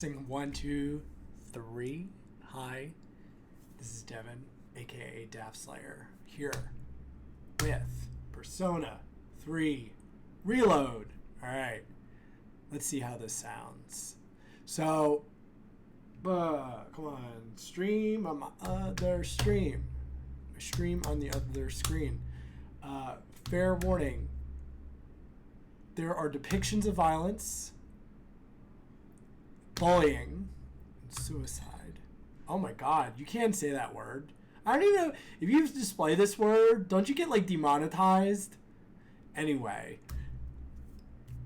Sing 1, 2, 3. Hi, this is Devin, aka Daft Slayer, here with Persona 3 Reload. Alright, let's see how this sounds. So, come on, stream on my other stream. Stream on the other screen. Fair warning, there are depictions of violence, bullying, and suicide. Oh my god, you can't say that word. I don't even know if you display this word, don't you get like demonetized? Anyway,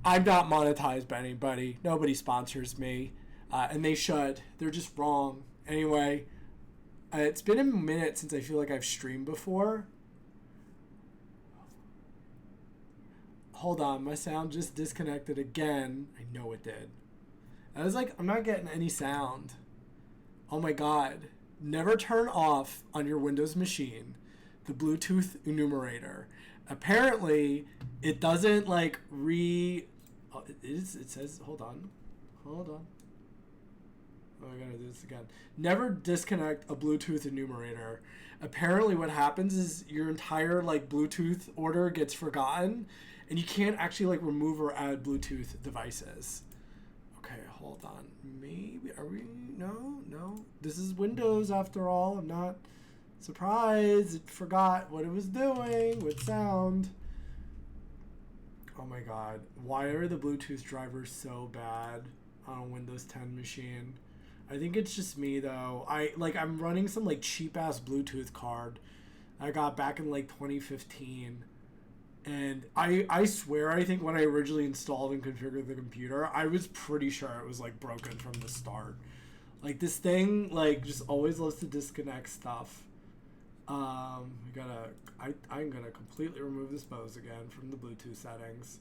I'm not monetized by anybody. Nobody sponsors me, and they should. They're just wrong. Anyway, it's been a minute since I feel like I've streamed before. Hold on, my sound just disconnected again. I know it did. I was like, I'm not getting any sound. Oh my god. Never turn off on your Windows machine the Bluetooth enumerator. Apparently, it doesn't like it says, hold on. Oh, I gotta do this again. Never disconnect a Bluetooth enumerator. Apparently what happens is your entire like Bluetooth order gets forgotten and you can't actually like remove or add Bluetooth devices. Okay, hold on. Maybe, are we? No. This is Windows after all. I'm not surprised. It forgot what it was doing with sound. Oh my god. Why are the Bluetooth drivers so bad on a Windows 10 machine? I think it's just me though. I'm running some like cheap ass Bluetooth card I got back in like 2015. And I swear, I think when I originally installed and configured the computer, I was pretty sure it was like broken from the start. Like this thing, like just always loves to disconnect stuff. I'm gonna completely remove this Bose again from the Bluetooth settings.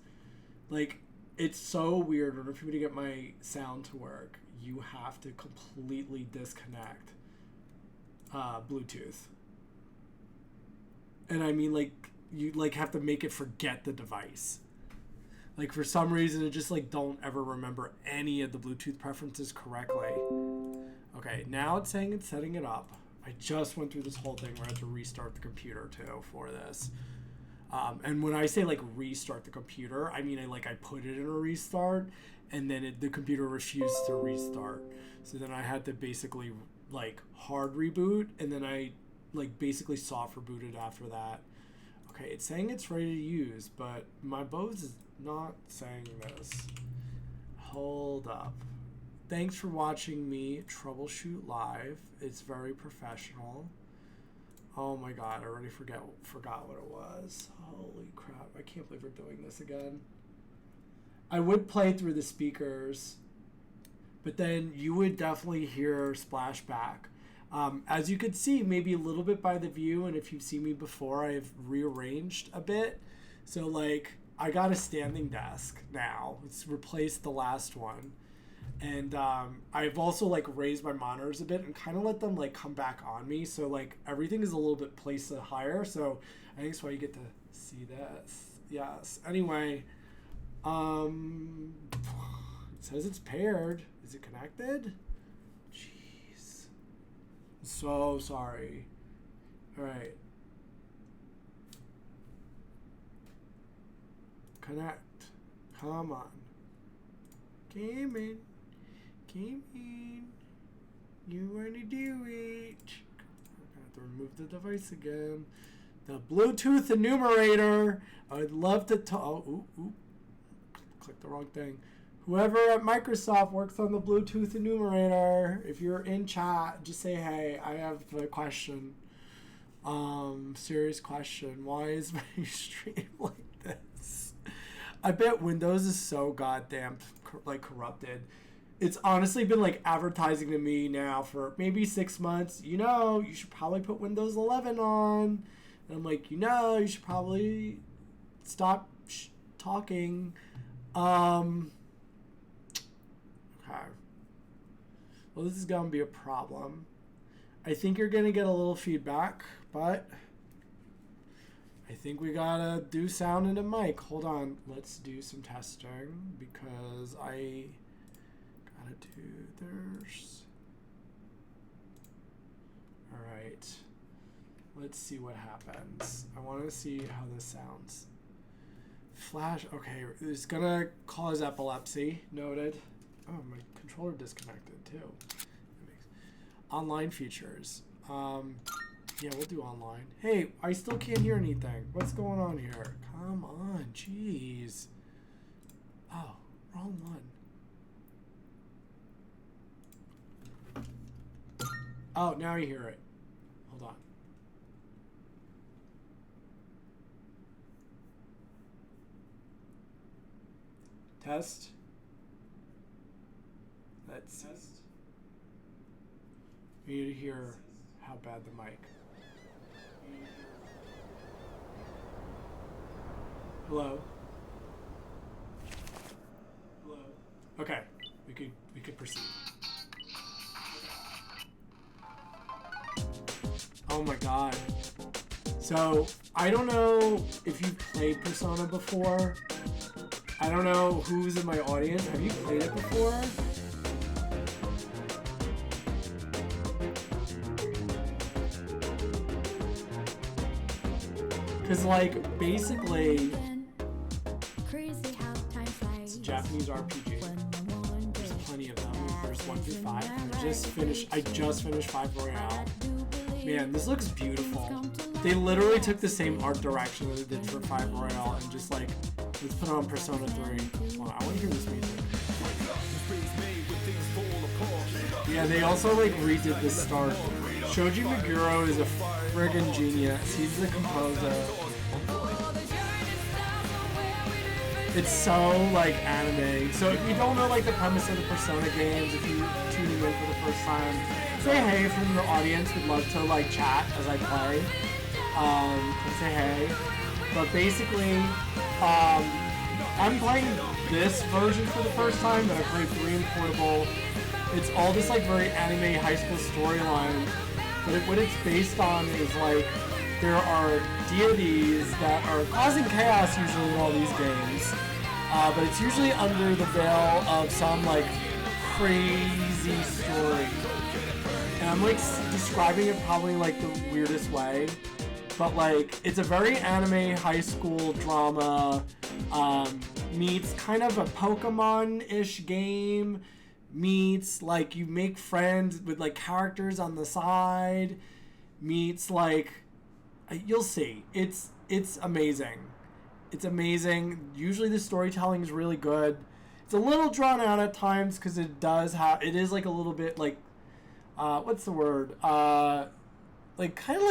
Like it's so weird. In order for me to get my sound to work, you have to completely disconnect Bluetooth. And I mean like you like have to make it forget the device. Like for some reason it just like don't ever remember any of the Bluetooth preferences correctly. Okay, now it's saying it's setting it up. I just went through this whole thing where I had to restart the computer too for this. And when I say like restart the computer, I mean I put it in a restart and then the computer refused to restart. So then I had to basically like hard reboot and then I like basically soft rebooted after that. Okay, it's saying it's ready to use, but my Bose is not saying this. Hold up. Thanks for watching me troubleshoot live. It's very professional. Oh my god, I already forgot what it was. Holy crap, I can't believe we're doing this again. I would play through the speakers, but then you would definitely hear splashback. As you could see, maybe a little bit by the view, and if you've seen me before, I've rearranged a bit. So, like, I got a standing desk now. It's replaced the last one. And I've also, like, raised my monitors a bit and kind of let them, like, come back on me. So, like, everything is a little bit placed higher. So, I think that's why you get to see this. Yes. Anyway, it says it's paired. Is it connected? So sorry. Alright. Connect. Come on. Come in. You want to do it. I have to remove the device again. The Bluetooth enumerator. I'd love to talk. Click the wrong thing. Whoever at Microsoft works on the Bluetooth enumerator, if you're in chat, just say, hey, I have a question. Serious question. Why is my stream like this? I bet Windows is so goddamn like corrupted. It's honestly been like advertising to me now for maybe 6 months. You should probably put Windows 11 on. And I'm like, you should probably stop talking. Okay. Well, this is going to be a problem. I think you're going to get a little feedback, but I think we got to do sound and a mic. Hold on. Let's do some testing because I gotta do there's. All right. Let's see what happens. I want to see how this sounds. Flash. Okay, it's gonna cause epilepsy. Noted. Oh, my controller disconnected too. Online features. Yeah, we'll do online. Hey, I still can't hear anything. What's going on here? Come on, jeez. Oh, wrong one. Oh, now you hear it. Hold on. Test. Let's test. We need to hear how bad the mic. Hello. Hello. Okay, we could proceed. Oh my god. So I don't know if you've played Persona before. I don't know who's in my audience. Have you played it before? Because, like, basically, it's a Japanese RPG. There's plenty of them. There's 1 through 5. I just finished 5 Royale. Man, this looks beautiful. They literally took the same art direction that they did for 5 Royale and just, like, let's put it on Persona 3. Well, I want to hear this music. Yeah, they also, like, redid the start. Shoji Meguro is a friggin' genius. He's the composer. It's so, like, anime. So if you don't know, like, the premise of the Persona games, if you're tuning in for the first time, say hey from the audience. We'd love to, like, chat as I play. And say hey. But basically, I'm playing this version for the first time, but I played 3 in portable. It's all this, like, very anime high school storyline. But what it's based on is, like, there are deities that are causing chaos usually in all these games. But it's usually under the veil of some, like, crazy story. And I'm, like, describing it probably, like, the weirdest way. But, like, it's a very anime high school drama, meets kind of a Pokemon-ish game, meets, like, you make friends with, like, characters on the side, meets, like, you'll see. It's amazing. It's amazing. Usually the storytelling is really good. It's a little drawn out at times because it is, like, a little bit, like, what's the word? Like, kind of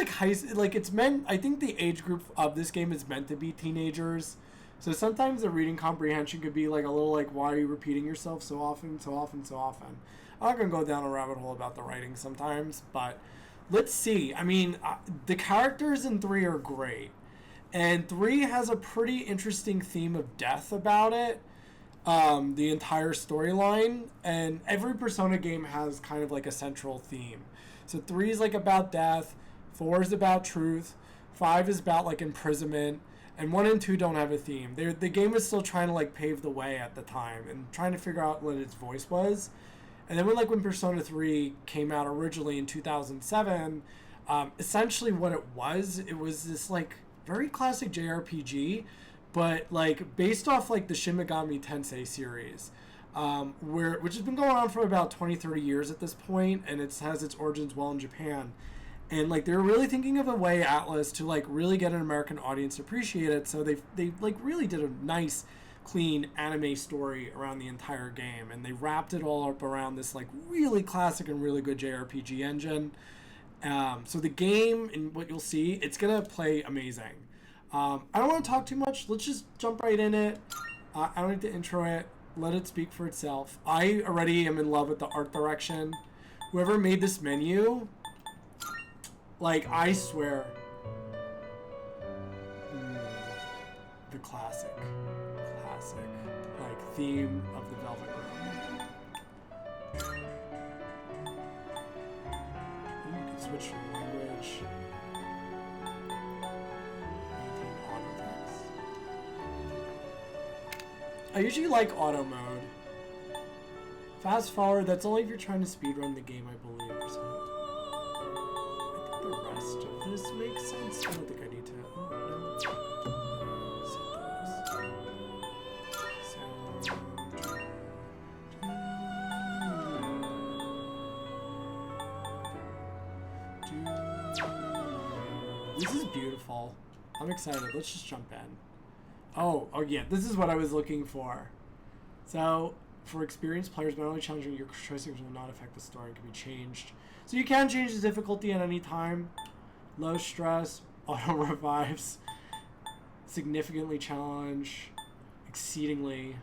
like it's meant, I think the age group of this game is meant to be teenagers. So sometimes the reading comprehension could be, like, a little, like, why are you repeating yourself so often? I'm not going to go down a rabbit hole about the writing sometimes, but let's see. I mean, the characters in 3 are great. And 3 has a pretty interesting theme of death about it. The entire storyline. And every Persona game has kind of, like, a central theme. So 3 is, like, about death. 4 is about truth. 5 is about, like, imprisonment. And 1 and 2 don't have a theme. The game was still trying to, like, pave the way at the time and trying to figure out what its voice was. And then when Persona 3 came out originally in 2007, essentially what it was this, like, very classic JRPG, but, like, based off, like, the Shin Megami Tensei series, which has been going on for about 20-30 years at this point, and it has its origins well in Japan. And, like, they were really thinking of a way, Atlas, to, like, really get an American audience to appreciate it. So they like, really did a nice, clean anime story around the entire game. And they wrapped it all up around this, like, really classic and really good JRPG engine. So the game, and what you'll see, it's going to play amazing. I don't want to talk too much. Let's just jump right in it. I don't need to intro it. Let it speak for itself. I already am in love with the art direction. Whoever made this menu... Like, I swear. The classic, like, theme of the Velvet Room. Ooh, you can switch from language. Maintain auto text. I usually like auto mode Fast forward, that's only if you're trying to speedrun the game, I believe. So I think the rest of this makes sense. I don't think I need to. Oh, no. This is beautiful. I'm excited. Let's just jump in. Oh yeah, this is what I was looking for. So, for experienced players, not only challenging, your choices will not affect the story and can be changed. So you can change the difficulty at any time. Low stress, auto revives, significantly challenge, exceedingly.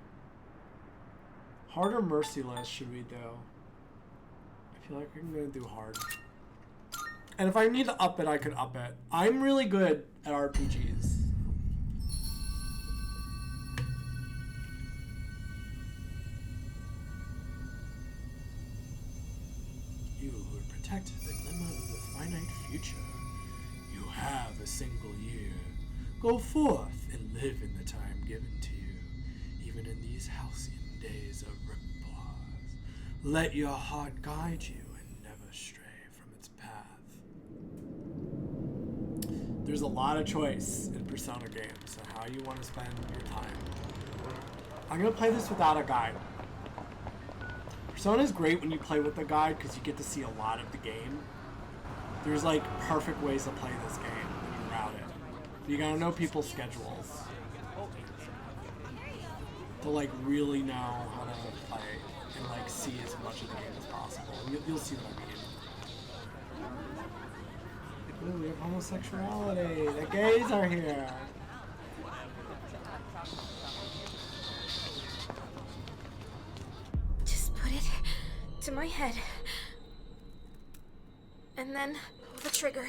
Hard or merciless should we do? I feel like I'm gonna do hard. And if I need to up it, I could up it. I'm really good at RPGs. You will protect the glimmer of the finite future. You have a single year. Go forth and live in the time given to you, even in these halcyon days of repose. Let your heart guide you and never stray from its path. There's a lot of choice in Persona games, so how you want to spend your time. I'm going to play this without a guide. Persona is great when you play with the guide because you get to see a lot of the game. There's like perfect ways to play this game when you route it. You gotta know people's schedules to like really know how to play and like see as much of the game as possible. You'll see what I mean. Ooh, we have homosexuality. The gays are here. Just put it to my head. And then pull the trigger.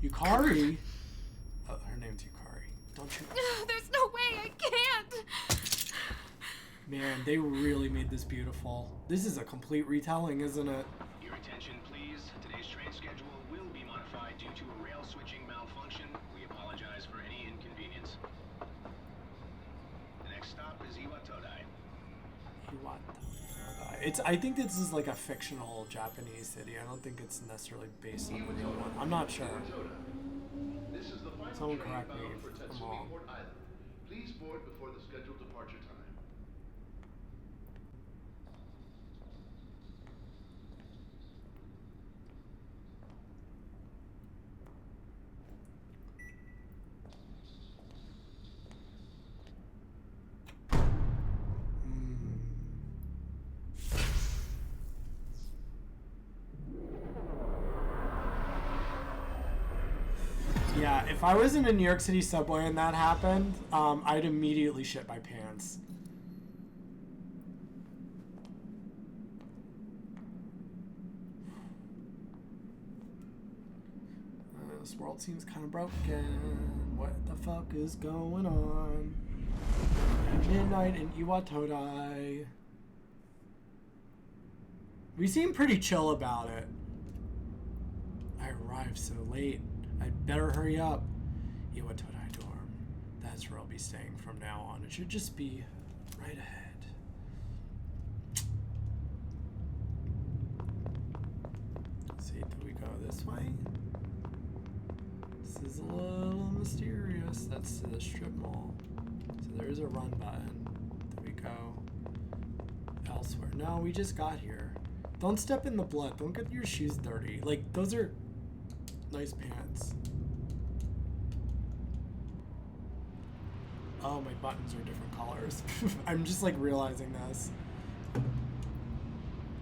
Yukari? Oh, her name's Yukari. Don't you? There's no way, I can't! Man, they really made this beautiful. This is a complete retelling, isn't it? Your attention, please. Today's train schedule will be modified due to a rail switching malfunction. We apologize for any inconvenience. The next stop is Iwatodai. I think this is like a fictional Japanese city. I don't think it's necessarily based on the real one. I'm not sure. Someone correct me if I'm wrong. Please board before the scheduled departure time. Yeah, if I was in a New York City subway and that happened, I'd immediately shit my pants. This world seems kind of broken. What the fuck is going on? Midnight in Iwatodai. We seem pretty chill about it. I arrived so late. I'd better hurry up. Iwatodai dorm. That's where I'll be staying from now on. It should just be right ahead. Let's see, do we go this way? This is a little mysterious. That's the strip mall. So there's a run button. Do we go elsewhere? No, we just got here. Don't step in the blood. Don't get your shoes dirty. Like, those are nice pants. Oh, my buttons are different colors. I'm just like realizing this.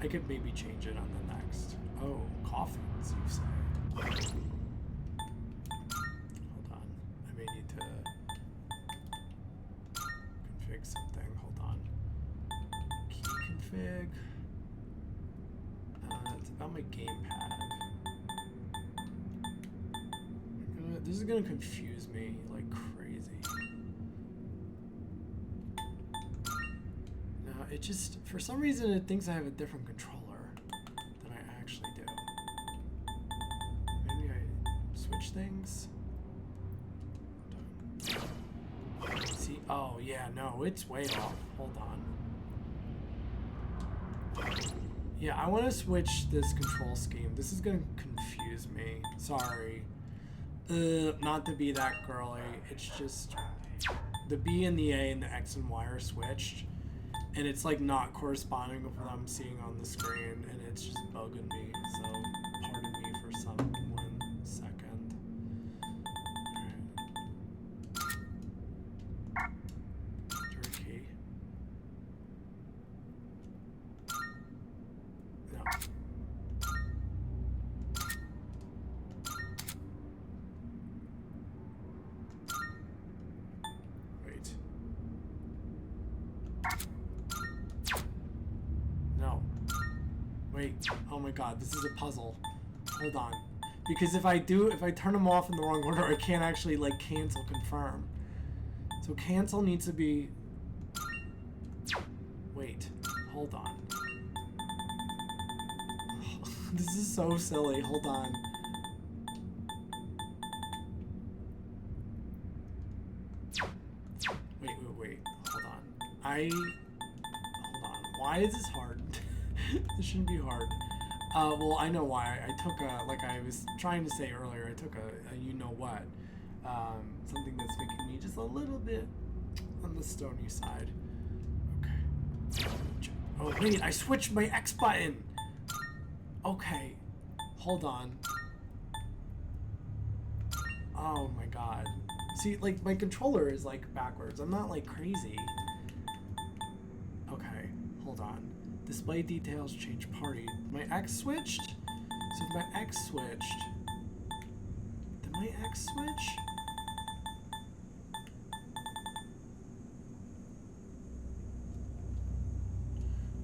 I could maybe change it on the next. Oh, coffins, you say. Hold on. I may need to config something. Hold on. Key config. It's about my gamepad. This is gonna confuse me like crazy. No, it just, for some reason it thinks I have a different controller than I actually do. Maybe I switch things? See, Oh, yeah, no, it's way off. Hold on. Yeah, I want to switch this control scheme. This is going to confuse me. Sorry. Not to be that girly. It's just the B and the A and the X and Y are switched. And it's like not corresponding with what I'm seeing on the screen. And it's just bugging me. So pardon me for some 1 second. Alright. Turkey. No. Wait. No. Wait. Oh my god, this is a puzzle. Hold on. Because if I turn them off in the wrong order, I can't actually, like, cancel confirm. So cancel needs to be... Wait. Hold on. This is so silly. Hold on. Wait. Hold on. Hold on. Why is this hard? This shouldn't be hard. Well, I know why. I took a, like I was trying to say earlier, I took a you-know-what. Something that's making me just a little bit on the stony side. Okay. Oh, wait, I switched my X button! Okay. Hold on. Oh my god. See, like, my controller is, like, backwards. I'm not, like, crazy. Okay. Hold on. Display details, change party. My X switched? So if my X switched... Did my X switch?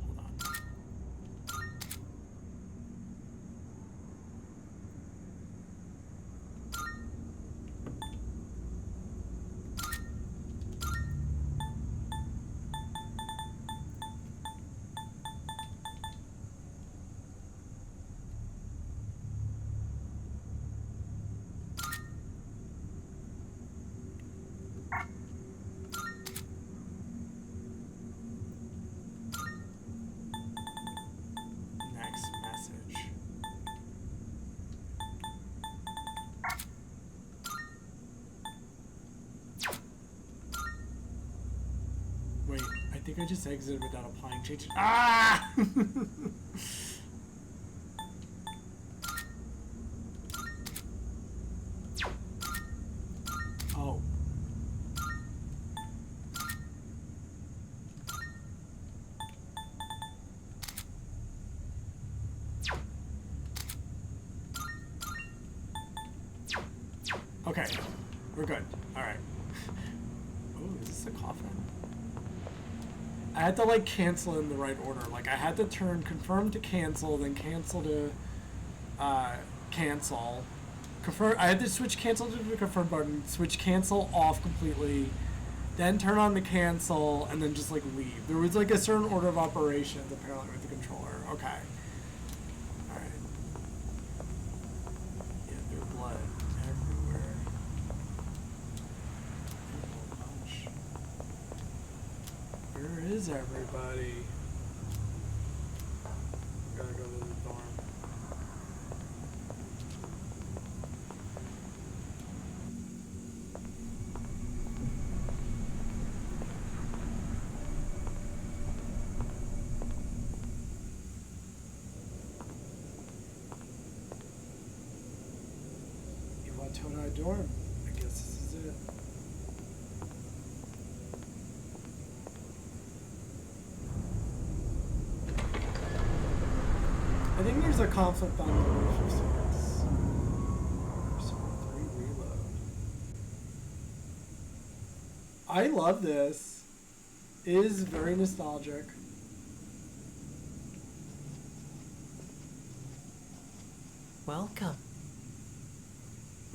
Hold on. Next message. Wait, I think I just exited without applying changes. Ah! Oh. Okay, we're good. Alright. Oh, is this a coffin? I had to, like, cancel in the right order. Like, I had to turn confirm to cancel, then cancel to, cancel. Confirm. I had to switch cancel to the confirm button, switch cancel off completely, then turn on the cancel, and then just, like, leave. There was, like, a certain order of operations, apparently, with the controller. Okay. Alright. Yeah, there's blood everywhere. There's a whole bunch. Where is everybody? Gotta go to the dorm. Iwatona dorm. I guess this is it. I think there's a conflict on the roof of sorts. Persona 3 reload. I love this. It is very nostalgic. Welcome.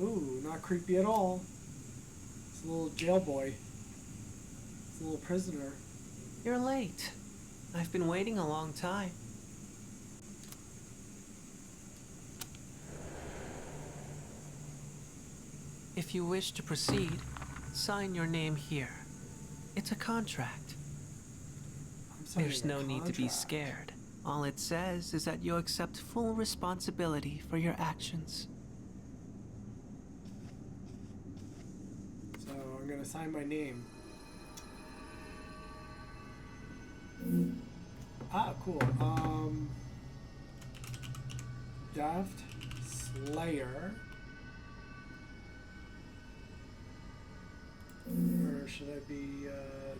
Ooh, not creepy at all. It's a little jail boy. It's a little prisoner. You're late. I've been waiting a long time. If you wish to proceed, sign your name here. It's a contract. I'm signing There's a no need to be contract. scared. All it says is that you'll accept full responsibility for your actions. So I'm gonna sign my name. Ah, cool. Daft Slayer. Or should I be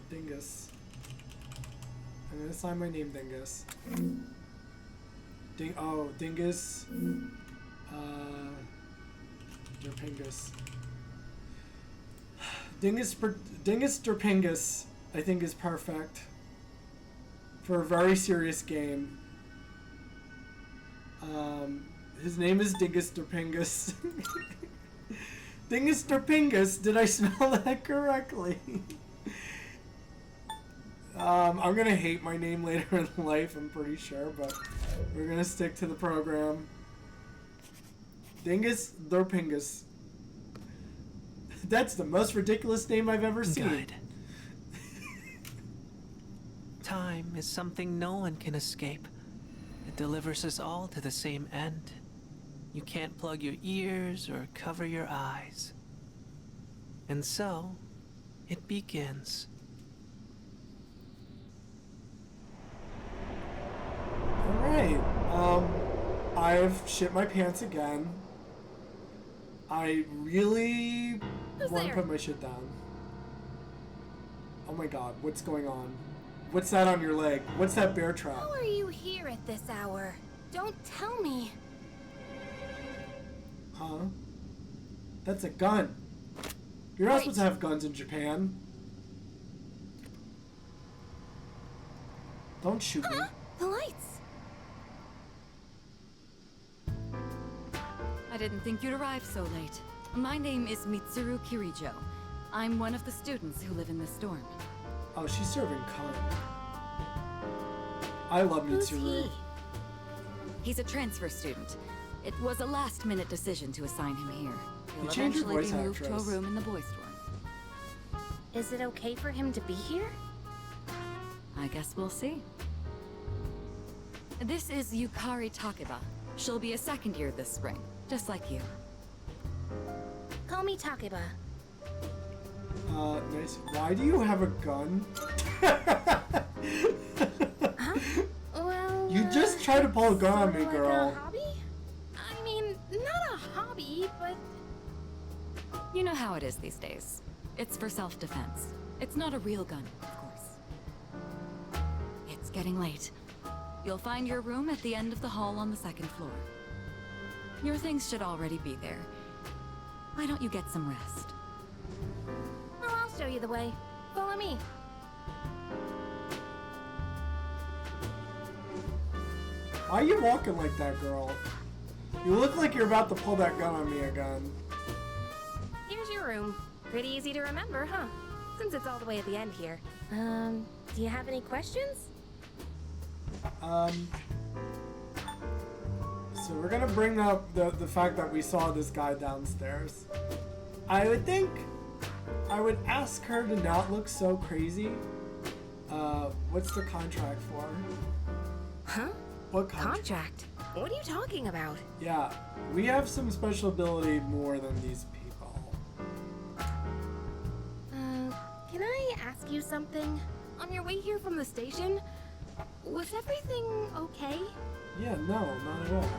Dingus? I'm gonna sign my name Dingus. Dingus. Derpingus. Dingus Derpingus, I think, is perfect for a very serious game. His name is Dingus Derpingus. Dingus Derpingus, did I spell that correctly? I'm gonna hate my name later in life, I'm pretty sure, but we're gonna stick to the program. Dingus Derpingus. That's the most ridiculous name I've ever seen. Good. Time is something no one can escape. It delivers us all to the same end. You can't plug your ears or cover your eyes. And so, it begins. Alright, I've shit my pants again. I really Who's want to there? put my shit down. Oh my god, what's going on? What's that on your leg? What's that bear trap? How are you here at this hour? Don't tell me. Huh? That's a gun. You're not Wait. supposed to have guns in Japan. Don't shoot me. The lights. I didn't think you'd arrive so late. My name is Mitsuru Kirijo. I'm one of the students who live in this dorm. Oh, she's serving cunt. I love Who's Mitsuru. he? He's a transfer student. It was a last-minute decision to assign him here. He'll You changed your eventually be voice moved to a actress. room in the boys' dorm. Is it okay for him to be here? I guess we'll see. This is Yukari Takeba. She'll be a second year this spring, just like you. Call me Takeba. Nice. Why do you have a gun? Well, You just tried to pull a gun on me, sorta girl. Like a hobby? I mean, not a hobby, but You know how it is these days. It's for self-defense. It's not a real gun, of course. It's getting late. You'll find your room at the end of the hall on the second floor. Your things should already be there. Why don't you get some rest? well, I'll show you the way. Follow me. Why are you walking like that, girl? You look like you're about to pull that gun on me again. Here's your room. Pretty easy to remember, huh? Since it's all the way at the end here. Do you have any questions? So we're gonna bring up the fact that we saw this guy downstairs. I would think I would ask her to not look so crazy. What's the contract for? Huh? What contract? Contract? What are you talking about? Yeah, we have some special ability more than these people. Can I ask you something? On your way here from the station, was everything okay? Yeah, no, not at all.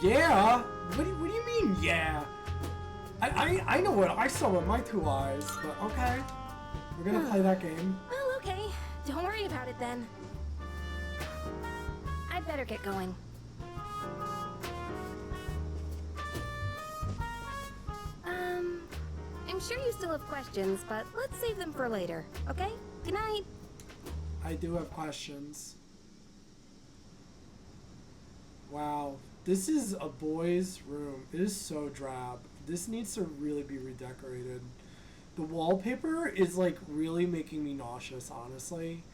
Yeah? What do you mean, yeah? I know what I saw with my two eyes, but okay. We're gonna play that game. Well, okay. Don't worry about it then. I'd better get going. I'm sure you still have questions, but let's save them for later, okay? Good night. I do have questions. Wow, this is a boy's room. It is so drab. This needs to really be redecorated. The wallpaper is like really making me nauseous, honestly.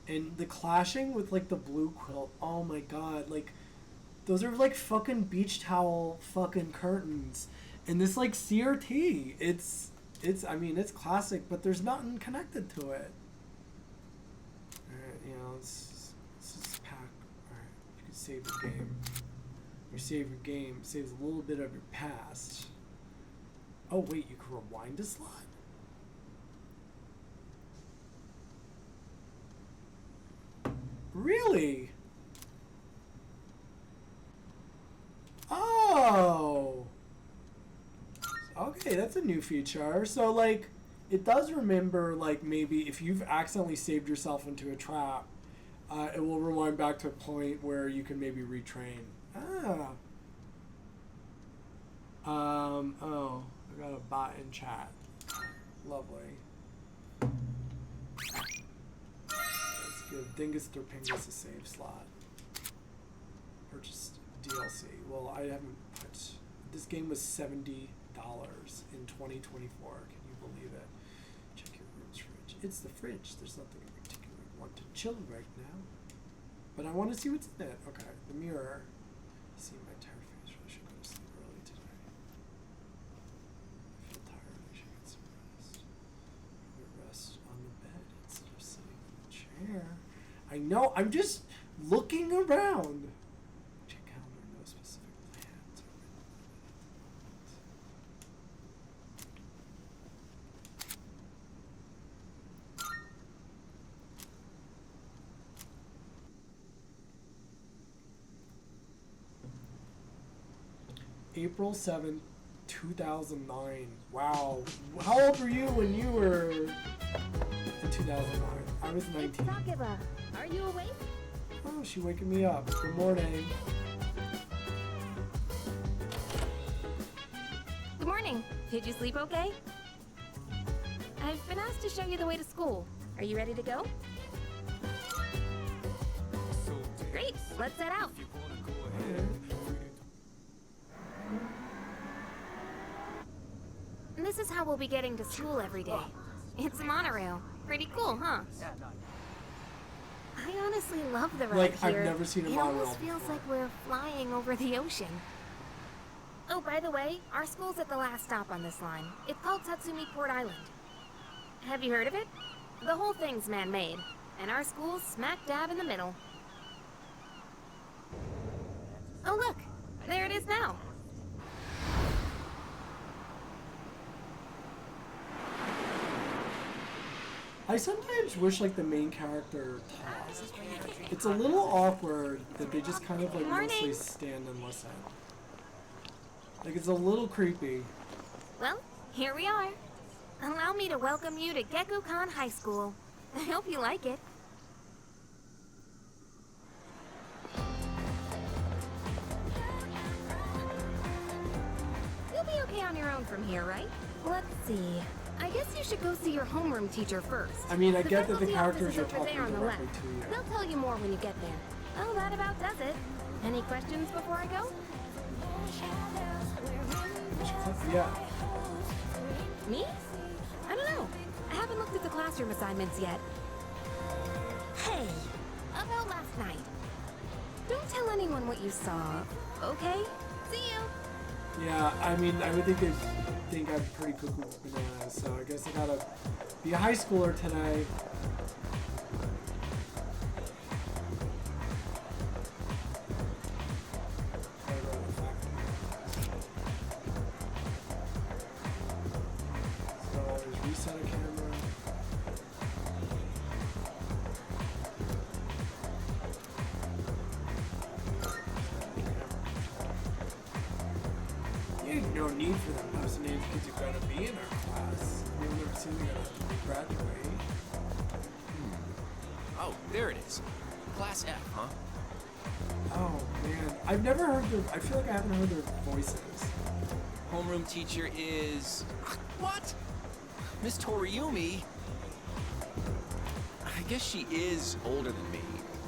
And the clashing with like the blue quilt, oh my god, like those are like fucking beach towel fucking curtains. And this like CRT, it's I mean it's classic, but there's nothing connected to it. save the game. You save your game, saves a little bit of your past. Oh wait, you can rewind a slot? Really? Oh! Okay, that's a new feature. So, like, it does remember, like, maybe if you've accidentally saved yourself into a trap, it will rewind back to a point where you can maybe retrain. Ah. Oh, I got a bot in chat. Lovely. That's good. Dingus Thurpingus a save slot. Purchased DLC. Well, I haven't put... This game was $70 in 2024. Can you believe it? Check your room's fridge. It's the fridge. There's nothing in particular I want to chill right now. But I want to see what's in it. Okay, the mirror. See my tired face. I should go to sleep early today. I feel tired. I should get some rest. Rest on the bed instead of sitting in the chair. I know. I'm just looking around. Check calendar. No specific plans. April 7th, 2009. Wow. How old were you when you were in 2009? I was 19. It's Sakura. Are you awake? Oh, she waking me up. Good morning. Good morning. Did you sleep okay? I've been asked to show you the way to school. Are you ready to go? Great. Let's set out. This is how we'll be getting to school every day. It's a monorail. Pretty cool, huh? I honestly love the ride Like, here. I've never seen a It monorail almost feels before. like we're flying over the ocean. Oh, by the way, our school's at the last stop on this line. It's called Tatsumi Port Island. Have you heard of it? The whole thing's man-made, and our school's smack dab in the middle. Oh, look! There it is now. I sometimes wish like the main character talked. It's a little awkward that they just kind of like Morning. mostly stand and listen. Like it's a little creepy. Well, here we are. Allow me to welcome you to Gekukan High School. I hope you like it. You'll be okay on your own from here, right? Let's see. I guess you should go see your homeroom teacher first. I mean, I get that the faculty characters office are is over talking there on the directly left. to you. They'll tell you more when you get there. Oh, that about does it. Any questions before I go? Yeah. Me? I don't know. I haven't looked at the classroom assignments yet. Hey, about last night. Don't tell anyone what you saw, okay? See you. Yeah, I mean, I would think they'd think I'm pretty cuckoo with bananas, so I guess I gotta be a high schooler today. So always reset a camera. You have no need for them. Those are the names kids are gonna be in our class. We've never seen them graduate. Oh, there it is. Class F, huh? Oh man, I've never heard their. I feel like I haven't heard their voices. Homeroom teacher is... What? Miss Toriumi? I guess she is older than me,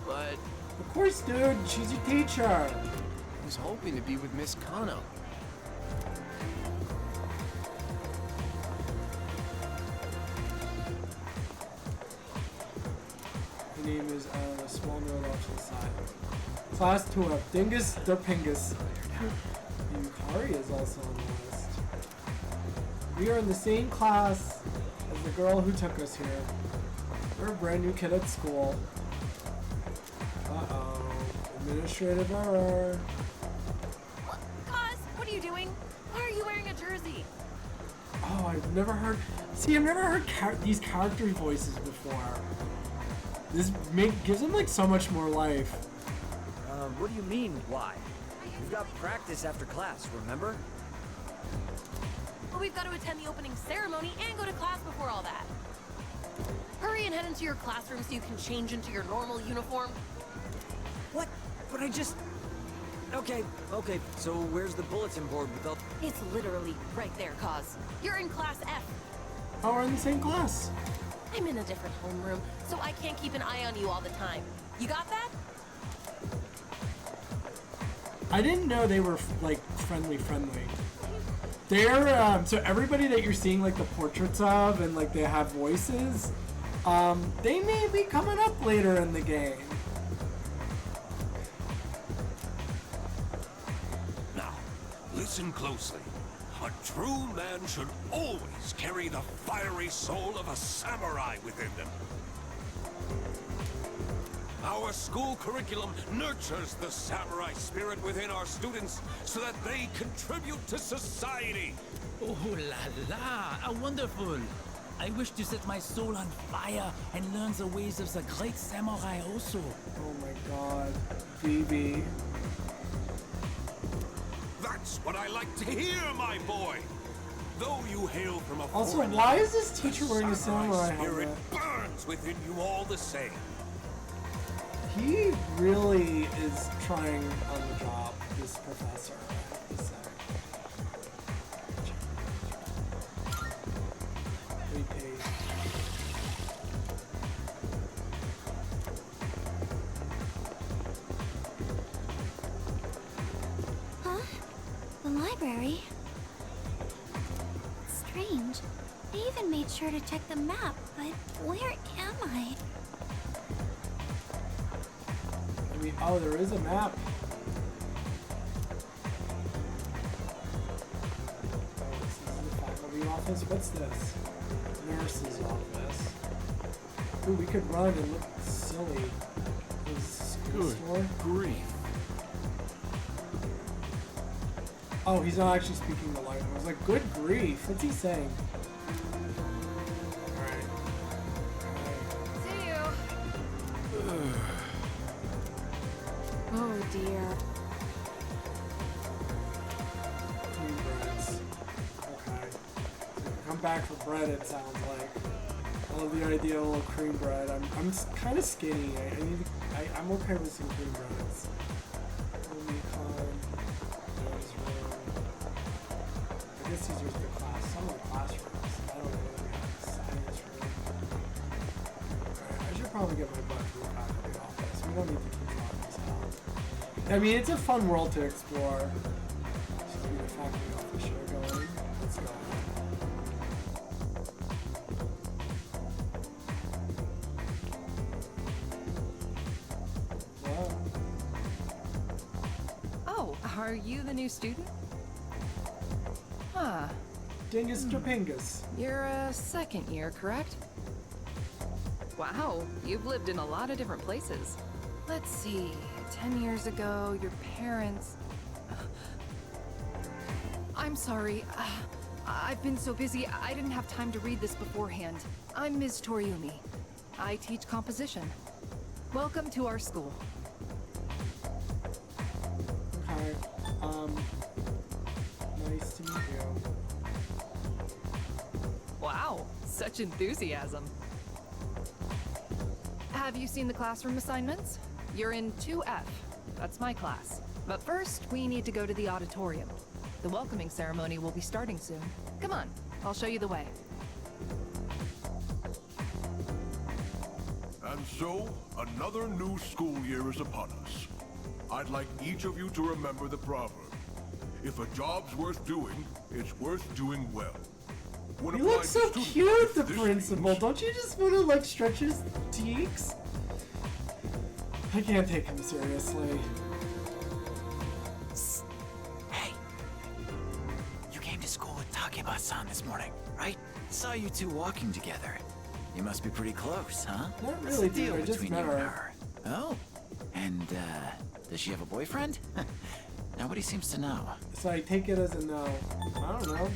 but Of course, dude. She's your teacher. I was hoping to be with Miss Kano. Her name is small note off to the side. Class 2 Dingus Derpingus. Yukari is also on the list. We are in the same class as the girl who took us here. We're a brand new kid at school. Uh-oh. Administrative error. Cos, what are you doing? Why are you wearing a jersey? Oh, I've never heard. See, I've never heard these character voices before. This gives them like so much more life. What do you mean, why? We've got practice after class, remember? But we've got to attend the opening ceremony and go to class before all that. Hurry and head into your classroom so you can change into your normal uniform. What? But I just... Okay, so where's the bulletin board with all... It's literally right there, Cos. You're in class F. Oh, we're in the same class. I'm in a different homeroom, so I can't keep an eye on you all the time. You got that? I didn't know they were like friendly. They're so everybody that you're seeing like the portraits of and like they have voices, they may be coming up later in the game. Now, listen closely. A true man should always carry the fiery soul of a samurai within them. Our school curriculum nurtures the samurai spirit within our students so that they contribute to society. Oh la la, how wonderful! I wish to set my soul on fire and learn the ways of the great samurai also. Oh my god, BB. That's what I like to hear, my boy. Though you hail from a Also, foreign why land, is this teacher wearing a samurai spirit helmet? burns within you all the same. He really is trying on the job, this professor, I have to say. Repaid. Huh? The library? Strange. I even made sure to check the map, but where am I? Oh, there is a map. Oh, this is the faculty office. What's this? Nurse's office. Ooh, we could run and look silly. Is Good store? grief. Oh, he's not actually speaking the language. I was like, good grief. What's he saying? Alright. See you. Oh dear. Cream breads. Okay. So come back for bread, it sounds like. I love the idea of a little cream bread. I'm kind of skinny. I'm okay with some cream breads. I guess these are the class. Some of the classrooms. I don't know whether we have a science room. Alright, I should probably get my butt to the faculty office. We don't need to keep drawing this out. I mean, it's a fun world to explore. Should be the faculty office show going. Let's go. Whoa. Oh, are you the new student? Huh. Dingus Drapingus. You're a second year, correct? Wow, you've lived in a lot of different places. Let's see, 10 years ago, your parents... I'm sorry. I've been so busy, I didn't have time to read this beforehand. I'm Ms. Toriumi. I teach composition. Welcome to our school. Okay. Nice to meet you. Wow, such enthusiasm. Have you seen the classroom assignments? You're in 2F. That's my class. But first, we need to go to the auditorium. The welcoming ceremony will be starting soon. Come on, I'll show you the way. And so, another new school year is upon us. I'd like each of you to remember the proverb. If a job's worth doing, it's worth doing well. When You applied look to so student cute, life, the this principal. means- Don't you just want to like stretch his cheeks? I can't take him seriously. Hey! You came to school with Takeba-san this morning, right? Saw you two walking together. You must be pretty close, huh? Not What's really, the deal dude. I just between met you and her. her? Oh, And, does she have a boyfriend? Nobody seems to know. So I take it as a no. I don't know.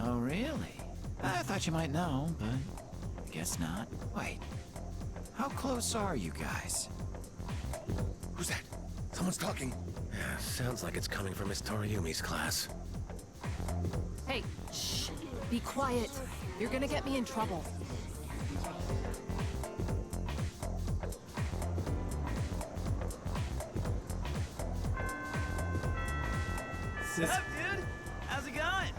Oh, really? I thought you might know, but I guess not. Wait, how close are you guys? Who's that? Someone's talking. Sounds like it's coming from Miss Toriumi's class. Hey, shh. Be quiet. You're gonna get me in trouble. What's up, dude? How's it going?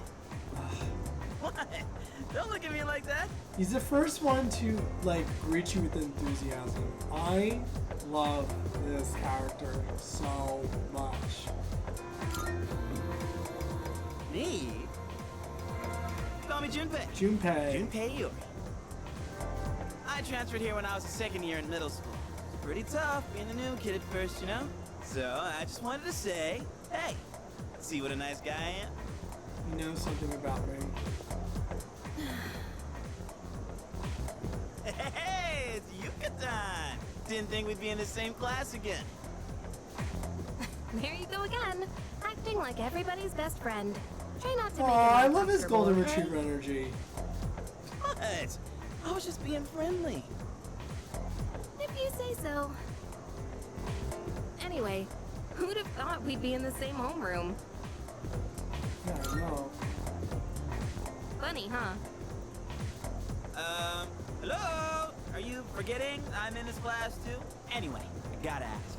What? Don't look at me like that. He's the first one to like greet you with enthusiasm. I love this character so much. Me? Call me Junpei. Junpei. Junpei Iori. I transferred here when I was a second year in middle school. It's pretty tough being a new kid at first, you know? So I just wanted to say, hey, see what a nice guy I am? You know something about me. Hey, it's Yucatan! Didn't think we'd be in the same class again. There you go again. Acting like everybody's best friend. Try not to Oh, make it I love his uncomfortable, golden okay? retriever energy. What? I was just being friendly. If you say so. Anyway, who'd have thought we'd be in the same homeroom? Yeah, I know. Funny, huh? Hello? Are you forgetting I'm in this class too? Anyway, I gotta ask.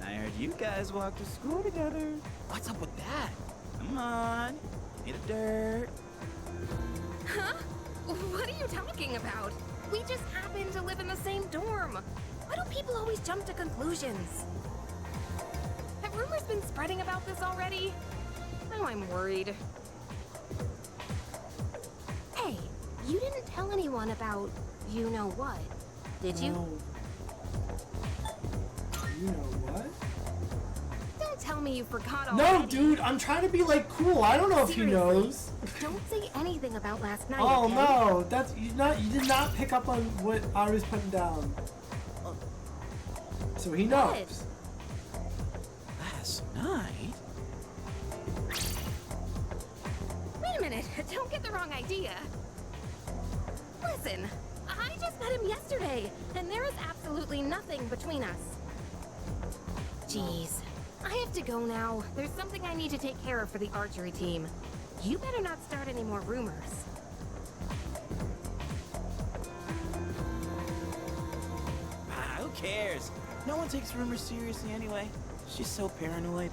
I heard you guys walk to school together. What's up with that? Come on, hit the dirt. Huh? What are you talking about? We just happen to live in the same dorm. Why do people always jump to conclusions? Have rumors been spreading about this already? Now I'm worried. Hey, you didn't tell anyone about you know what, did you? No. You know what? Don't tell me you forgot No, already. dude, I'm trying to be like cool. I don't know if he Seriously, knows. Don't say anything about last night. Oh okay? no, that's you did not pick up on what I was putting down. So he knows. Last night? Wait a minute, don't get the wrong idea. Listen, I just met him yesterday, and there is absolutely nothing between us. Jeez, I have to go now. There's something I need to take care of for the archery team. You better not start any more rumors. Who cares? No one takes rumors seriously anyway. She's so paranoid.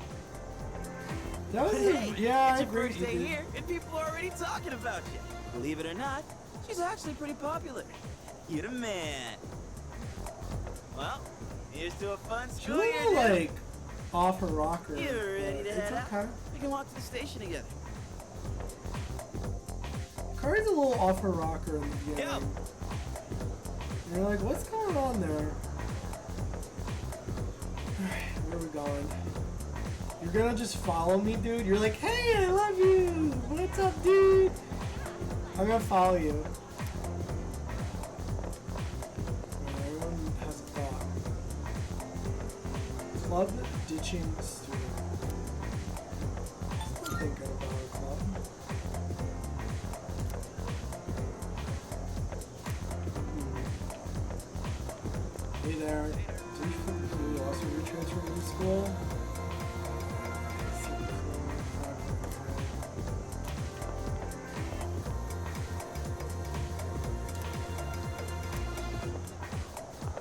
That was Hey, yeah, it's I your agree. first day here, and people are already talking about you. Believe it or not, she's actually pretty popular. You're the man. Well, here's to a fun She's a school year. little dude. like off her rocker. You ready but to it's head out? okay. We can walk to the station together. Kari's a little off her rocker in the beginning. Yo. And you're like, what's going on there? Alright, where are we going? You're gonna just follow me, dude? You're like, hey, I love you! What's up, dude? I'm gonna follow you. Alright, everyone has a thought. Club ditching student. Still thinking about a club. Hey there. Did you also retransfer to school?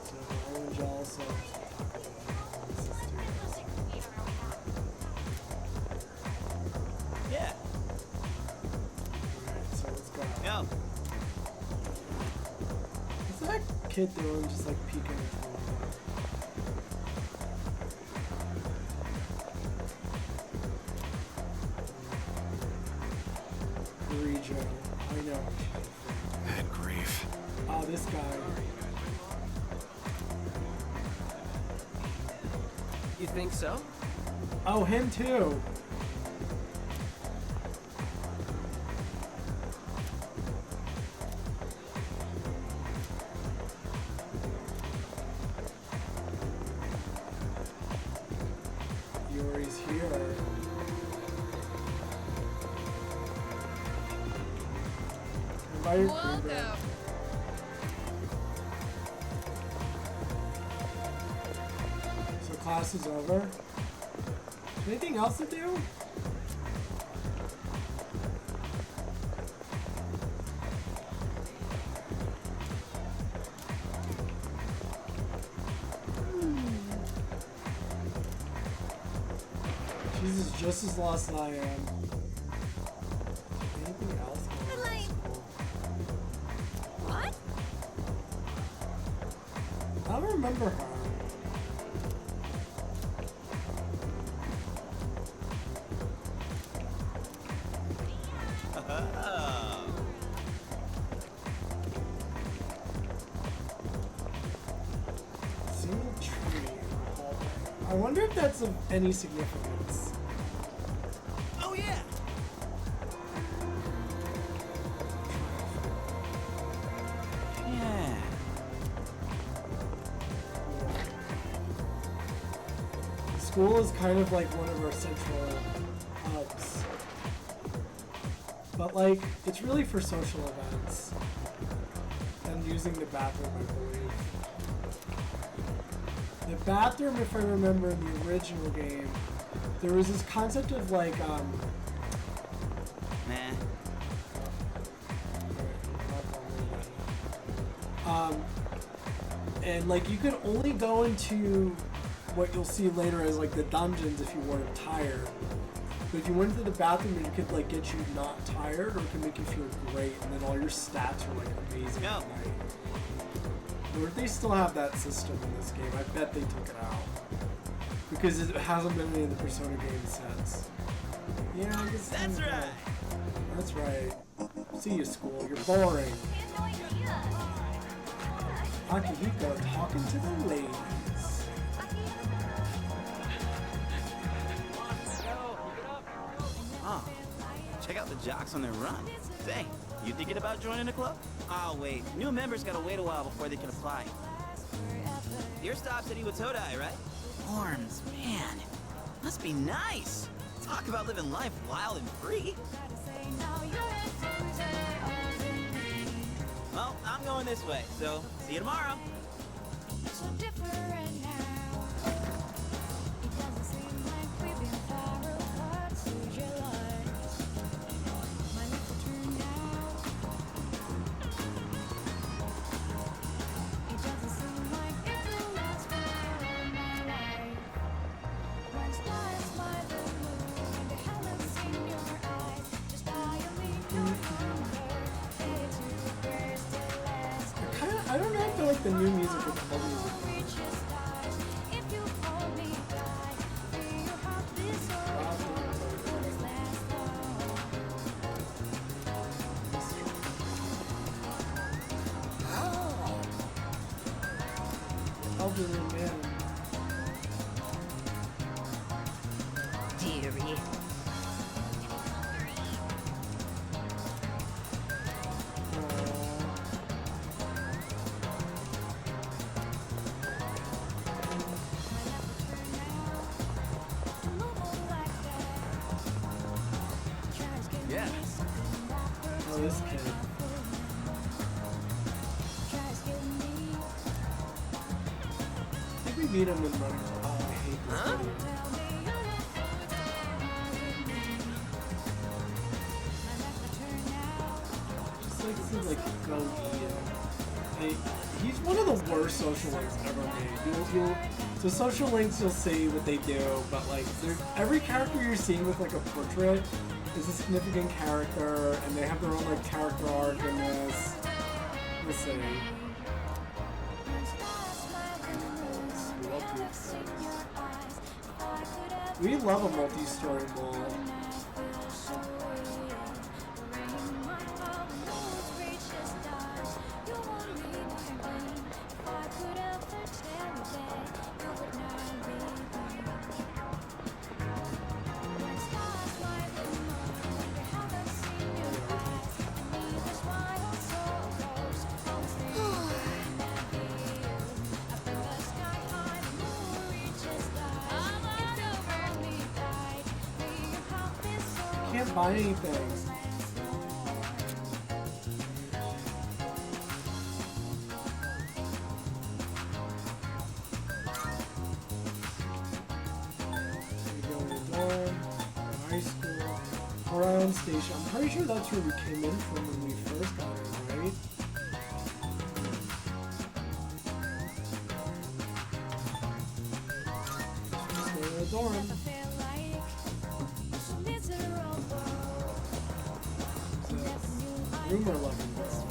So orange also. Yeah. Alright, so let's go. Yo. What's that kid doing just like peeking into the window? Regio. I know. Bad grief. Oh, this guy. You think so? Oh, him too. Fire Welcome. So class is over. Anything else to do? Jesus, just as lost as I am. Anything else? What? I don't remember her. Single tree. I wonder if that's of any significance. Oh yeah. Yeah. School is kind of like one of our central hubs. But like, it's really for social events. And using the bathroom, I believe. The bathroom, if I remember in the original game, there was this concept of like, and like you could only go into what you'll see later as like the dungeons if you weren't tired. But if you went to the bathroom, it could like get you not tired, or it could make you feel great, and then all your stats are like amazing at night. Or if they still have that system in this game, I bet they took it out. Because it hasn't been in any of the Persona games since. Yeah, I guess that's right. That's right. See you, school. You're boring. Akihiko talking to the ladies. Oh, check out the jocks on their run. Say, you thinking about joining the club? Oh wait, new members gotta wait a while before they can apply. Your stop's at Iwatodai, right? Forms, man. Must be nice. Talk about living life wild and free. Well, I'm going this way, so see you tomorrow. I don't know if I like the new music or the old music. Elderly man. Dearie. Yeah. Oh, this kid. I think we beat him in running. Oh, I hate this video. Just like to like go eat. He's one of the worst social links ever made. So social links, you'll see what they do, but like every character you're seeing with like a portrait is a significant character, and they have their own like character arc in this. Let's see. We love a multi-story mall. Can't buy anything. merry-go-round station. I'm pretty sure that's where we came in from when we first got in, right? Let's go to the dorm. Rumor loving girl.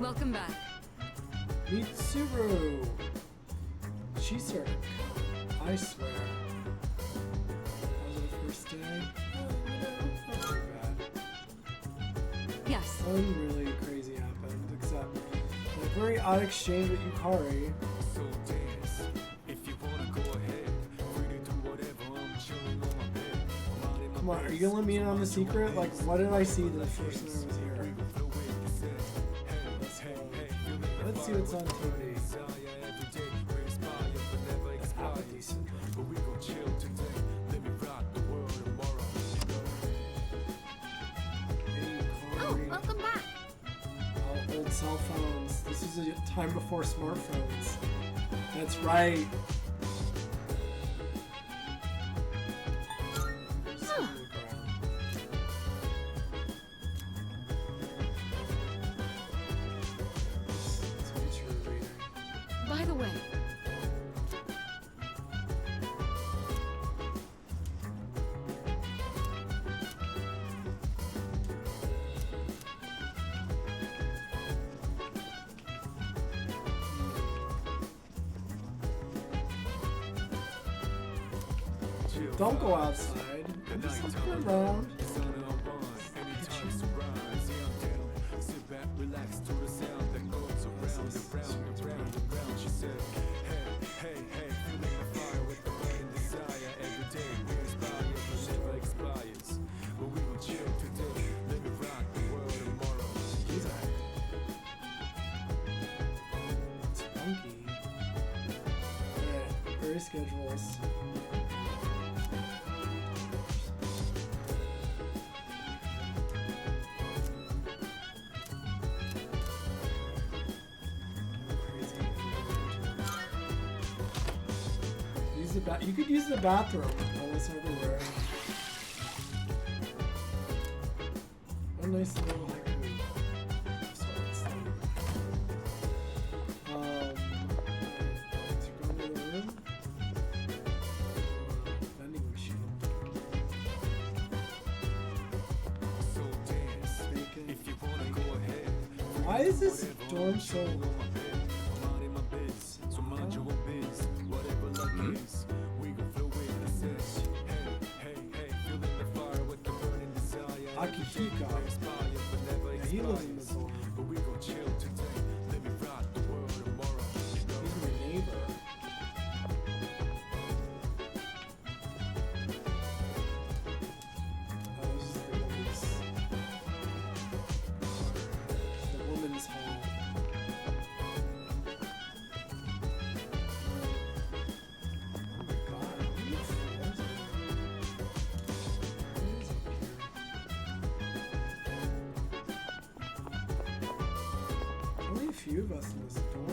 Welcome back. Meet Suru. She started. I swear. That was our first day. Not too bad. Yes. Nothing really crazy happened, except a very odd exchange with Yukari. So dance. If you wanna go ahead, free to do whatever. I'm chilling on my bed. Come on, are you gonna let me in on the secret? Like, what did I see the first time I was here? Let's see what's on TV. Oh, welcome back. Oh, old cell phones. This is a time before smartphones. That's right. By the way, don't go outside. I'm just looking around. It's funky. Alright, very schedules. You could use the bathroom. Almost everywhere. A nice little haiku. Sorts. Let's go into the room. Vending machine. So dance. Bacon. If you wanna go ahead. Why is this dorm so... So mind your own biz. Whatever luck is. Akihiko. Yeah, he lives in the dorm. But we gon' chill today. Let me rock the world tomorrow. He's my neighbor. Oh, this is the women's hall. Oh my god, what are you floors? What is up here? Only a few of us in this dorm.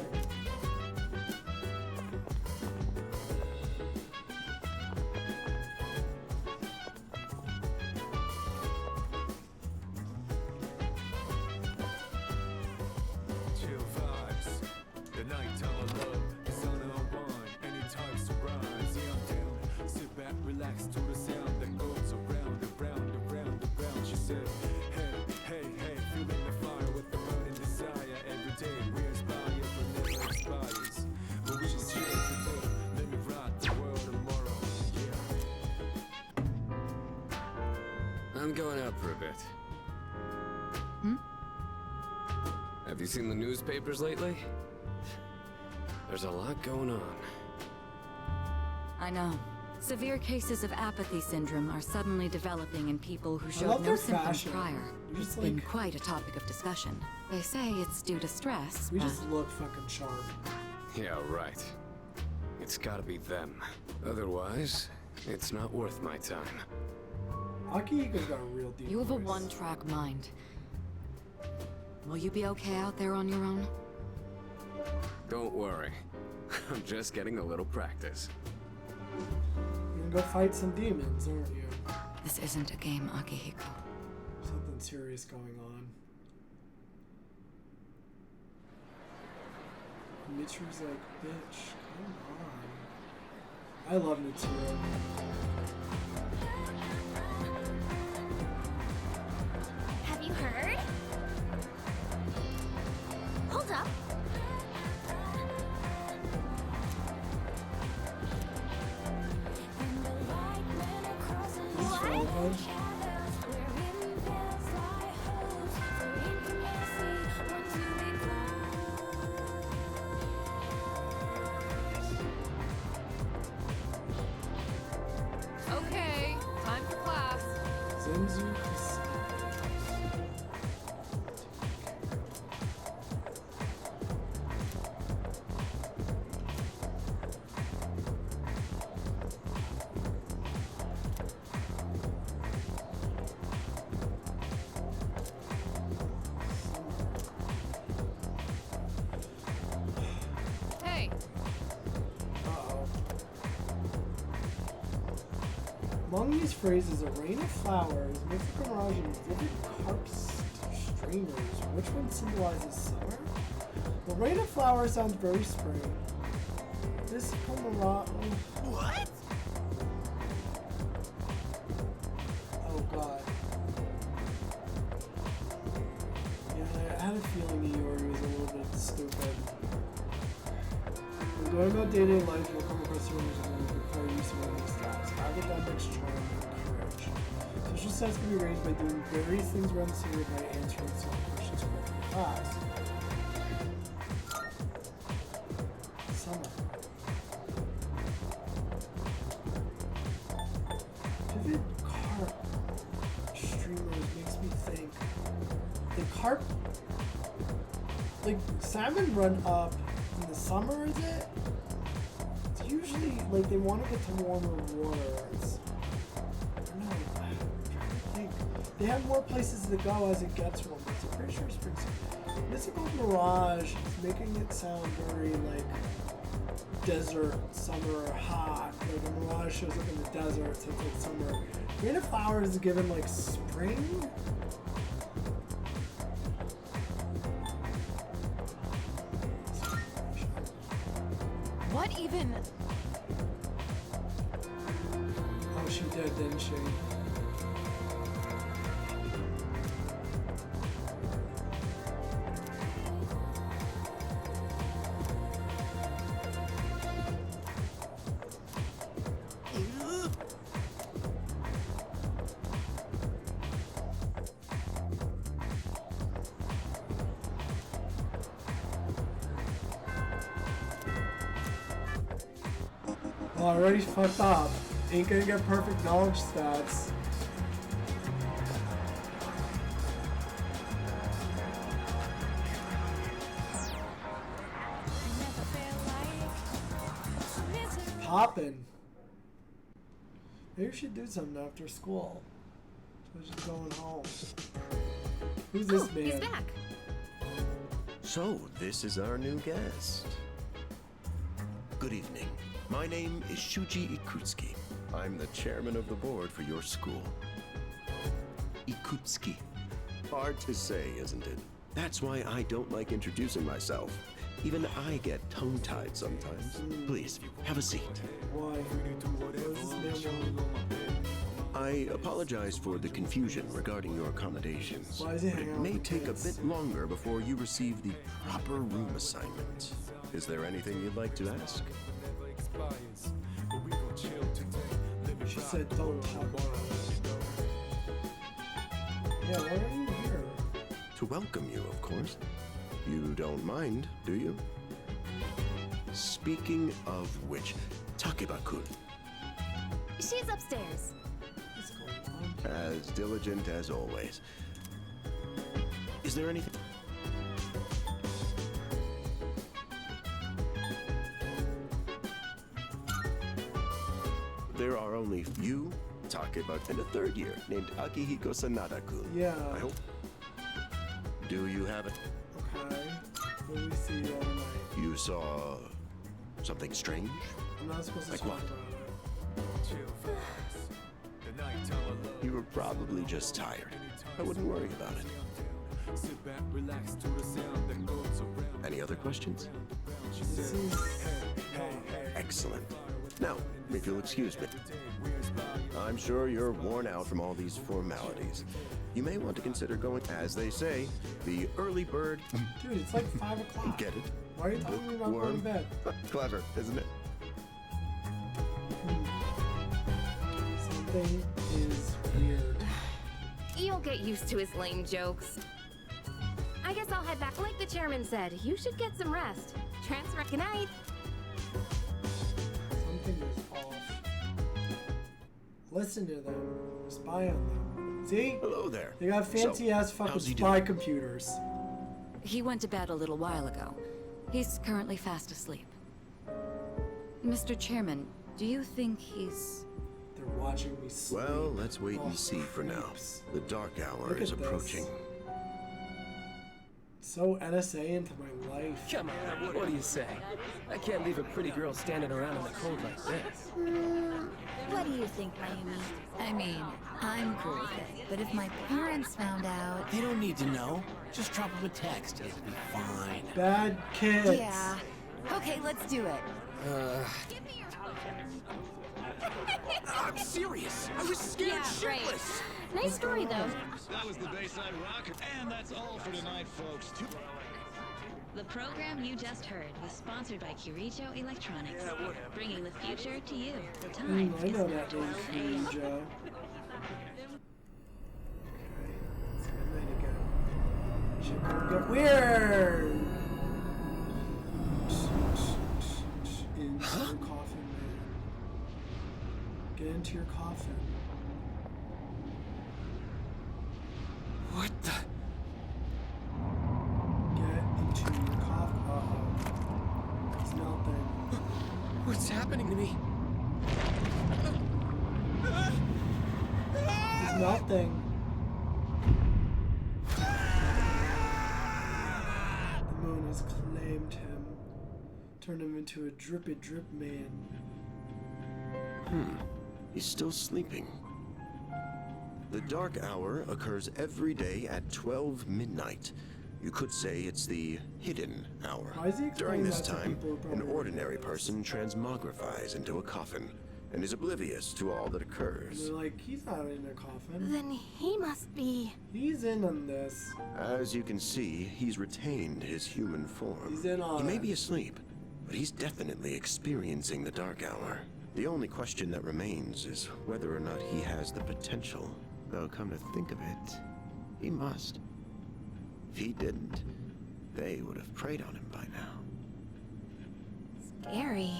Chill vibes. The nighttime of love. The sun unwind. Anytime surprise. Yeah, I'm down. Sit back, relax to the sound that goes around and round and round and round. She said, hey, hey, hey. Feeling the fire with the burning desire. Every day we inspire, but never expires. But we just chill today. Let me rock the world tomorrow. Yeah. I'm going out for a bit. Have you seen the newspapers lately? There's a lot going on. I know. Severe cases of apathy syndrome are suddenly developing in people who showed love no their symptoms fashion. prior. We It's just, been like- quite a topic of discussion. They say it's due to stress, We but just look fucking sharp. Yeah, right. It's gotta be them. Otherwise, it's not worth my time. Akihiko's got a real deep you have a voice. one-track mind. Will you be okay out there on your own? Don't worry. I'm just getting a little practice. You're gonna go fight some demons, aren't you? This isn't a game, Akihiko. Something serious going on. Mitsuru's like, bitch, come on. I love Mitsuru. Have you heard? Hold up. This is really fun. Okay, time for class. Zenzu. Hey, Uh-oh. Among these phrases, a rain of flowers, mythical mirage, and vivid carp streamers. Which one symbolizes summer? The rain of flowers sounds very spring. Mythical mirage. What? Oh god. Yeah, I had a feeling Iori was a little bit stupid. When going about day-to-day life, you'll come across rumors and require use of one of these stats. Academics, charm, and courage. Social stats can be raised by doing various things around the city or by answering certain questions from the class. Summer. Vivid carp streamers makes me think. The carp, like salmon run up in the summer, is it? It's usually like they want to get to warmer water. I don't know. I'm trying to think. They have more places to go as it gets warmer. So I'm pretty sure spring. Mythical Mirage is making it sound very like desert, summer, hot. Like a mirage shows up in the desert, so it's like summer. Rain of Flowers is given like spring. what even? Oh, she did, didn't she? Well, I already fucked up. Ain't gonna get perfect knowledge stats. Poppin'. Maybe we should do something after school. I was just going home. Who's this man? He's back. So, this is our new guest. Good evening. My name is Shuji Ikutsuki. I'm the chairman of the board for your school. Ikutsuki. Hard to say, isn't it? That's why I don't like introducing myself. Even I get tongue-tied sometimes. Please, have a seat. Why? What does this man want? I apologize for the confusion regarding your accommodations. Why is he But hanging it out may with take a kids? bit longer before you receive the proper room assignment. Is there anything you'd like to ask? She said, don't talk. Yeah, why are you here? To welcome you, of course. You don't mind, do you? Speaking of which, Takeba-kun. She's upstairs. What's going on? As diligent as always. Is there anything? There are only you, Takeba, and a third year named Akihiko Sanada-kun. Yeah. I hope. Do you have it? Okay. What do we see the other night? You saw something strange? I'm not supposed to Like talk what? about it. You were probably just tired. I wouldn't worry about it. Any other questions? This is... Excellent. Now, if you'll excuse me. I'm sure you're worn out from all these formalities. You may want to consider going, as they say, the early bird. Dude, it's like 5 o'clock. Get it? Why are you talking about going to bed? Clever, isn't it? Something is weird. You'll get used to his lame jokes. I guess I'll head back. Like the chairman said, you should get some rest. Transfer. Good night. Something is off. Listen to them. Spy on them. See? Hello there. They got fancy ass fucking how's he spy doing? computers. He went to bed a little while ago. He's currently fast asleep. Mr. Chairman, do you think he's... They're watching me sleep. Well, let's wait and Oh, see for now. creeps. The dark hour Look is at this. approaching. So NSA into my life. Come on, what do you say? I can't leave a pretty girl standing around in the cold like this. What do you think, Mayumi? I mean, I'm cool with it, but if my parents found out... They don't need to know. Just drop him a text. It'll be fine. Bad kids. Yeah. Okay, let's do it. I'm serious. I was scared shitless. Nice story, though. That was the Bayside Rocket. And that's all for tonight, folks. The program you just heard was sponsored by Kirijo Electronics, bringing the future to you. The time I is know now that 12 name, a.m. Joe. Okay, it's midnight again. Shit gonna get weird. Into your coffin, man. Get into your coffin. What the? Get into your coffin. Uh-oh. It's melting. What's happening to me? It's melting. The moon has claimed him. Turned him into a drippy drip man. He's still sleeping. The dark hour occurs every day at 12 midnight. You could say it's the hidden hour. Why is he During explaining this that to time, people who an probably ordinary person transmogrifies into a coffin and is oblivious to all that And occurs. they're like, he's not in a coffin. Then he must be... He's in on this. As you can see, he's retained his human form. He's in on He may it. be asleep, but he's definitely experiencing the dark hour. The only question that remains is whether or not he has the potential. Though, come to think of it, he must. If he didn't, they would have preyed on him by now. Scary.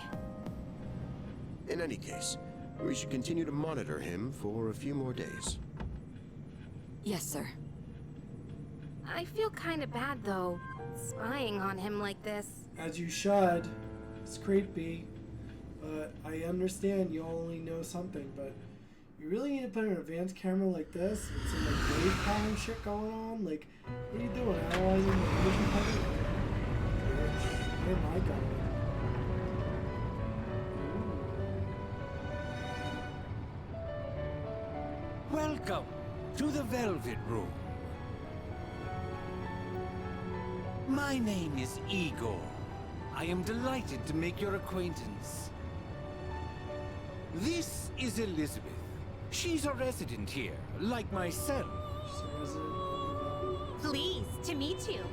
In any case, we should continue to monitor him for a few more days. Yes, sir. I feel kind of bad, though, spying on him like this. As you should. It's creepy. But I understand you only know something, but you really need to put an advanced camera like this with some like wave pattern shit going on? Like, what are you doing? Analyzing the vision pattern? Where am I going? Welcome to the Velvet Room. My name is Igor. I am delighted to make your acquaintance. This is Elizabeth. She's a resident here, like myself. She's a resident. Pleased to meet you.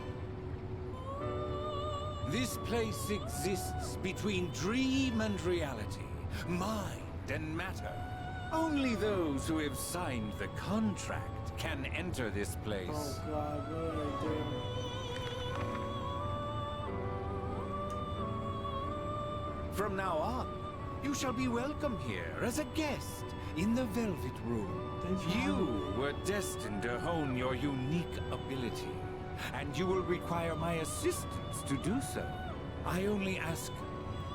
This place exists between dream and reality, mind and matter. Only those who have signed the contract can enter this place. Oh god, what did I do? From now on, You shall be welcome here as a guest in the Velvet Room. You were destined to hone your unique ability, and you will require my assistance to do so. I only ask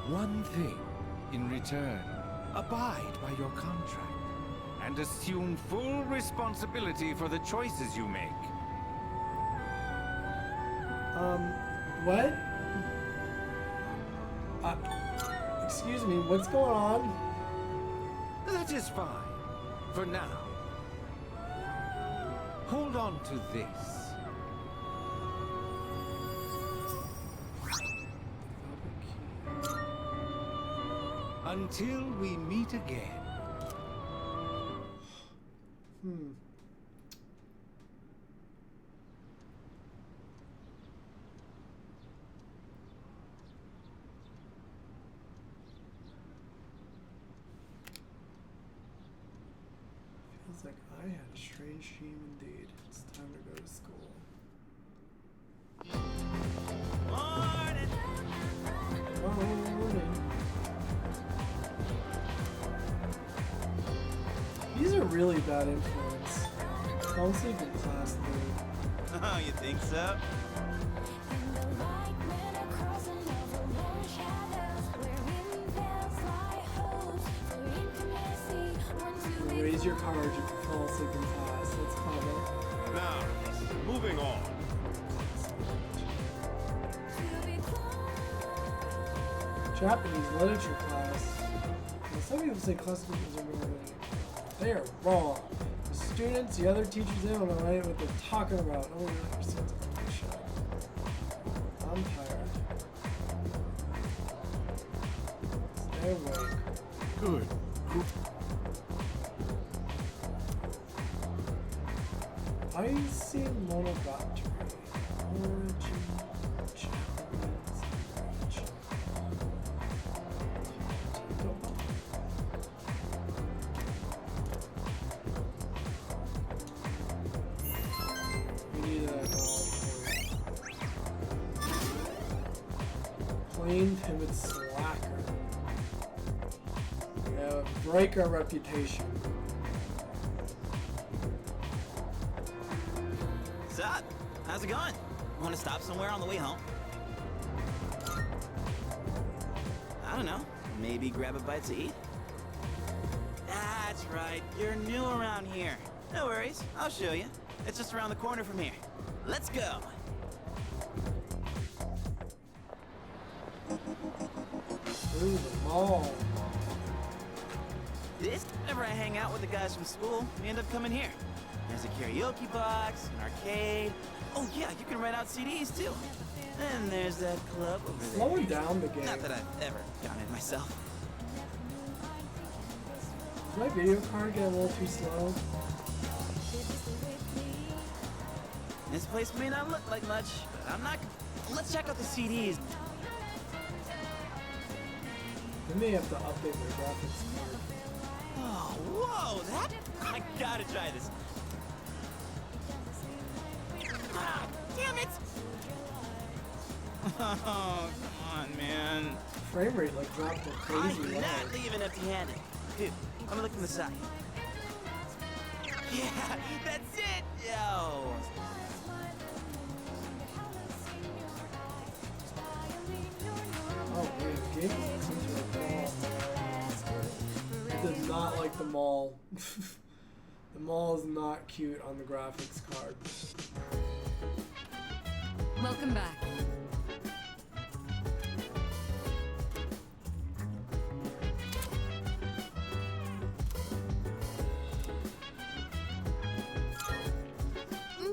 one thing in return. Abide by your contract, and assume full responsibility for the choices you make. What? Excuse me, what's going on? That is fine. For now. Hold on to this. Until we meet again. Feels like I had a strange dream indeed. It's time to go to school. Morning. Morning. These are really bad influence. Don't sleep in class, dude. Oh, you think so? Raise your courage if you fall asleep in class. That's clever. Now, moving on. Japanese literature class. Now, some people say classical is a more. They are wrong. The students, the other teachers, they don't know what they're talking about. No one really understands what shit. I'm tired. Stay awake. Good. I see monogatari. Origin, Japanese literature. Don't know. We need a plain timid slacker. We gotta break our reputation. What's up? How's it going? Want to stop somewhere on the way home? I don't know. Maybe grab a bite to eat? That's right. You're new around here. No worries. I'll show you. It's just around the corner from here. Let's go. Through the mall. This, whenever I hang out with the guys from school, we end up coming here. There's a karaoke box, an arcade. Oh yeah, you can rent out CDs too. And there's that club over there. Slowing down the game. Not that I've ever done it myself. Does my video card get a little too slow? This place may not look like much, but I'm not. Let's check out the CDs. They may have to update their graphics card. Oh, whoa! That I gotta try this. Ah, damn it! Oh, come on, man. Frame rate like dropped a crazy I'm low. not leaving empty-handed. Dude, let me look from the side. Yeah, that's it! Yo! Oh man, the game seems really cool. I did not like the mall. The mall is not cute on the graphics card. Welcome back.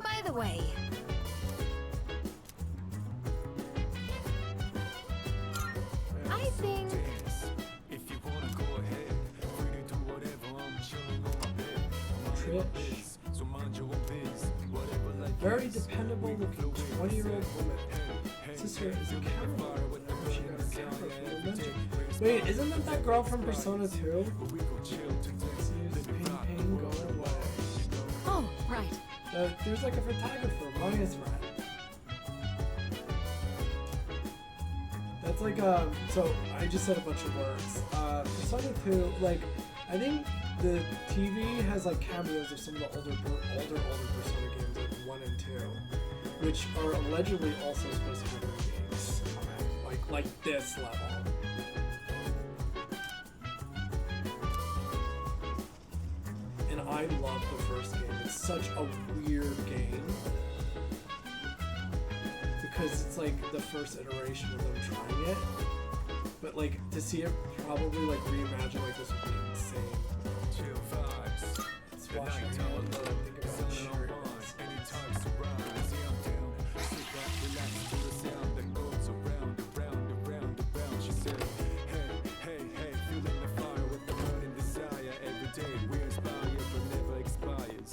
By the way, I think If you wanna go ahead, free to do whatever. I'm chilling on my bed. I'm minding my biz, so mind your own biz. Whatever life Very is, dependable we go looking flow 20-year-old with it. woman. Hey, Sister hey, is a you camera never fire with woman. She got a the camera for every the day. Wait, isn't that that girl from Persona 2? But we go chill today. Ping ping go away. Oh, right. There's like a photographer, Maya's friend. it's like so I just said a bunch of words. Persona 2, like, I think the TV has like cameos of some of the older Persona games, like 1 and 2, which are allegedly also supposed to be remakes, like this level. And I love the first game. It's such a weird game because it's like the first iteration of them trying it, but like to see it probably like reimagined like this would be insane. Chill vibes. Let's wash our hands and think about sharing this. Anytime surprise, yeah, I'm down. Sit back, relax to the sound that goes around, around, around, around. She said, hey, hey, hey, feeling the fire with the burning desire. Every day we inspire, but never expires.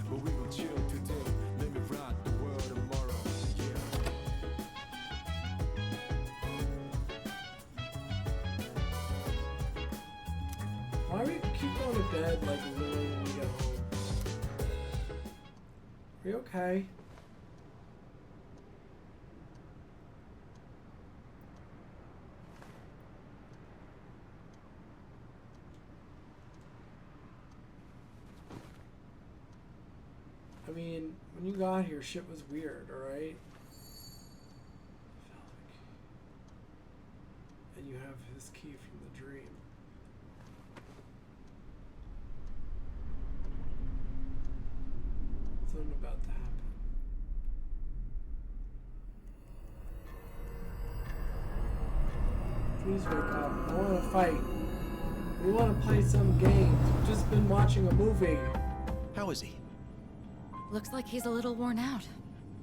But we gon' chill today. Let me rock the world tomorrow. Yeah. Why do we keep going to bed like literally when we get home? Are you okay? I mean, when you got here, shit was weird, alright? And you have his key from the dream. Something about to happen. Please wake up. I want to fight. We want to play some games. We've just been watching a movie. How is he? Looks like he's a little worn out.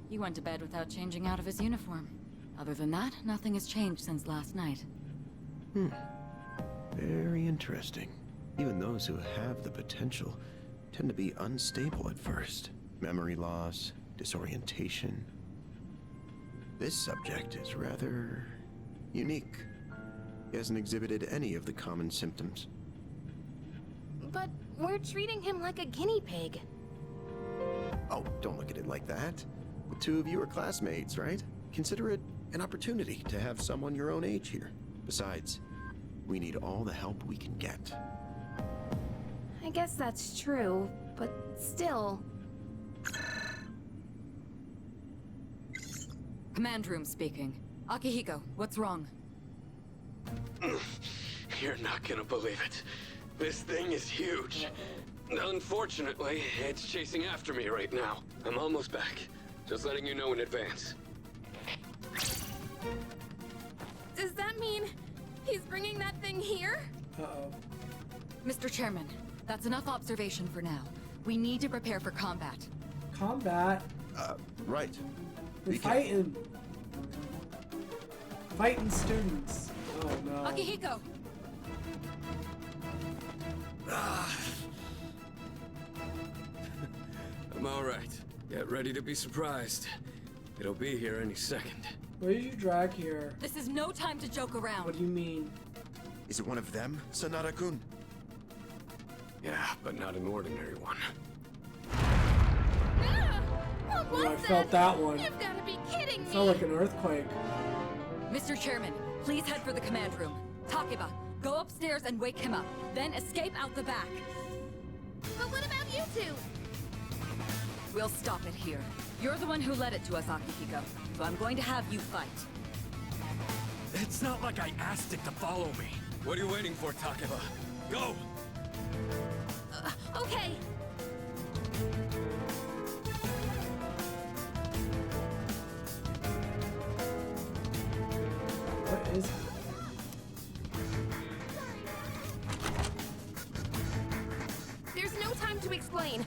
He went to bed without changing out of his uniform. Other than that, nothing has changed since last night. Very interesting. Even those who have the potential tend to be unstable at first. Memory loss, disorientation. This subject is rather unique. He hasn't exhibited any of the common symptoms. But we're treating him like a guinea pig. Oh, don't look at it like that. The two of you are classmates, right? Consider it an opportunity to have someone your own age here. Besides, we need all the help we can get. I guess that's true, but still. Command room speaking. Akihiko, what's wrong? You're not gonna believe it. This thing is huge. Unfortunately, it's chasing after me right now. I'm almost back. Just letting you know in advance. Does that mean he's bringing that thing here? Uh-oh. Mr. Chairman, that's enough observation for now. We need to prepare for combat. Combat? Right. We're fighting. Fighting students. Oh no. Akihiko! I'm alright. Get ready to be surprised. It'll be here any second. What did you drag here? This is no time to joke around. What do you mean? Is it one of them, Sanada-kun? Yeah, but not an ordinary one. Oh, I felt that one. You've got to be kidding It me! felt like an earthquake. Mr. Chairman, please head for the command room. Takeba, go upstairs and wake him up. Then escape out the back. But what about you two? We'll stop it here. You're the one who led it to us, Akihiko. So I'm going to have you fight. It's not like I asked it to follow me. What are you waiting for, Takeba? Go! Okay. What is it? There's no time to explain.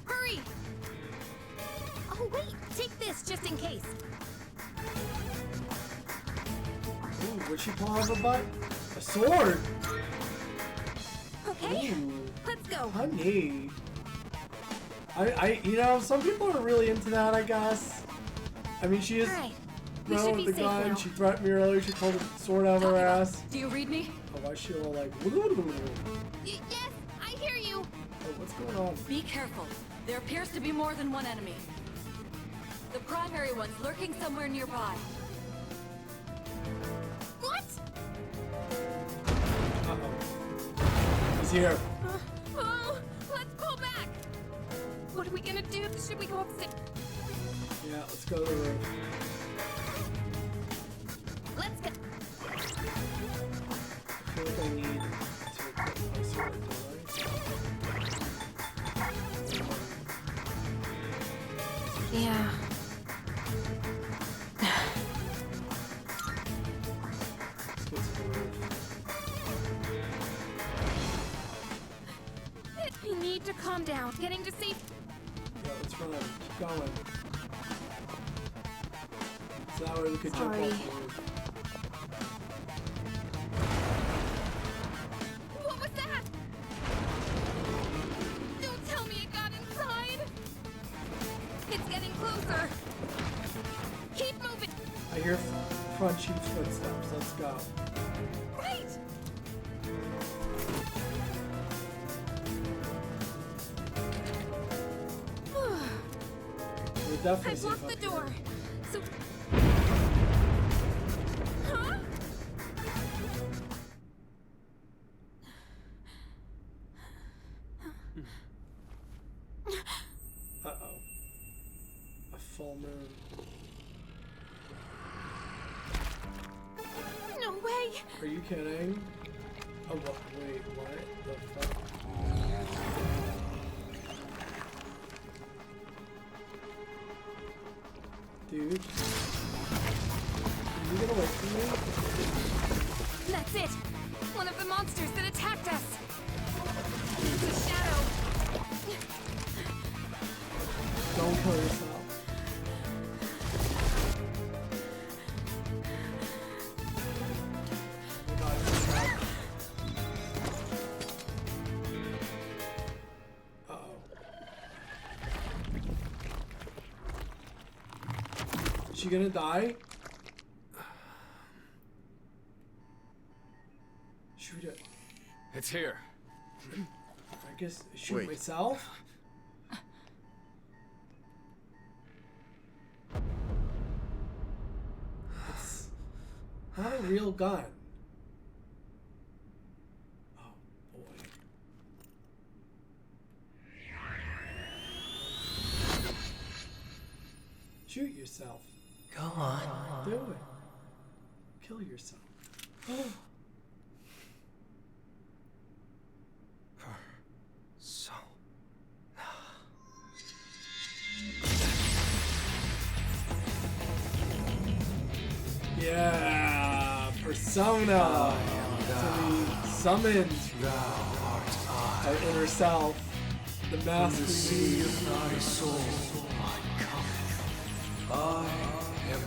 Hurry! Oh, wait. Take this just in case. Ooh, what'd she pull out of her butt? A sword! Okay, Ooh, let's go. honey. You know, some people are really into that, I guess. I mean, she is Alright, we should running be with the safe gun. now. She threatened me earlier. She pulled a sword out of her ass. Do you read me? Oh, why is she all like... Yes, I hear you. Oh, what's going on? Be careful. There appears to be more than one enemy. primary one's lurking somewhere nearby. What? Uh-oh. He's here. Oh, let's pull back. What are we gonna do? Should we go upstairs? Yeah, let's go to the roof. Let's go. I feel like I need to get closer to the Yeah. We need to calm down. Getting to safe. Yeah, let's run. Keep going. So that way we could jump off Sorry. the roof. What was that? Don't tell me it got inside. It's getting closer. Keep moving. I hear front sheep's footsteps. Let's go. Right. We're definitely I safe blocked up the here. door. So. Huh? Uh-oh. A full moon. No way. Are you kidding? Oh, wait, what the fuck? Dude. Can you get away from me? That's it. One of the monsters that attacked us. It's a shadow. Don't kill yourself. Oh God, it's bad. Uh-oh. Is she gonna die? Shoot it. It's here. I guess shoot Wait. myself? It's not a real gun. Oh boy. Shoot yourself. Go on. Do it. Kill yourself. So. Yeah, persona. To be summoned our inner self, the mask we need. thy soul, I come. I am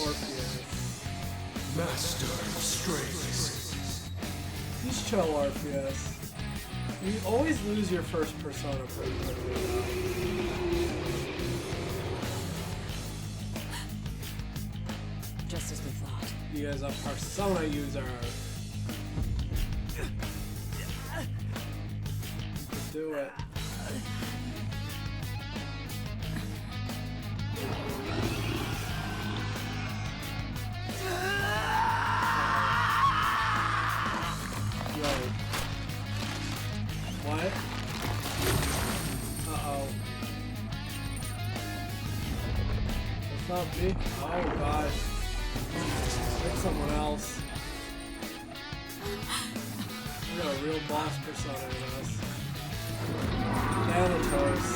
Orpheus, master of strength. He's chill, Orpheus. You always lose your first persona pretty quickly. Just as we thought. He is a persona user. Let's do it. Yo. What? Uh-oh. It's not me. Oh god. It's someone else. We got a real boss persona in us. Thanatos.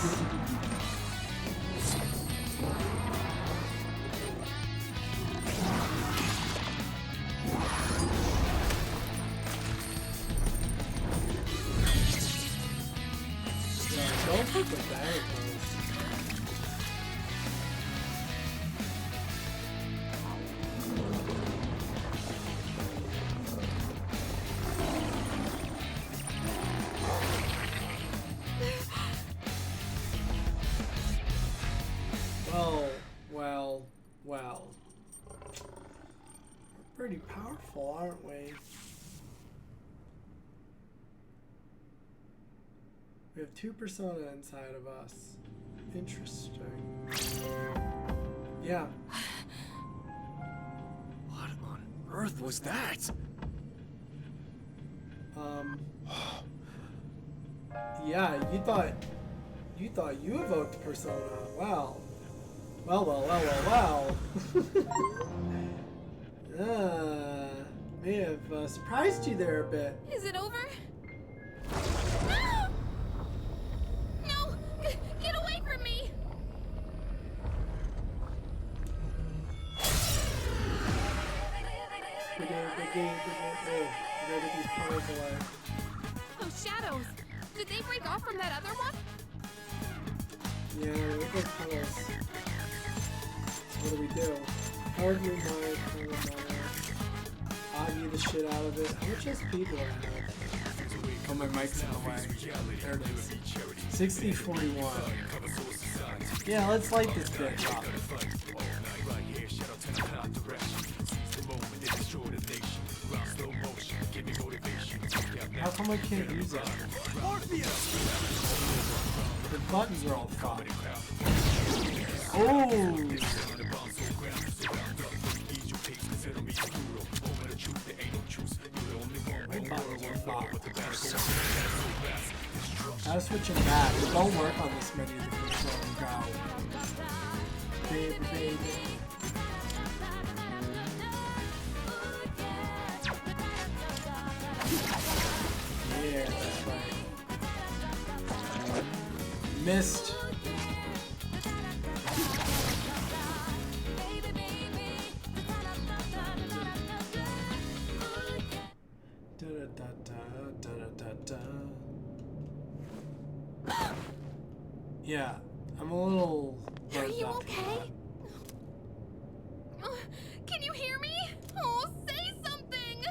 Yeah, don't fuck with Thanatos. Well. We're pretty powerful, aren't we? We have 2 persona inside of us. Interesting. Yeah. What on earth was that? Yeah, you thought you evoked Persona. Wow. Well. May have surprised you there a bit. Is it over? No! No! Get away from me! Get these puddles away. Those shadows! Did they break off from that other one? Yeah, look at those puddles. What do we do? Hard move mine, Augie the shit out of it. How much SP do I have? Oh, my mic's in the way. There it is. 6041. Yeah, let's light this bitch up. How come I can't use it? The buttons are all fucked. Oh! My buttons are fucked. Gotta switch them back. It don't work on this menu of the control. Go. Baby. Yeah, that's right. Missed. Yeah, I'm a little. Are you okay? Can you hear me? Oh, say something!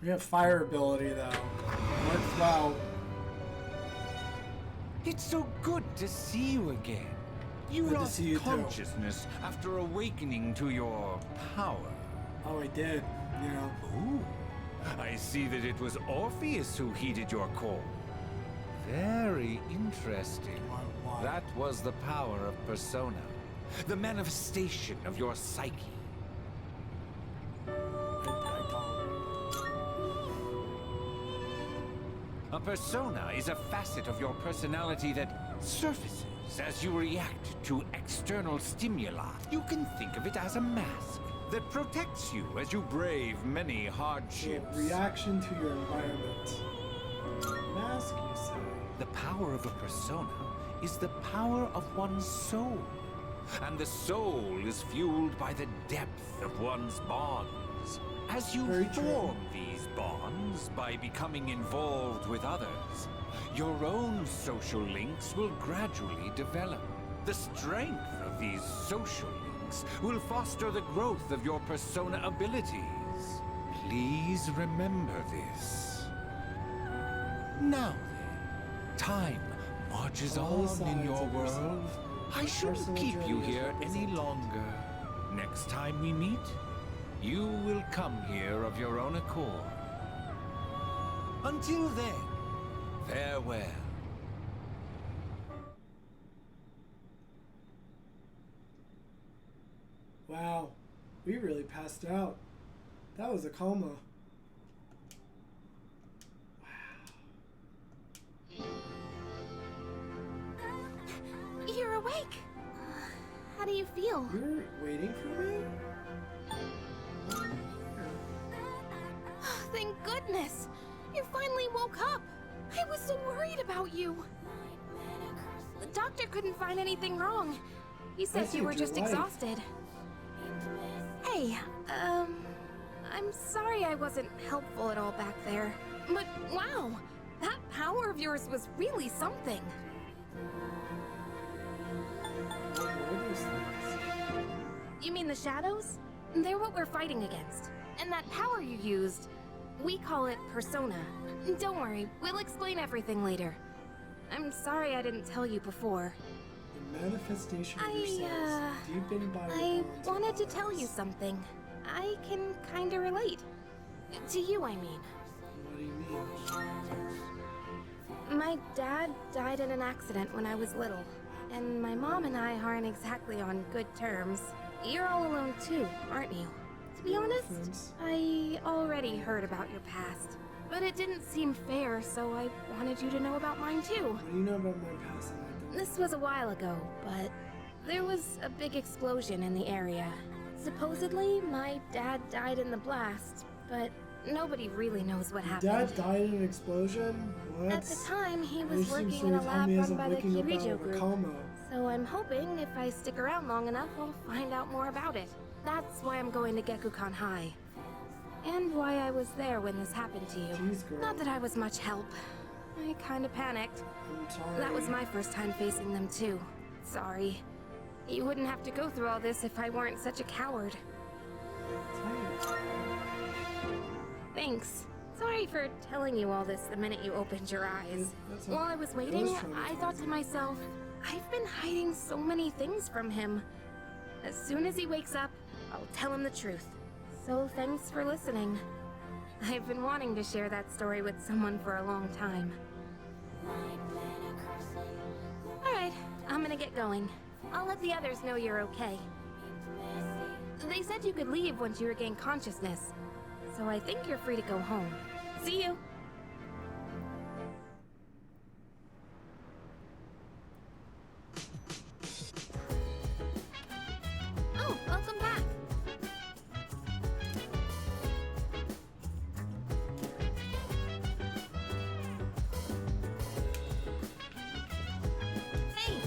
We have fire ability though. Works well. It's so good to see you again. You Good to lost see you too. consciousness after awakening to your power. Oh, I did. Yeah. Ooh. I see that it was Orpheus who heeded your call. Very interesting. Why? That was the power of Persona, the manifestation of your psyche. A persona is a facet of your personality that surfaces as you react to external stimuli. You can think of it as a mask that protects you as you brave many hardships. Reaction to your environment. Mask, you say? The power of a persona is the power of one's soul. And the soul is fueled by the depth of one's bonds. As you form these bonds by becoming involved with others, your own social links will gradually develop. The strength of these social links will foster the growth of your persona abilities. Please remember this. Now then, time marches on in your world. I shouldn't keep you here any longer. Next time we meet, you will come here of your own accord. Until then, farewell. Wow, we really passed out. That was a coma. You're awake. How do you feel? You're waiting for me? Thank goodness. You finally woke up. I was so worried about you. The doctor couldn't find anything wrong. He said you were just exhausted. Hey, I'm sorry I wasn't helpful at all back there. But wow, that power of yours was really something. You mean the shadows? They're what we're fighting against. And that power you used, we call it Persona. Don't worry, we'll explain everything later. I'm sorry I didn't tell you before. The manifestation of yourselves, deepened by I wanted to tell you something. I can kinda relate. To you, I mean. What do you mean? My dad died in an accident when I was little, and my mom and I aren't exactly on good terms. You're all alone too, aren't you? To be honest, I already heard about your past, but it didn't seem fair, so I wanted you to know about mine too. What do you know about my past? This was a while ago, but there was a big explosion in the area. Supposedly, my dad died in the blast, but nobody really knows what happened. Dad died in an explosion? What? At the time, he was This seems working in a so lab he run hasn't by the waking up out Kirijo of a group. coma. So I'm hoping if I stick around long enough, I'll find out more about it. That's why I'm going to Gekukan High. And why I was there when this happened to you. Jeez, girl. Not that I was much help. I kinda panicked. I'm sorry. That was my first time facing them too. Sorry. You wouldn't have to go through all this if I weren't such a coward. Thanks. Sorry for telling you all this the minute you opened your eyes. While I was waiting, I thought to myself, I've been hiding so many things from him. As soon as he wakes up, I'll tell him the truth. So thanks for listening. I've been wanting to share that story with someone for a long time. Alright, I'm gonna get going. I'll let the others know you're okay. They said you could leave once you regain consciousness, so I think you're free to go home. See you! Oh, welcome back! Hey!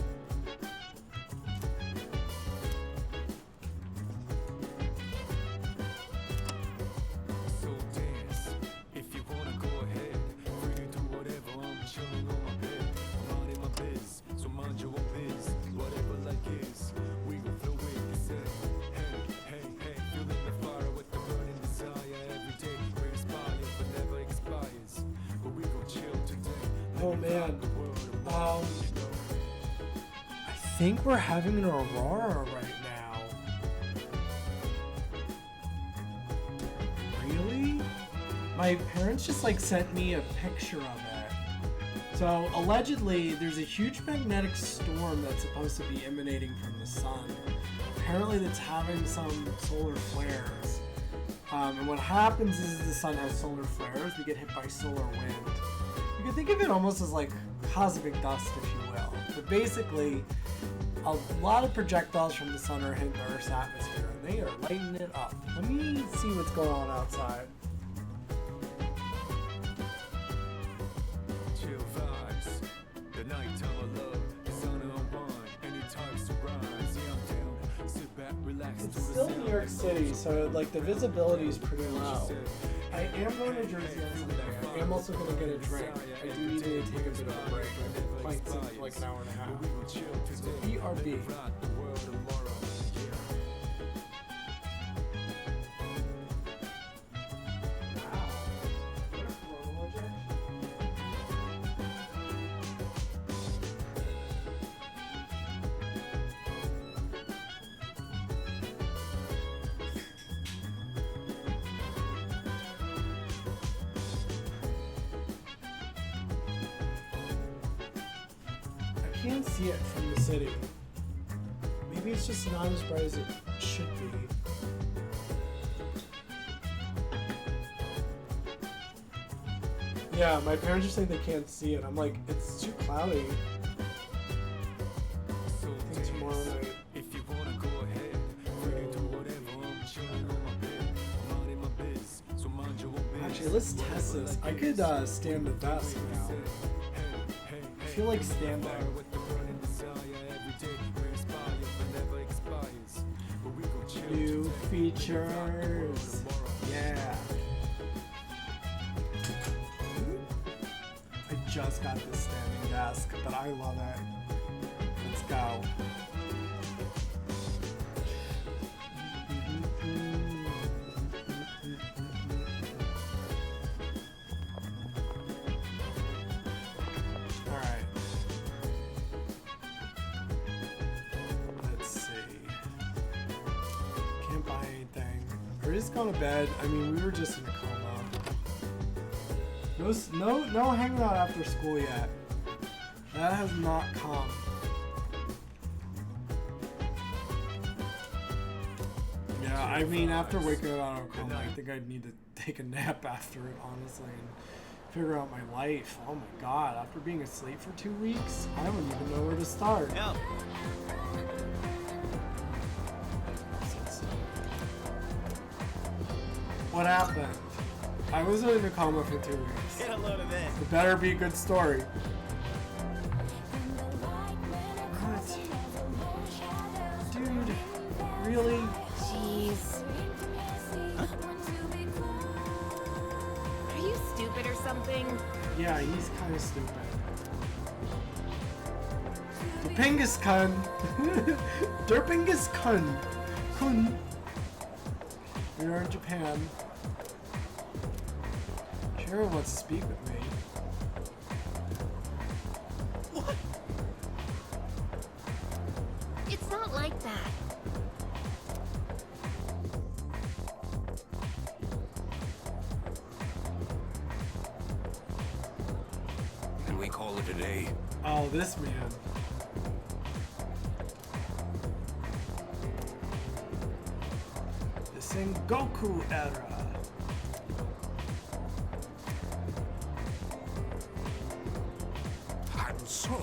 So dance, if you wanna go ahead. Free to do whatever, I'm chilling on my bed. I'm minding my biz, so mind your own biz. Whatever like is, we gon' flow with this head. Hey, hey, hey, feeling the fire with the burning desire. Every day we inspire, but never expires. But we gon' chill today. Oh man. I think we're having an aurora right now. Really? My parents just like sent me a picture of it. So allegedly there's a huge magnetic storm that's supposed to be emanating from the sun. Apparently that's having some solar flares. And what happens is the sun has solar flares, we get hit by solar wind. You can think of it almost as like cosmic dust, if you will. But basically, a lot of projectiles from the sun are hitting the Earth's atmosphere, and they are lighting it up. Let me see what's going on outside. Chill vibes, the nighttime of love, the sun unwind, any types of rise. Yeah, I'm down, sit back, relax. It's still New York City, so like the visibility is pretty low. I am going to Jersey on Sunday. I am also going to get a drink. I do need to take a bit of a break. I've been playing for like an hour and a half. So BRB. I can't see it from the city. Maybe it's just not as bright as it should be. Yeah, my parents are saying they can't see it. I'm like, it's too cloudy. I think tomorrow night. If you wanna go ahead, free to do whatever, I'm chilling on my bed. I'm minding my biz, so mind your own biz. Actually, let's test this. I could stand the desk now. I feel like standing. New features. Yeah. I just got this standing desk, but I love it. Let's go. Alright. Let's see. Can't buy anything. We're just going to bed. I mean, we were just in a coma. No hanging out after school yet. That has not come. Yeah, I mean, after waking up out of a coma, I think I'd need to take a nap after it, honestly, and figure out my life. Oh my god, after being asleep for 2 weeks, I don't even know where to start. No. What happened? I was in a coma for 2 weeks. Get a load of this. It better be a good story. Dude, really? Jeez. Are you stupid or something? Yeah, he's kind of stupid. Derpingus Kun. Derpingus Kun. Kun. We are in Japan. Sharon wants to speak with me. What? It's not like that. Can we call it a day? Oh, this man. The Sengoku era. And so,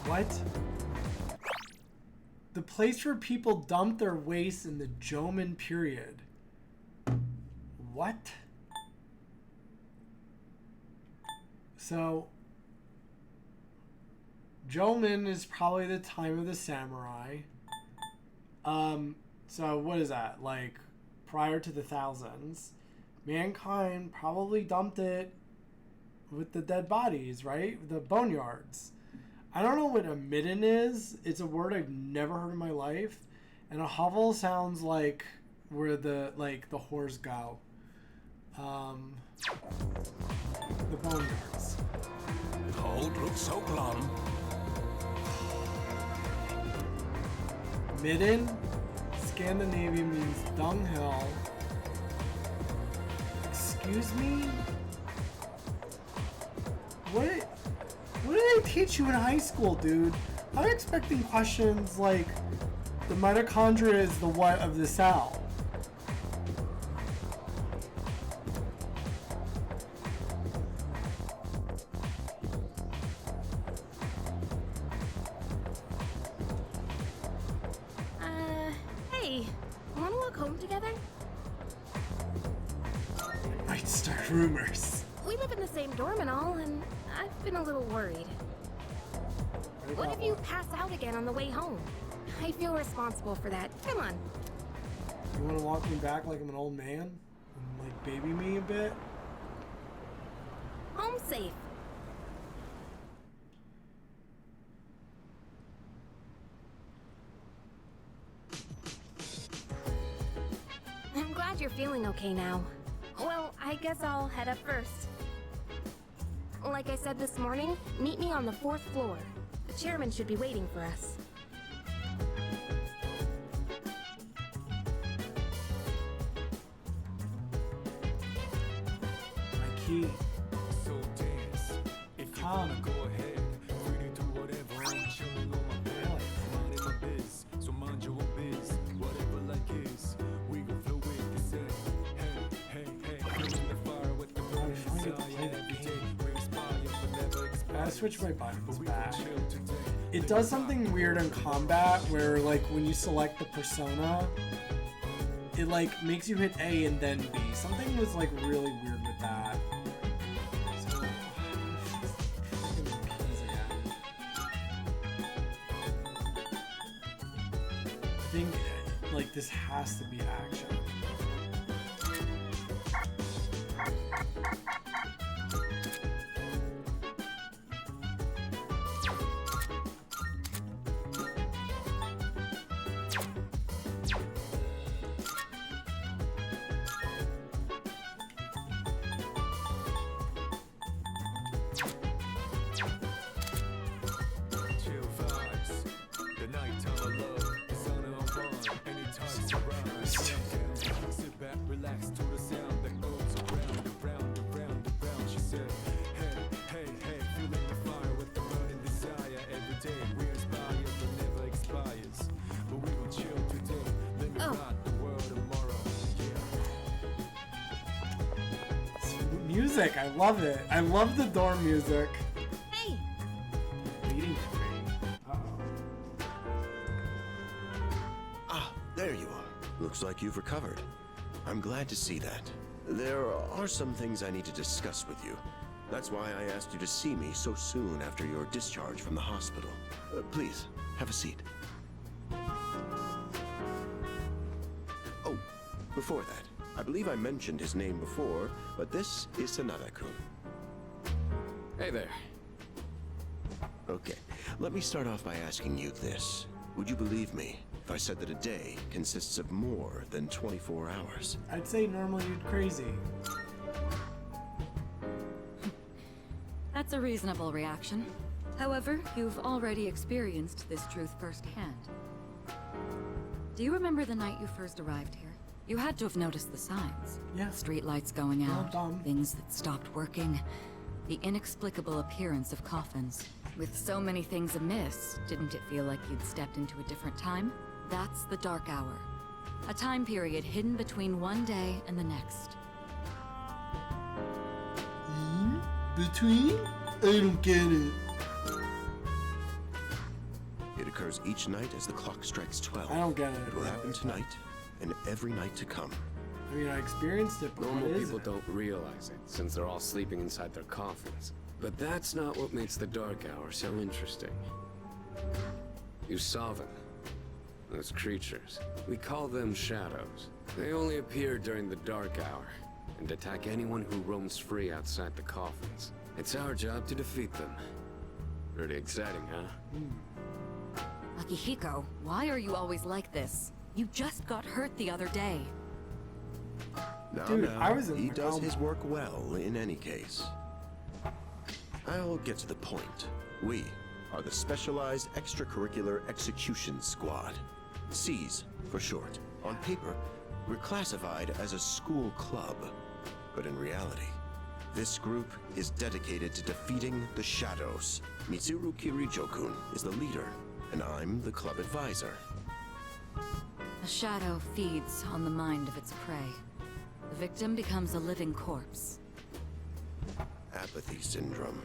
What? The place where people dump their waste in the Jomon period. What? So, Jomon is probably the time of the samurai. So what is that? Like, prior to the thousands. Mankind probably dumped it with the dead bodies, right? The boneyards. I don't know what a midden is. It's a word I've never heard in my life. And a hovel sounds like where the whores go. The boneyards. Cold looks so glum. Midden, Scandinavian means dunghill. Excuse me? What did they teach you in high school, dude? I'm expecting questions like the mitochondria is the what of the cell. Hey, wanna walk home together? Might start rumors. We live in the same dorm and all, and I've been a little worried. What if you pass out again on the way home? I feel responsible for that. Come on. You want to walk me back like I'm an old man? And like baby me a bit? Home safe. I'm glad you're feeling okay now. Well, I guess I'll head up first. Like I said this morning, meet me on the 4th floor. The chairman should be waiting for us. My key. So dance. If you wanna go ahead, free to do whatever. I'm chilling on my bed, minding my biz. So mind your own biz, whatever like is. We gon' flow with the set. Hey, hey, hey, in the fire with the burning desire every day. We inspire, but never expire. I switched my buttons back. It does something weird in combat where like when you select the persona, it like makes you hit A and then B. Something was like really weird with that. So, freaking keys again. I think like this has to be action. Chill vibes. The nighttime of love is on and on. music. I love it. I love the door music. Hey! Leading to me. Uh-oh. Ah, there you are. Looks like you've recovered. I'm glad to see that. There are some things I need to discuss with you. That's why I asked you to see me so soon after your discharge from the hospital. Please, have a seat. Oh, before that, I believe I mentioned his name before, but this is Sanada-kun. Hey there. Okay, let me start off by asking you this. Would you believe me if I said that a day consists of more than 24 hours? I'd say normally you'd crazy. That's a reasonable reaction. However, you've already experienced this truth firsthand. Do you remember the night you first arrived here? You had to have noticed the signs. Yeah. Street lights going out, things that stopped working, the inexplicable appearance of coffins. With so many things amiss, didn't it feel like you'd stepped into a different time? That's the Dark Hour. A time period hidden between one day and the next. Between? I don't get it. It occurs each night as the clock strikes 12. I don't get it. It will happen tonight and every night to come. I mean, I experienced it, but Normal what is people it? don't realize it, since they're all sleeping inside their coffins. But that's not what makes the Dark Hour so interesting. You saw them. Those creatures. We call them shadows. They only appear during the Dark Hour, and attack anyone who roams free outside the coffins. It's our job to defeat them. Pretty exciting, huh? Akihiko, why are you always like this? You just got hurt the other day. Dude, he does his work well in any case. I'll get to the point. We are the Specialized Extracurricular Execution Squad. SEAS for short. On paper, we're classified as a school club. But in reality, this group is dedicated to defeating the shadows. Mitsuru Kirijo-kun is the leader, and I'm the club advisor. A shadow feeds on the mind of its prey. The victim becomes a living corpse. Apathy syndrome.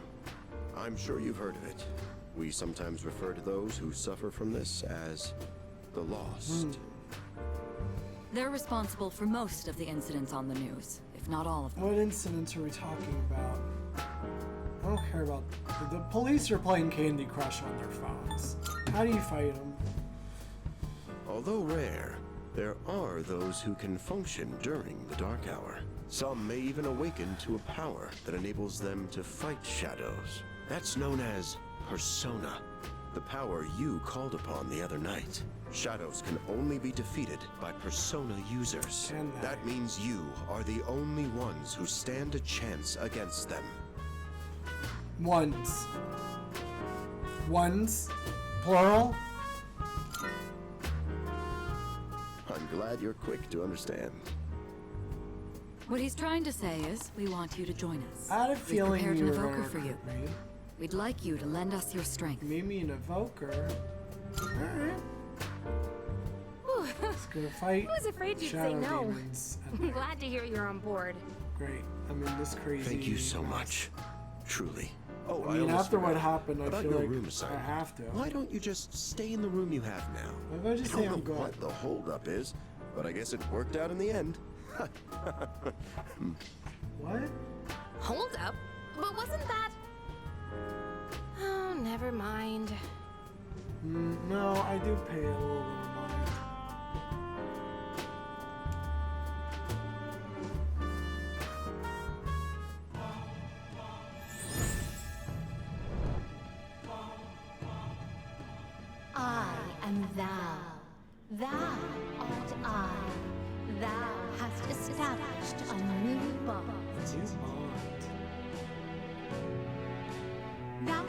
I'm sure you've heard of it. We sometimes refer to those who suffer from this as the lost. They're responsible for most of the incidents on the news, if not all of them. What incidents are we talking about? I don't care about... The police are playing Candy Crush on their phones. How do you fight them? Although rare, there are those who can function during the Dark Hour. Some may even awaken to a power that enables them to fight shadows. That's known as persona, the power you called upon the other night. Shadows can only be defeated by persona users. That means you are the only ones who stand a chance against them. Ones. Ones? Plural? I'm glad you're quick to understand. What he's trying to say is, we want you to join us. I had a We've feeling prepared you an were evoker gonna for you. recruit me. We'd like you to lend us your strength. Made me an evoker. Alright. It's gonna fight. I was afraid you'd say shadow no. demons. I'm glad to hear you're on board. Great. I'm in this crazy. Thank you so much. Truly. Oh, I mean, almost after what forgot. happened, I About feel your like room I assignment. have to. Why don't you just stay in the room you have now? What if I just I say don't I'm know good? what the holdup is, but I guess it worked out in the end. What? Hold up. But wasn't that... Oh, never mind. No, I do pay a little bit of money. I am thou. Thou art I. Thou hast established a new bond. Thou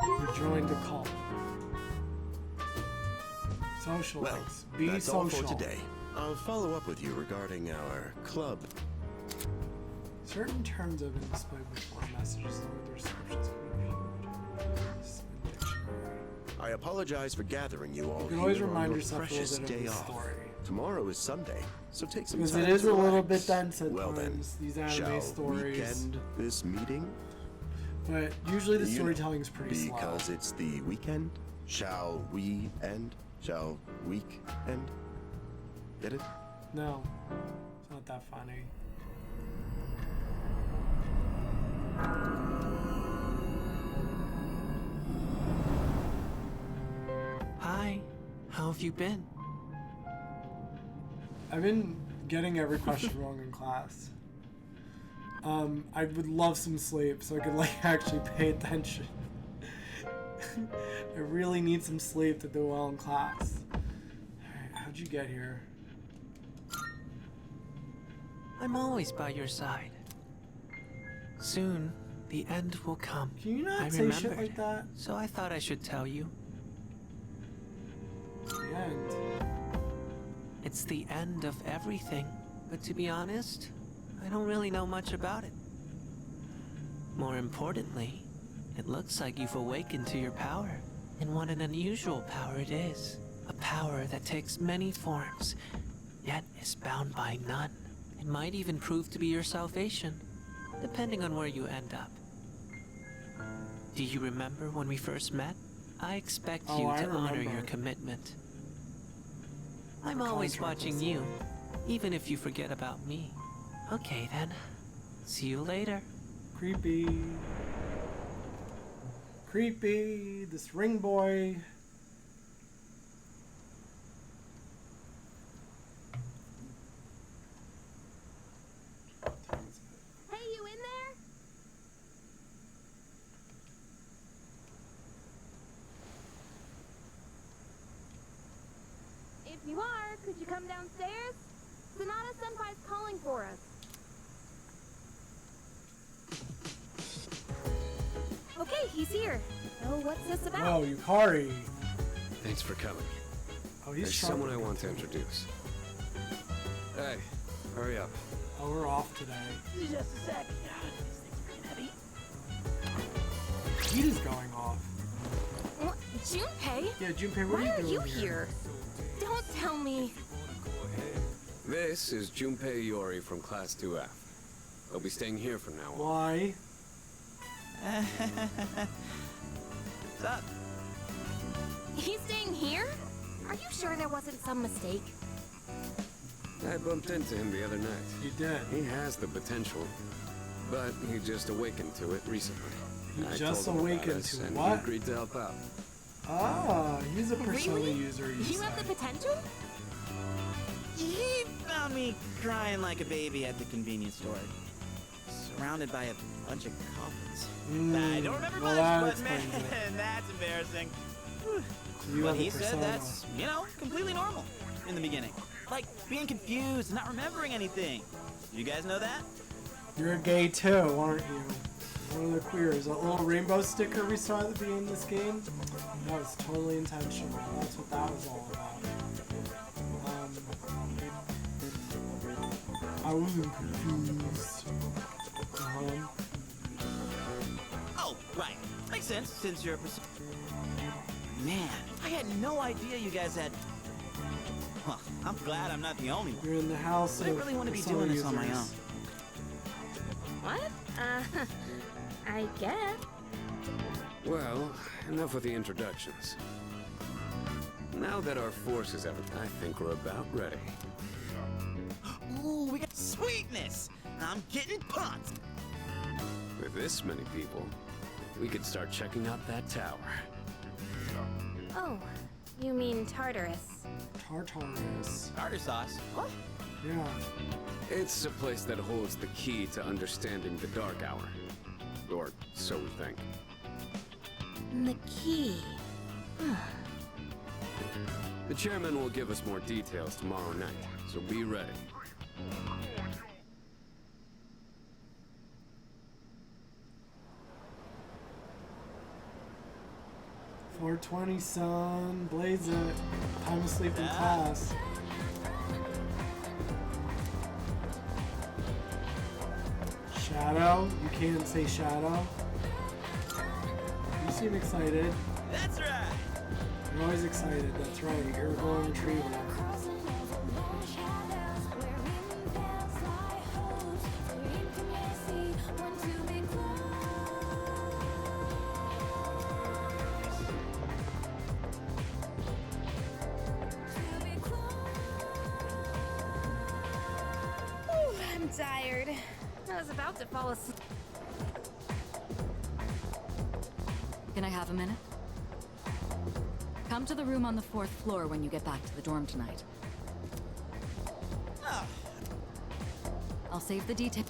You joined a cult. Socialize. Well, Be that's social. all for today. I'll follow up with you regarding our club. Certain terms have been displayed before messages, though their descriptions can be viewed. I apologize for gathering you all You can always here on remind your yourself a little precious bit of day the off. story. Tomorrow is Sunday, so take some Because time it is to a little relax. bit dense at Well then, times, these anime shall stories. weekend this meeting? But usually the You know, storytelling is pretty slow. Because it's the weekend? Shall we end? Shall week end? Get it? No, it's not that funny. Hi, how have you been? I've been getting every question wrong in class. I would love some sleep so I could like actually pay attention. I really need some sleep to do well in class. Alright, how'd you get here? I'm always by your side. Soon, the end will come. Can you not I say shit remembered, like that? so I thought I should tell you. The end. It's the end of everything, but to be honest, I don't really know much about it. More importantly, it looks like you've awakened to your power. And what an unusual power it is. A power that takes many forms, yet is bound by none. It might even prove to be your salvation, depending on where you end up. Do you remember when we first met? I expect you to honor your commitment. I'm always watching you, even if you forget about me. Okay then. See you later. Creepy. Creepy. This ring boy. Hey, you in there? If you are, could you come downstairs? Sonata Senpai's calling for us. Okay, he's here. So what's this about? Whoa, Yukari. Thanks for coming. Oh, he's There's sharp. someone I want to introduce. Hey, hurry up. Oh, we're off today. Just a sec. Heavy. Heat is going off. What? Junpei? Yeah, Junpei, what Why are you doing here? Don't tell me. This is Junpei Iori from Class 2F. They'll be staying here from now on. Why? What's up? He's staying here? Are you sure there wasn't some mistake? I bumped into him the other night. You did? He has the potential, but he just awakened to it recently. He I just told him about awakened us, to and what? he agreed to help out. Ah, he's a persona Really? user, you You say. have the potential? He found me crying like a baby at the convenience store, surrounded by a bunch of coffins. I don't remember well, much, that but man, explains it. that's embarrassing. Whew. You But have a he said persona. that's, completely normal in the beginning. Like being confused and not remembering anything. You guys know that? You're gay too, aren't you? One of the queers. That little rainbow sticker we saw at the beginning of this game, that was totally intentional. That's what that was all about. I wasn't confused. Oh, right. Makes sense since you're Man, I had no idea you guys had... Well, I'm glad I'm not the only one. You're in the house But I of really want to be persona doing this on my own. users. What? I guess. Well, enough with the introductions. Now that our forces have, I think we're about ready. Ooh, we got sweetness! I'm getting pumped! With this many people, we could start checking out that tower. Oh, you mean Tartarus. Tartarus. Tartar sauce? What? Yeah. It's a place that holds the key to understanding the Dark Hour. Or so we think. The key. The chairman will give us more details tomorrow night, so be ready. .420, son. Blaze it. Time to sleep in class. Shadow? You can't say Shadow? You seem excited. That's right. You're always excited. That's right. You're a golden retriever. I'm tired. I was about to fall asleep. Can I have a minute? Come to the room on the 4th floor when you get back to the dorm tonight. I'll save the detail.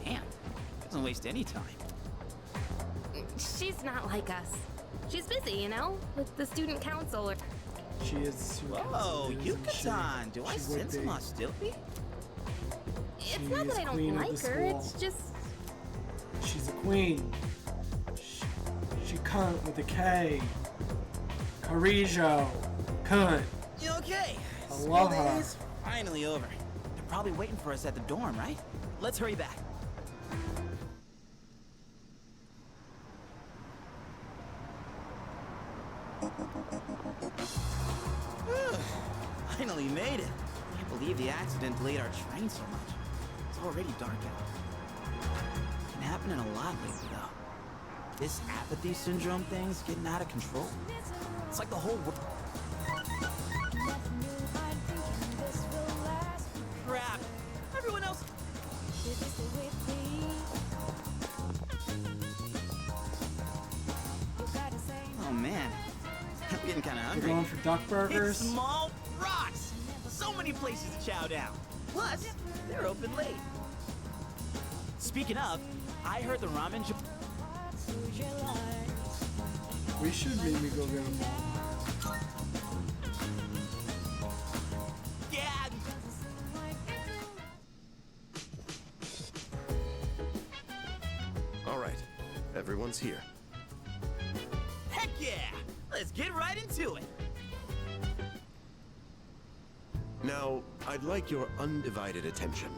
Damn, doesn't waste any time. She's not like us. She's busy, you know, with the student council or... She is. Whoa, Yucatan! Do I sense some hostility? It's not that I don't like her, it's just... She's a queen. She cunt with a K. Carijo. Cunt. Okay. I love School her. day's finally over. They're probably waiting for us at the dorm, right? Let's hurry back. Finally made it. Can't believe the accident delayed our train so much. It's already dark out. Been happening a lot lately, though. This apathy syndrome thing's getting out of control. It's like the whole world. Crap! Everyone else. Oh man, I'm getting kind of hungry. We're going for duck burgers. It's small rocks. So many places to chow down. Plus, they're open late. Speaking of, I heard the ramen. We should maybe go get them all. Yeah. All right, everyone's here. Heck yeah! Let's get right into it. Now, I'd like your undivided attention.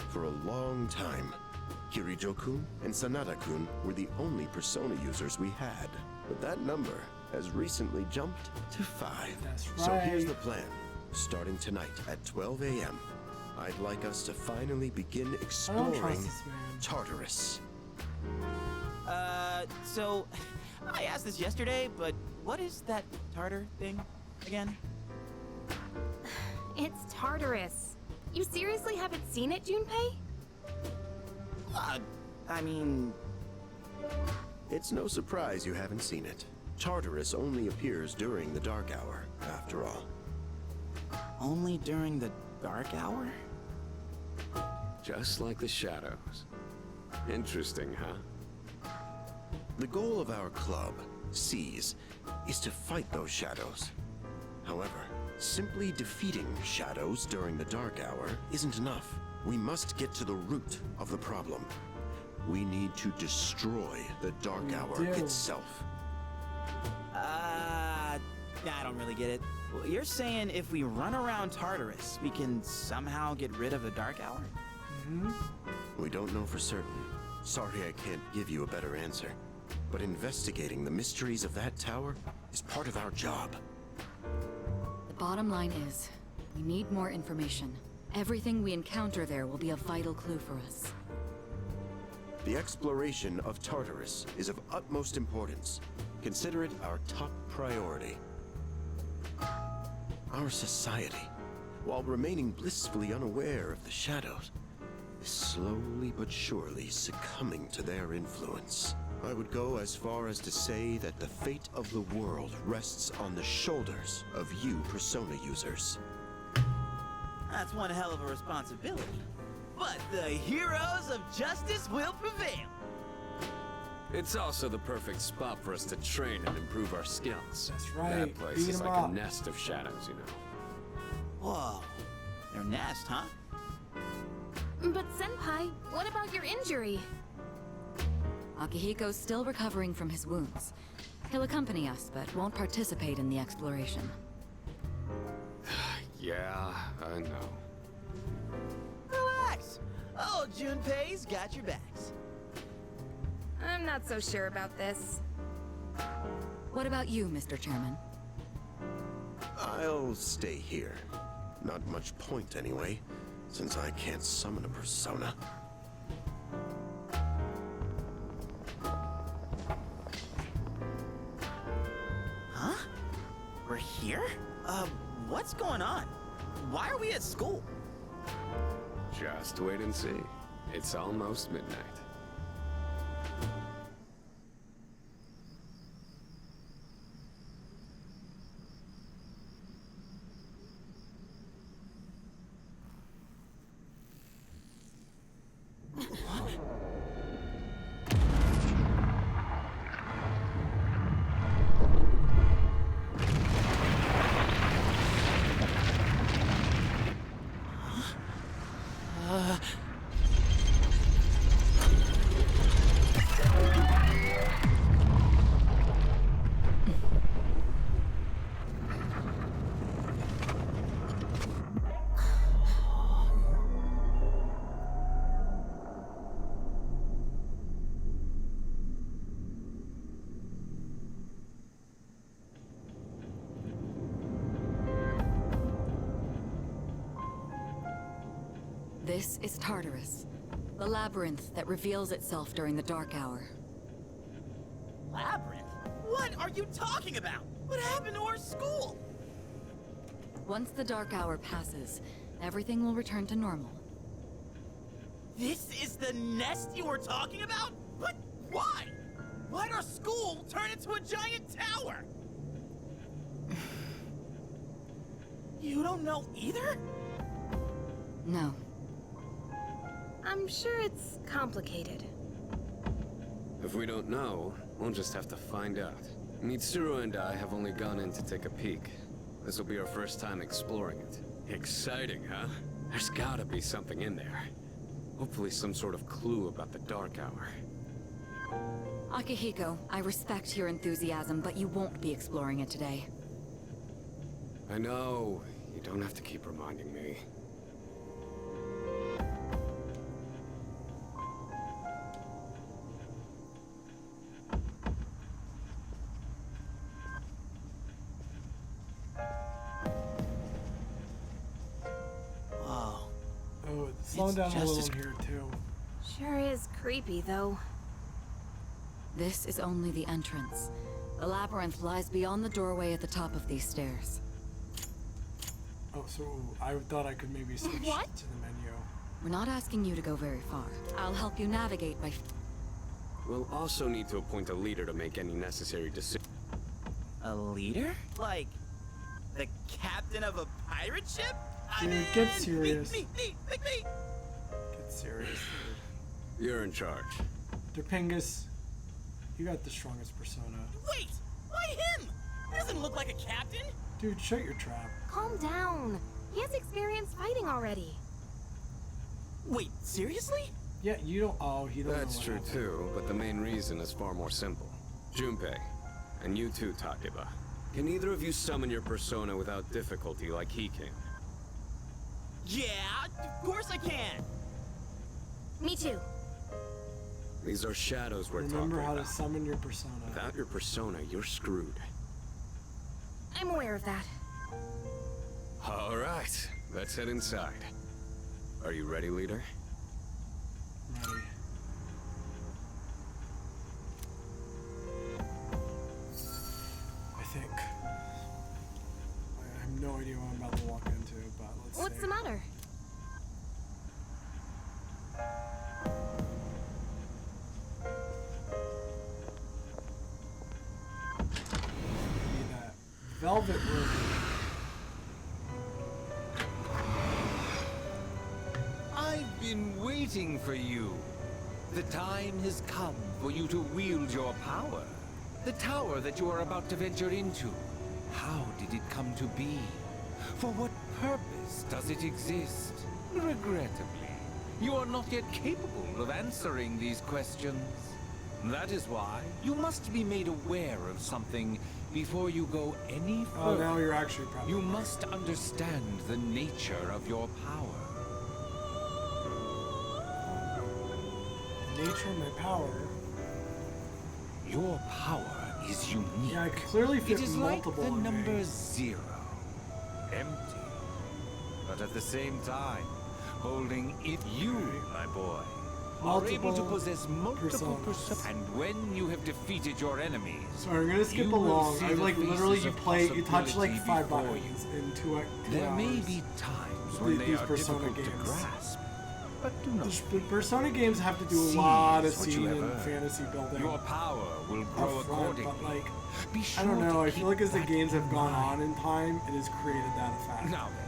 For a long time, Kirijo-kun and Sanada-kun were the only Persona users we had. But that number has recently jumped to 5. That's So here's right. the plan. Starting tonight at 12 a.m., I'd like us to finally begin I don't exploring trust this man. Tartarus. So, I asked this yesterday, but what is that tartar thing again? It's Tartarus. You seriously haven't seen it, Junpei? I mean... It's no surprise you haven't seen it. Tartarus only appears during the dark hour, after all. Only during the dark hour? Just like the shadows. Interesting, huh? The goal of our club, Seize, is to fight those shadows. However, simply defeating shadows during the dark hour isn't enough. We must get to the root of the problem. We need to destroy the dark hour itself. I don't really get it. Well, you're saying if we run around Tartarus, we can somehow get rid of the dark hour? We don't know for certain. Sorry I can't give you a better answer. But investigating the mysteries of that tower is part of our job. The bottom line is, we need more information. Everything we encounter there will be a vital clue for us. The exploration of Tartarus is of utmost importance. Consider it our top priority. Our society, while remaining blissfully unaware of the shadows, is slowly but surely succumbing to their influence. I would go as far as to say that the fate of the world rests on the shoulders of you Persona users. That's one hell of a responsibility. But the heroes of justice will prevail. It's also the perfect spot for us to train and improve our skills. That's right. That place Beat is 'em like up. a nest of shadows, you know. Whoa. Their nest, huh? But Senpai, what about your injury? Akihiko's still recovering from his wounds. He'll accompany us, but won't participate in the exploration. Yeah, I know. Relax. Oh, Junpei's got your backs. I'm not so sure about this. What about you, Mr. Chairman? I'll stay here. Not much point anyway, since I can't summon a persona. Huh? We're here? What's going on? Why are we at school? Just wait and see. It's almost midnight. This is Tartarus, the labyrinth that reveals itself during the dark hour. Labyrinth? What are you talking about? What happened to our school? Once the dark hour passes, everything will return to normal. This is the nest you were talking about? But why? Why'd our school turn into a giant tower? You don't know either? No. I'm sure it's complicated. If we don't know, we'll just have to find out. Mitsuru and I have only gone in to take a peek. This will be our first time exploring it. Exciting, huh? There's gotta be something in there. Hopefully some sort of clue about the Dark Hour. Akihiko, I respect your enthusiasm, but you won't be exploring it today. I know. You don't have to keep reminding me. Slowing down a little here, too. Sure is creepy, though. This is only the entrance. The labyrinth lies beyond the doorway at the top of these stairs. Oh, so I thought I could maybe switch to the menu. We're not asking you to go very far. I'll help you navigate by... We'll also need to appoint a leader to make any necessary decisions. A leader? Like, the captain of a pirate ship? Dude, get serious. Me. Get serious, dude. You're in charge. Derpingus, you got the strongest persona. Wait! Why him? He doesn't look like a captain. Dude, shut your trap. Calm down. He has experience fighting already. Wait, seriously? Yeah, you don't. Oh, he don't. That's true too, but the main reason is far more simple. Junpei, and you too, Takeba. Can either of you summon your persona without difficulty like he can? Yeah, of course I can. Me too. These are shadows we're talking about. Remember how to summon your persona. Without your persona, you're screwed. I'm aware of that. All right, let's head inside. Are you ready, leader? Ready. I think. I have no idea what I'm about to walk into, but let's see. What's the matter? Need that velvet room. I've been waiting for you. The time has come for you to wield your power. The tower that you are about to venture into. How did it come to be? For what purpose does it exist? Regrettably, you are not yet capable of answering these questions. That is why you must be made aware of something before you go any further. Oh, now you're actually probably You must understand the nature of your power. The nature of my power? Your power is unique. Yeah, I could clearly fit it is multiple like the in number me. 0. Empty. But at the same time, holding it, you, my boy, are able to possess multiple personas. And when you have defeated your enemies, sorry, I'm gonna skip you will along. see I the like literally faces you of play, you touch like possibility 5 before buttons in 2 hours. There may be times when they are difficult to grasp, but do not. The Persona games have to do a Seize lot of what scene you have and earned. fantasy building. Your power will grow up front, accordingly. but like, Be I sure don't know. to I feel like as the keep games that have in gone mind. on in time, it has created that effect. Now then,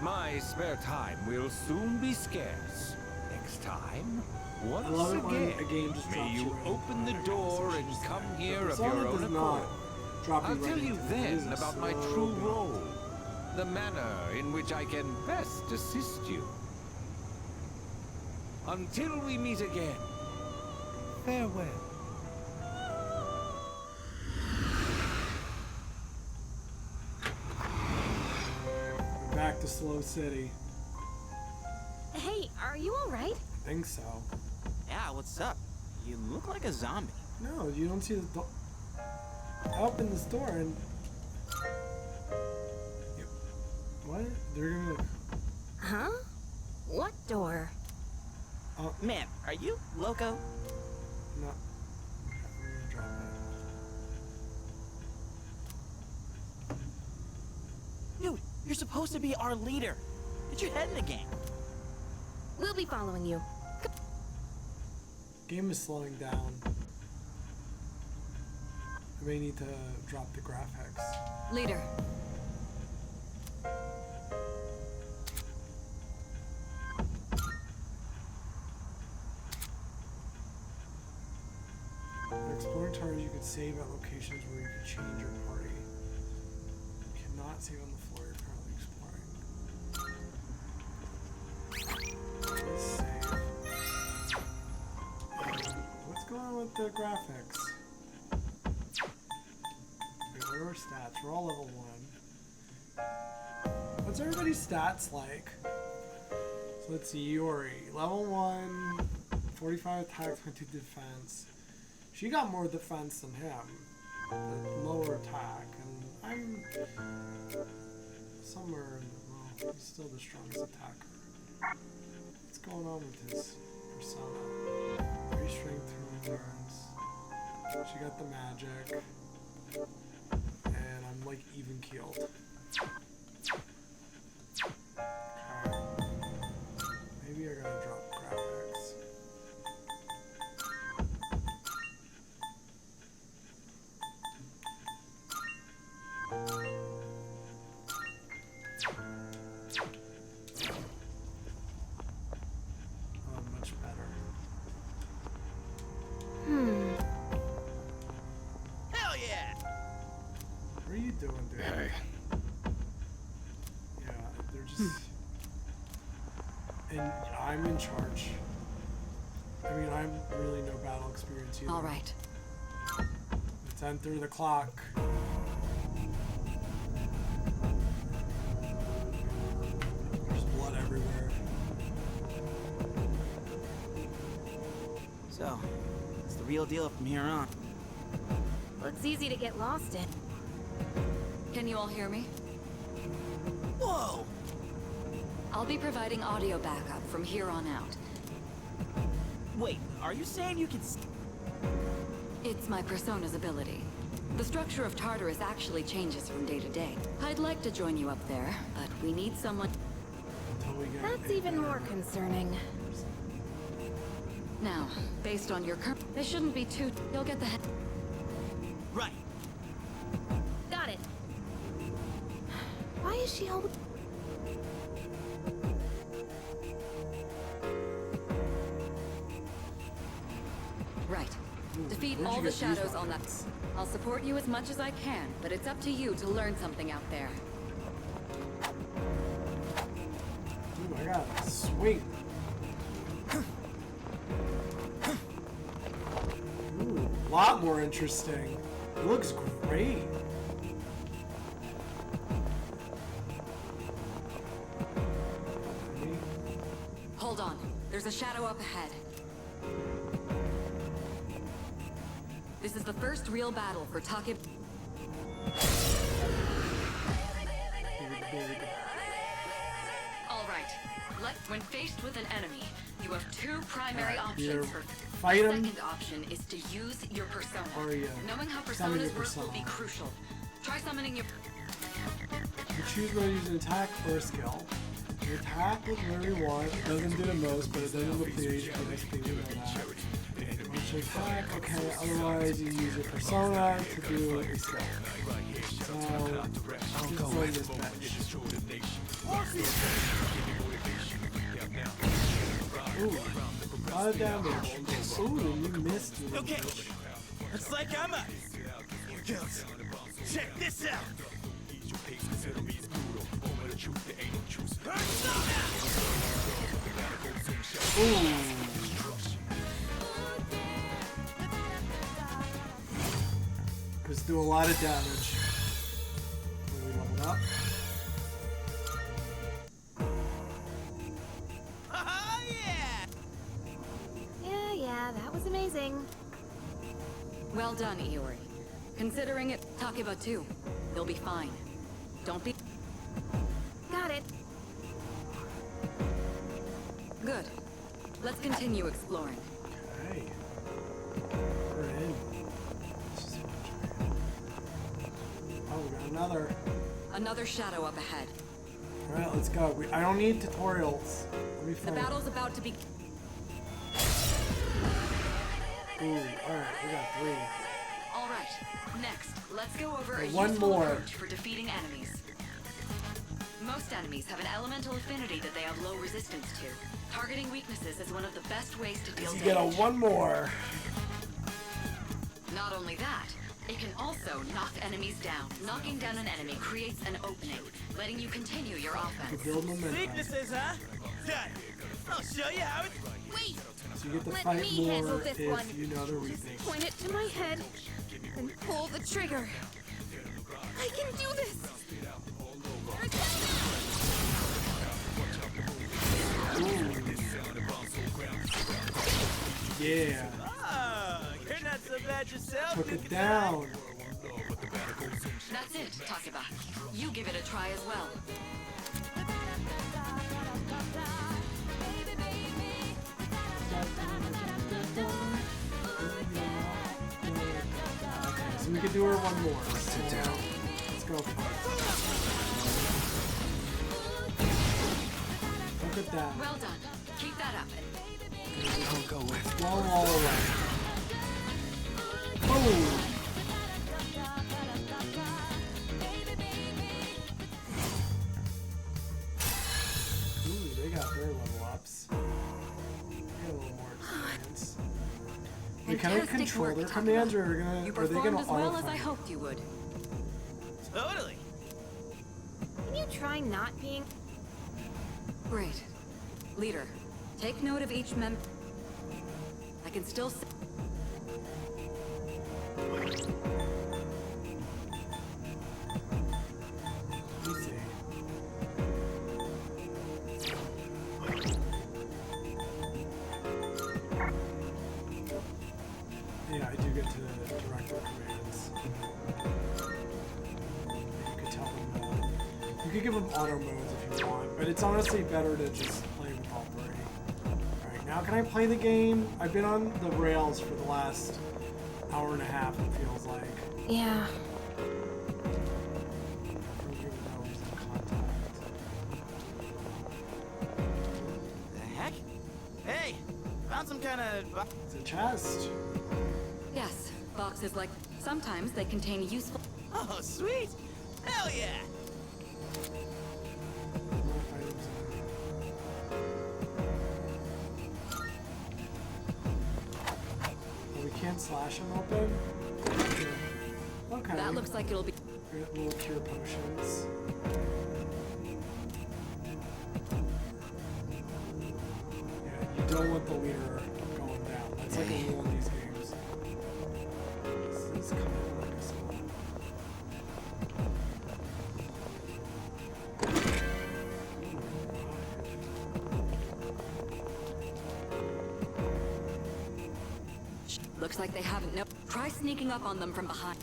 my spare time will soon be scarce. Next time, once I love it when again, a game just may drops you you in. open the door and come here of Persona your own does accord. not drop you I'll right tell you into it. It then is a about my slow true build. role, the manner in which I can best assist you. Until we meet again, farewell. We're back to Slow City. Hey, are you alright? I think so. Yeah, what's up? You look like a zombie. No, you don't see the door. I opened this door and. Yep. What? They're gonna. Huh? What door? Man, are you loco? No. I'm gonna drop it. Dude, you're supposed to be our leader. Get your head in the game. We'll be following you. Game is slowing down. I may need to drop the graphics. Leader. Exploring targets, you could save at locations where you could change your party. You cannot save on the floor you're currently exploring. Let's save. What's going on with the graphics? Wait, what are our stats? We're all level 1. What's everybody's stats like? So let's see, Yuri. Level 1, 45 attack, 22 defense. She got more defense than him, but lower attack, and I'm somewhere in the, well, he's still the strongest attacker. What's going on with his persona? 3 strength, 2 endurance. She got the magic, and I'm like even keeled. Okay. Maybe I gotta drop graphics. Much better. Hell yeah! What are you doing, dude? Hey. Yeah, they're just... And I'm in charge. I mean, I'm really no battle experience either. All right. Let's enter the clock. There's blood everywhere. So, it's the real deal from here on. Looks easy to get lost in. Can you all hear me? Whoa! I'll be providing audio backup from here on out. Wait, are you saying you can... It's my persona's ability. The structure of Tartarus actually changes from day to day. I'd like to join you up there, but we need someone... That's even more concerning. Now, based on your current... They shouldn't be too... You'll get the head... Right. Got it. Why is she always... Right. Defeat where'd all you the get these shadows on that... I'll support you as much as I can, but it's up to you to learn something out there. Ooh, I got a swing. A lot more interesting. It looks great. Hold on. There's a shadow up ahead. This is the first real battle for Take. All right. When faced with an enemy, you have two primary options. Fight The him. second option is to use your persona. Or you Knowing how summon your personas work will persona. be crucial. Try summoning your. You choose whether to use an attack or a skill. You attack with whatever you want. It doesn't do the most, but it doesn't look the XP. We know that. Once you attack, okay. Otherwise, you use your persona to do a skill. So, I'll just play this bitch. Ooh, a lot of damage. Ooh, you missed. Okay, looks like I'm up. Girls, check this out. Ooh. Just do a lot of damage. We leveled up. Yeah, that was amazing. Well done, Iori. Considering it, Takeba too. You'll be fine. Don't be. Got it. Good. Let's continue exploring. Okay. We're in. Oh, we got another. Another shadow up ahead. Alright, let's go. I don't need tutorials. Let me The find. battle's about to be. Ooh, alright, we got 3. All right. Next, let's go over a One useful more. approach for defeating enemies. Most enemies have an elemental affinity that they have low resistance to. Targeting weaknesses is one of the best ways to deal You damage. get a 1 more. Not only that, it can also knock enemies down. Knocking down an enemy creates an opening, letting you continue your offense. Build momentum. Weaknesses, huh? Done. I'll show you how it's. Wait! So you get to Let fight me handle more this if one. you know the weakness. Point it to my head and pull the trigger. I can do this! Yeah. Oh, you're not so bad yourself. Took it down. That's it, Takeba. You give it a try as well. So we could do her 1 more. Sit down. Let's go. Look at that. Well done. Keep that up. Don't go with. All around. Boom. Ooh, they got their level ups. They got a little more experience. Wait, can I Fantastic control work, their Takeba. commands, or You are they gonna performed as well as I auto-fight? hoped you would. Totally. Can you try not being... Great. Leader, take note of each member. I can still see. Let me see. Yeah, I do get to direct their commands. You could tell them you could give them auto modes if you want, but it's honestly better to just play with all 3. Alright, now can I play the game? I've been on the rails for the last hour and a half, it feels like. Yeah. The heck? Hey, found some kind of. It's a chest. Yes, boxes like. Sometimes they contain useful. Oh, sweet! Hell yeah! Oh, we can't slash them open? Okay. That looks like it'll be. Get little cure potions. Yeah, you don't want the leader going down. That's like a rule in these games. Looks like they haven't. No. Try sneaking up on them from behind.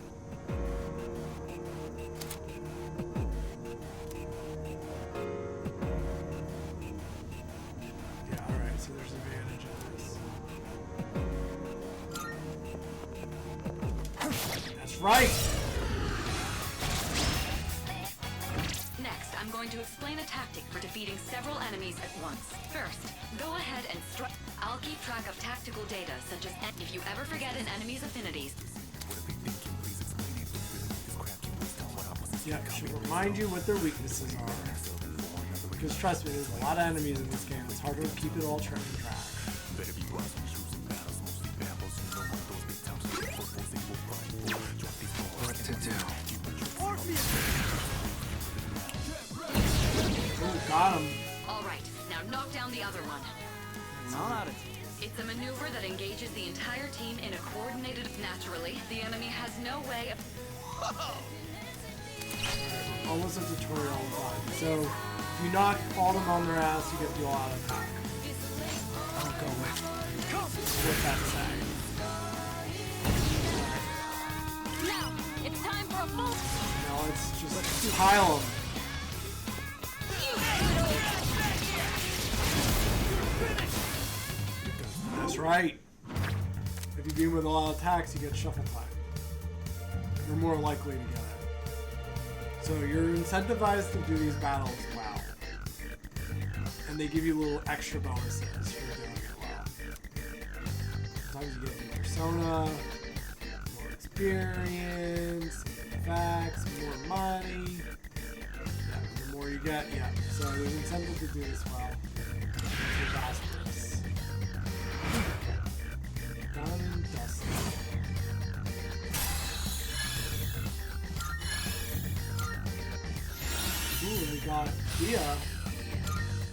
Yeah, alright, so there's advantage in this. That's right! Next, I'm going to explain a tactic for defeating several enemies at once. First, go ahead and strike. I'll keep track of tactical data, such as if you ever forget an enemy's affinities. Yeah, it should remind you what their weaknesses are. Because trust me, there's a lot of enemies in this game. It's hard to keep it all track. What to do? Ooh, got him. All right, now knock down the other one. All out of It's a maneuver that engages the entire team in a coordinated. Naturally, the enemy has no way of. Almost a tutorial all the time. So, if you knock all them on their ass, you get the all-out attack. I'll go with. What's that say? Now, it's time for a full. No, it's just pile them. That's right. If you beat with a lot of attacks, you get shuffle time. You're more likely to get it. So you're incentivized to do these battles well. And they give you little extra bonuses for doing it well. Sometimes you get new persona, more experience, facts, more money. Yeah, the more you get, yeah. So there's incentive to do this well. Done and dusted. Ooh, we got Dia.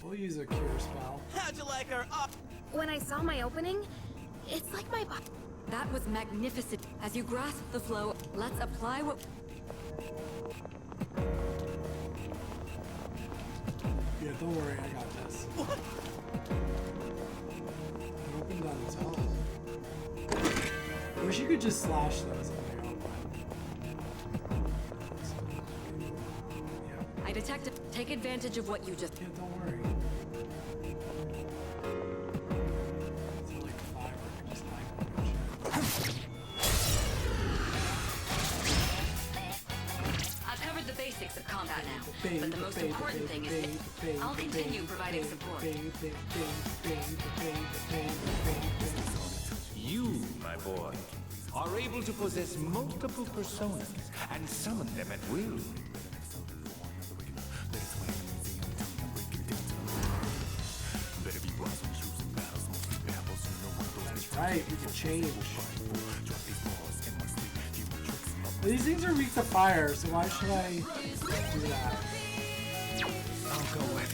We'll use a cure spell. How'd you like her up? When I saw my opening, it's like my body. That was magnificent. As you grasp the flow, let's apply what. Yeah, don't worry, I got this. What? It opened on its own. I wish you could just slash those and they open. I detect it. Take advantage of what you just. Yeah, don't worry. It's like fiber, just like I've covered the basics of combat now, but the most important thing is I'll continue providing support. You, my boy, are able to possess multiple personas and summon them at will. That's right, we can change. These things are weak to fire, so why should I do that? I'll go with.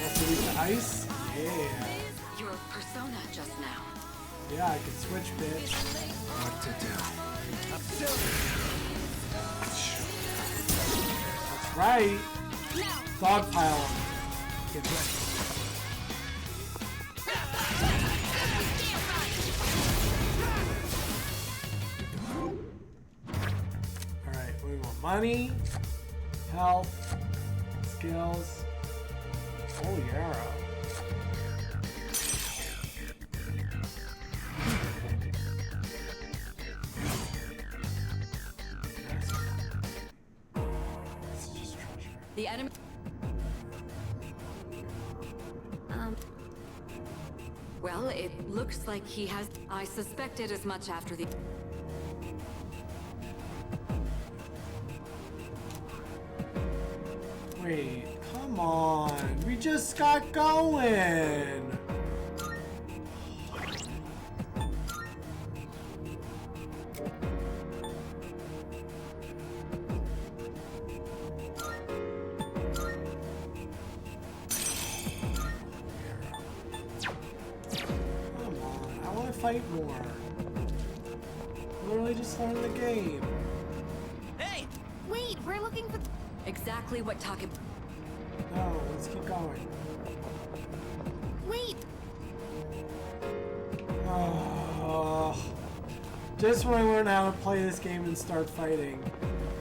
Also weak to ice? Yeah. Your persona just now. Yeah, I can switch, bitch. What to do? That's right. Dogpile him. Get ready. Alright, we want money, health, skills. Holy arrow. This is just treasure. The enemy. Well, it looks like he has. I suspected as much after the. Wait, come on. We just got going. fight more. Literally just learn the game. Hey! Wait, we're looking for exactly what Take. No, let's keep going. Wait! Oh, just when I learn how to play this game and start fighting,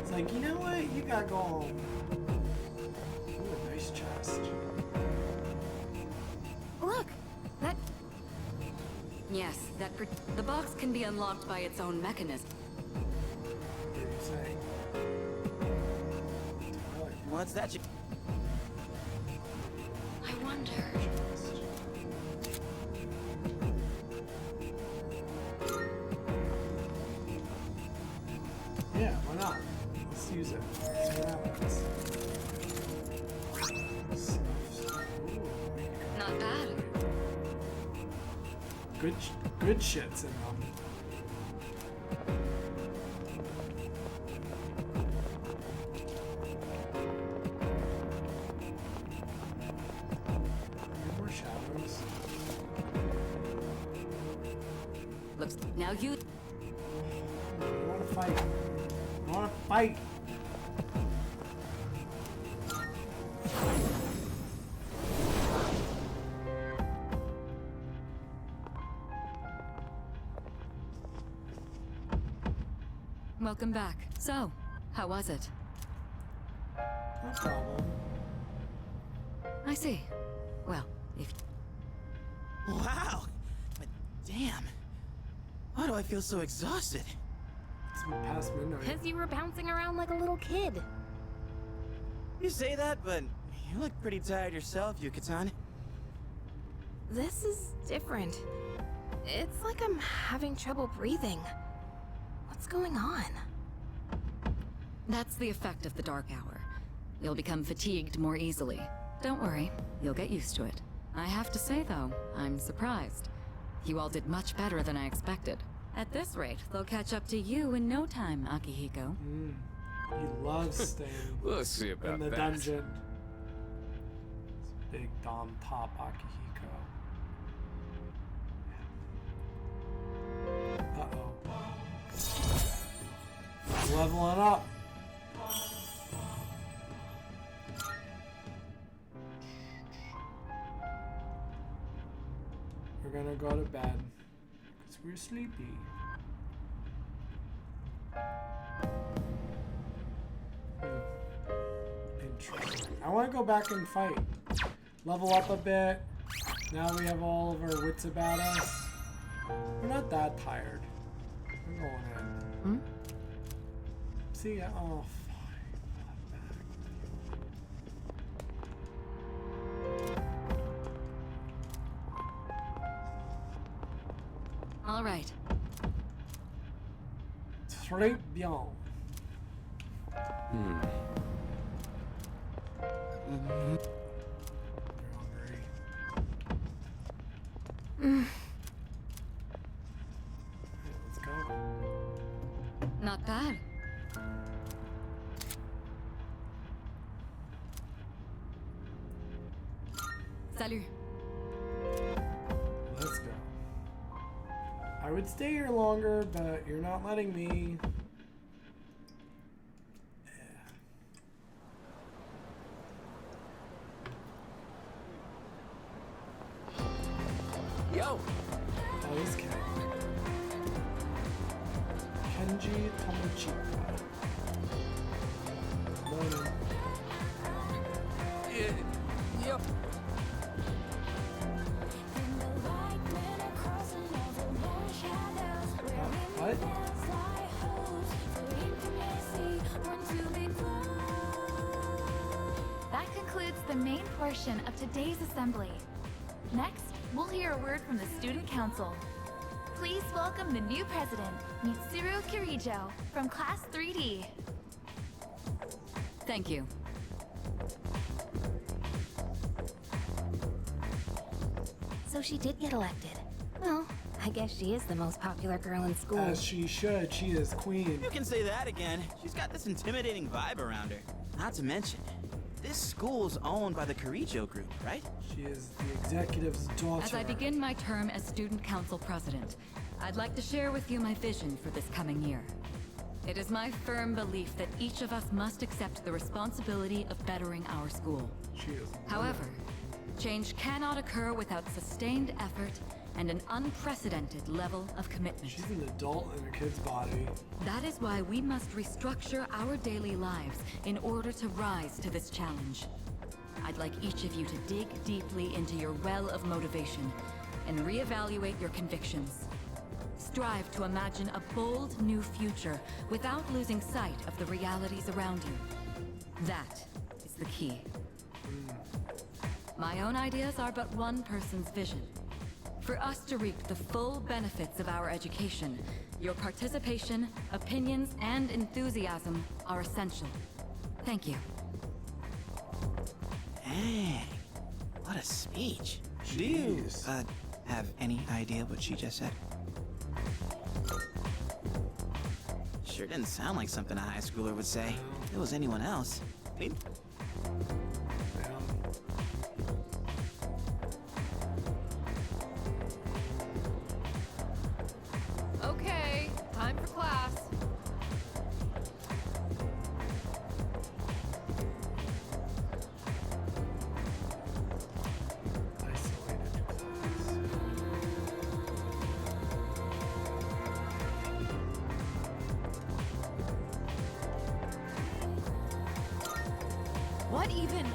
it's like, you know what? You gotta go home. Ooh, a nice chest. Look! That... Yes, the box can be unlocked by its own mechanism. What are you saying? What's that? I wonder... Yeah, why not? Let's use it. See what happens. Not bad. Good shits in them. More shadows. Looks... Now you... I want to fight. I want to fight. Welcome back. So, how was it? No problem. I see. Well, if... Wow! But damn. Why do I feel so exhausted? It's past midnight. Because you were bouncing around like a little kid. You say that, but you look pretty tired yourself, Yucatan. This is different. It's like I'm having trouble breathing. What's going on? That's the effect of the dark hour. You'll become fatigued more easily. Don't worry, you'll get used to it. I have to say, though, I'm surprised. You all did much better than I expected. At this rate, they'll catch up to you in no time, Akihiko. He loves staying We'll see about in the that. dungeon. It's big Dom Top Akihiko. Uh-oh. Leveling up. We're gonna go to bed because we're sleepy. Interesting. I want to go back and fight. Level up a bit. Now we have all of our wits about us. We're not that tired. We're going in. See ya. Oh, All right. Très bien. Let's go. Not bad. Salut. Let's go. I would stay here longer, but you're not letting me. Yo! Oh, this Ken. Kenji Tomochika. Morning. Yep. What? That concludes the main portion of today's assembly. Next, we'll hear a word from the Student Council. Please welcome the new president, Mitsuru Kirijo, from Class 3D. Thank you. So she did get elected. Well, I guess she is the most popular girl in school. As she should. She is queen. You can say that again. She's got this intimidating vibe around her. Not to mention, This school's owned by the Carrijo Group, right? She is the executive's daughter. As I begin my term as Student Council President, I'd like to share with you my vision for this coming year. It is my firm belief that each of us must accept the responsibility of bettering our school. However, change cannot occur without sustained effort and an unprecedented level of commitment. She's an adult in a kid's body. That is why we must restructure our daily lives in order to rise to this challenge. I'd like each of you to dig deeply into your well of motivation and reevaluate your convictions. Strive to imagine a bold new future without losing sight of the realities around you. That is the key. My own ideas are but one person's vision. For us to reap the full benefits of our education, your participation, opinions, and enthusiasm are essential. Thank you. Dang, what a speech. Do you, have any idea what she just said? Sure didn't sound like something a high schooler would say. If it was anyone else, maybe. Okay, time for class. What even?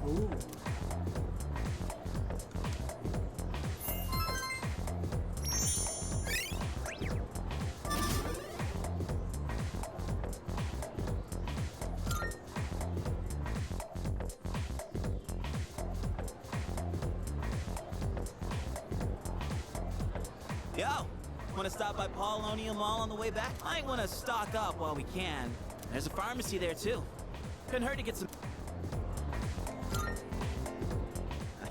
Ooh. Yo, want to stop by Paulonia Mall on the way back? Might want to stock up while we can. There's a pharmacy there too. Couldn't hurt to get some.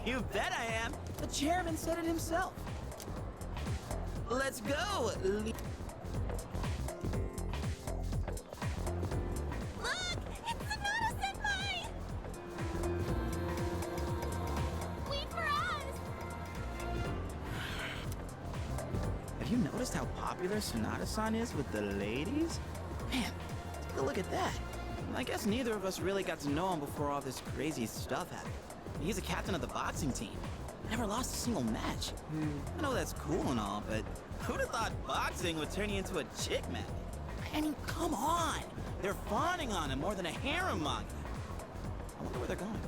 You bet I am. The chairman said it himself. Let's go. Look! It's Sonata-senpai! Wait for us! Have you noticed how popular Sonata-san is with the ladies? Man, take a look at that. I guess neither of us really got to know him before all this crazy stuff happened. He's a captain of the boxing team. Never lost a single match. I know that's cool and all, but who'd have thought boxing would turn you into a chick magnet? I mean, come on! They're fawning on him more than a harem manga. I wonder where they're going.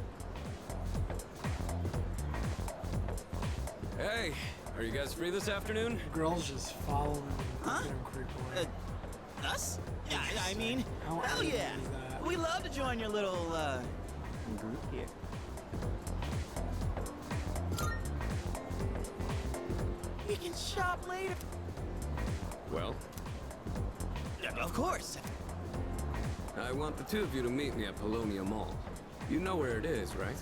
Hey, are you guys free this afternoon? The girl's just following. Huh? Us? Yeah, I mean, hell yeah! We love to join your little, group here. We can shop later. Well? Of course. I want the two of you to meet me at Polonia Mall. You know where it is, right?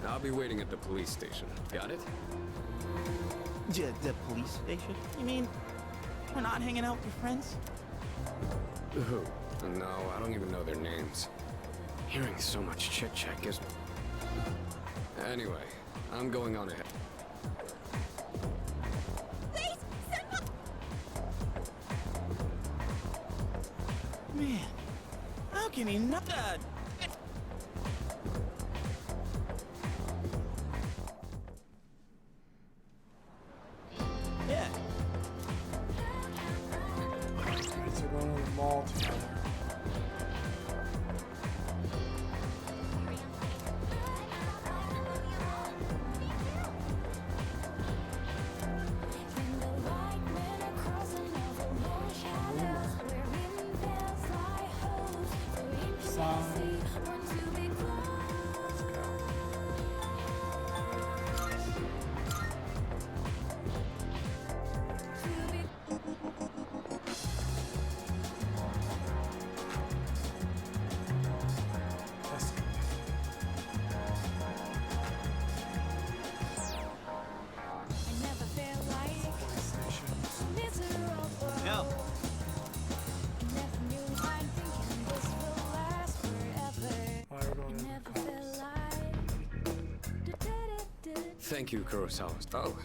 I'll be waiting at the police station. Got it? The police station? You mean we're not hanging out with your friends? Who? No, I don't even know their names. Hearing so much chit-chat gives me... Anyway, I'm going on ahead. Man, how can he not? Yeah. Kids are going to the mall together. Thank you, Kurosawa. Oh.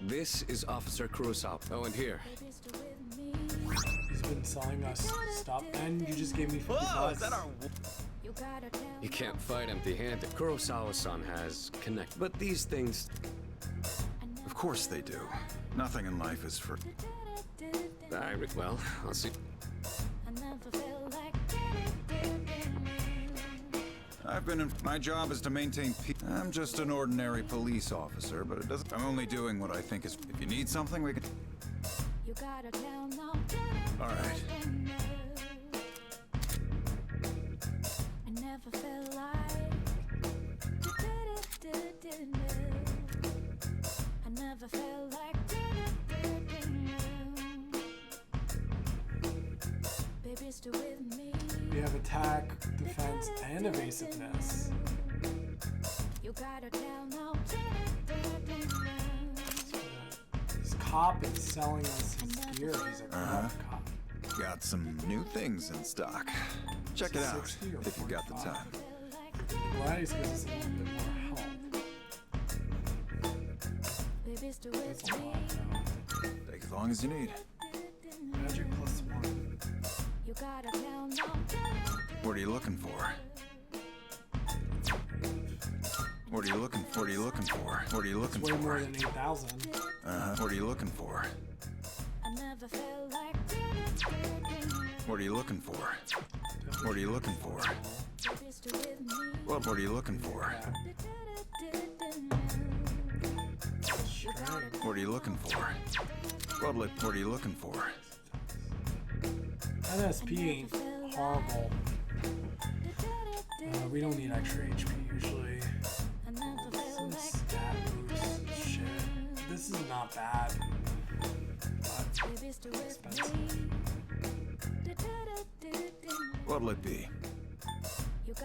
This is Officer Kurosawa. Oh, and here. He's been selling us stuff, and you just gave me 50 Whoa, bucks. is that our... You can't fight empty-handed. Kurosawa-san has connect, but these things... Of course they do. Nothing in life is for... well, I'll see. I've been in... My job is to maintain peace. I'm just an ordinary police officer, but it doesn't... I'm only doing what I think is... If you need something, we can... All right. We have attack, defense, and evasiveness. This cop is selling us his gear. He's a cop. Got some new things in stock. Check it out if you've got the time. Glad he's gives us a little bit more help. That's a lot, though. Take as long as you need. Magic +1. What are you looking for? What are you looking for? What are you looking for? What are you looking Way for? more than 8,000. What are you looking for? What are you looking for? What are you looking for? What are you looking for? What are you looking for? What are you looking for? NSP ain't horrible. We don't need extra HP usually. Some stat boost shit. This is not bad, but expensive. What'll it be? Take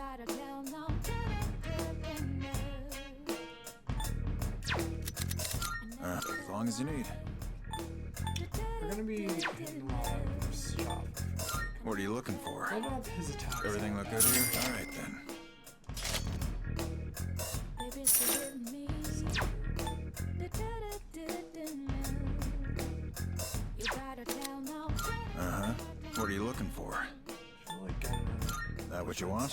as long as you need. We're gonna be hitting a lot of stuff. What are you looking for? What about his attacks? Everything look good here? All right then. What are you looking for? I feel like getting That what you want?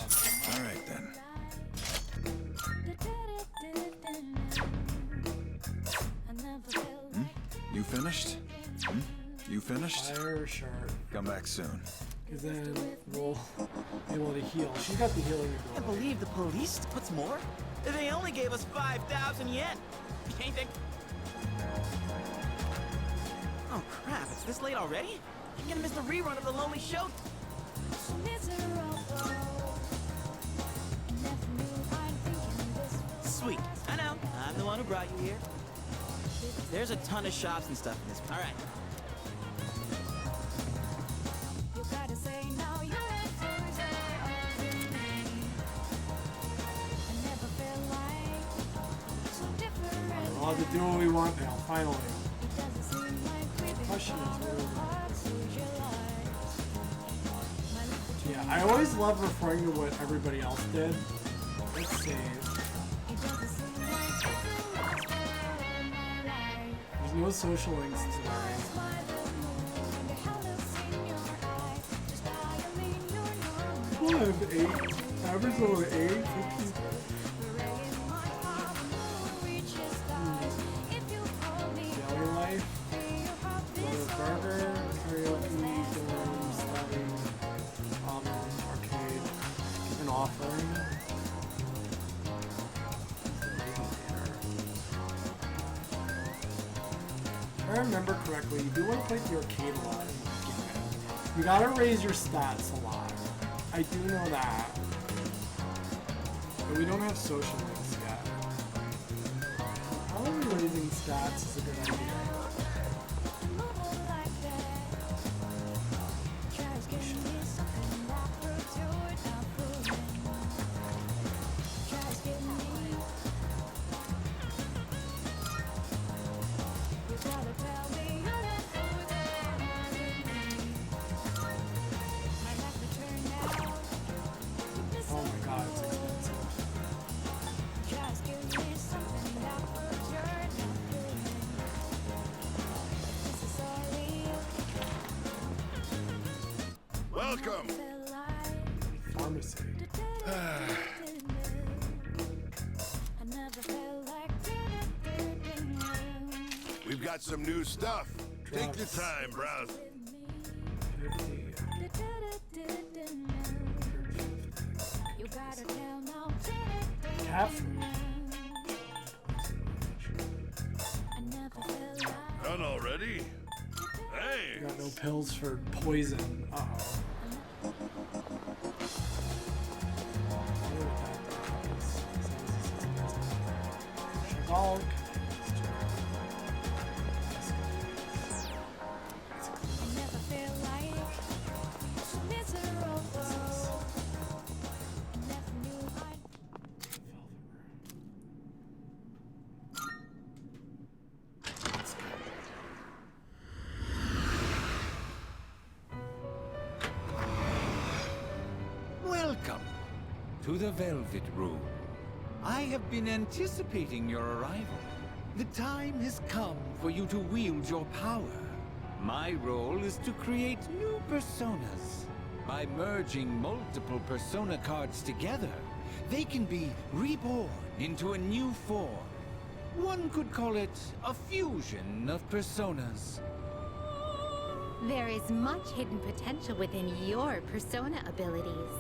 All right then. You finished? You finished? fire shirt. Come back soon. Because then we'll be able to heal. She's got the healing I can't ability. believe the police. What's more, they only gave us 5,000 yen. Ain't they? Oh crap! It's this late already. I'm gonna miss the rerun of the Lonely Show. Sweet. I know. I'm the one who brought you here. There's a ton of shops and stuff in this. All right. We're allowed to do what we want now, finally. Question is, yeah, I always love referring to what everybody else did. Let's save. There's no social links tonight. Well, I have 8. Average level 8. Daily life. Burger, karaoke, film, sledding, arcade. An offering. If I remember correctly, you do want to play the arcade a lot. You gotta raise your stats a lot. I do know that. But we don't have social links yet. Probably raising stats is a good idea. Oh my god, it's expensive. Welcome. Pharmacy. We've got some new stuff. Take your time, browse. Cat food. Done already? Hey. Got no pills for poison. Uh-oh. Chagall. Welcome to the Velvet Room. I have been anticipating your arrival. The time has come for you to wield your power. My role is to create new personas. By merging multiple persona cards together, they can be reborn into a new form. One could call it a fusion of personas. There is much hidden potential within your persona abilities.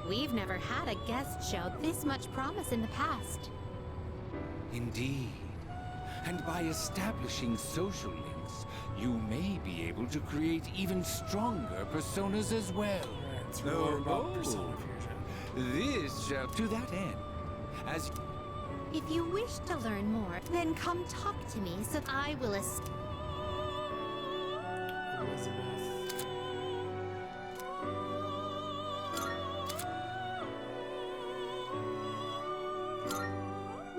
We've never had a guest show this much promise in the past. Indeed. And by establishing social links, you may be able to create even stronger personas as well. It's more about persona fusion. This shall to that end. As If you wish to learn more, then come talk to me so I will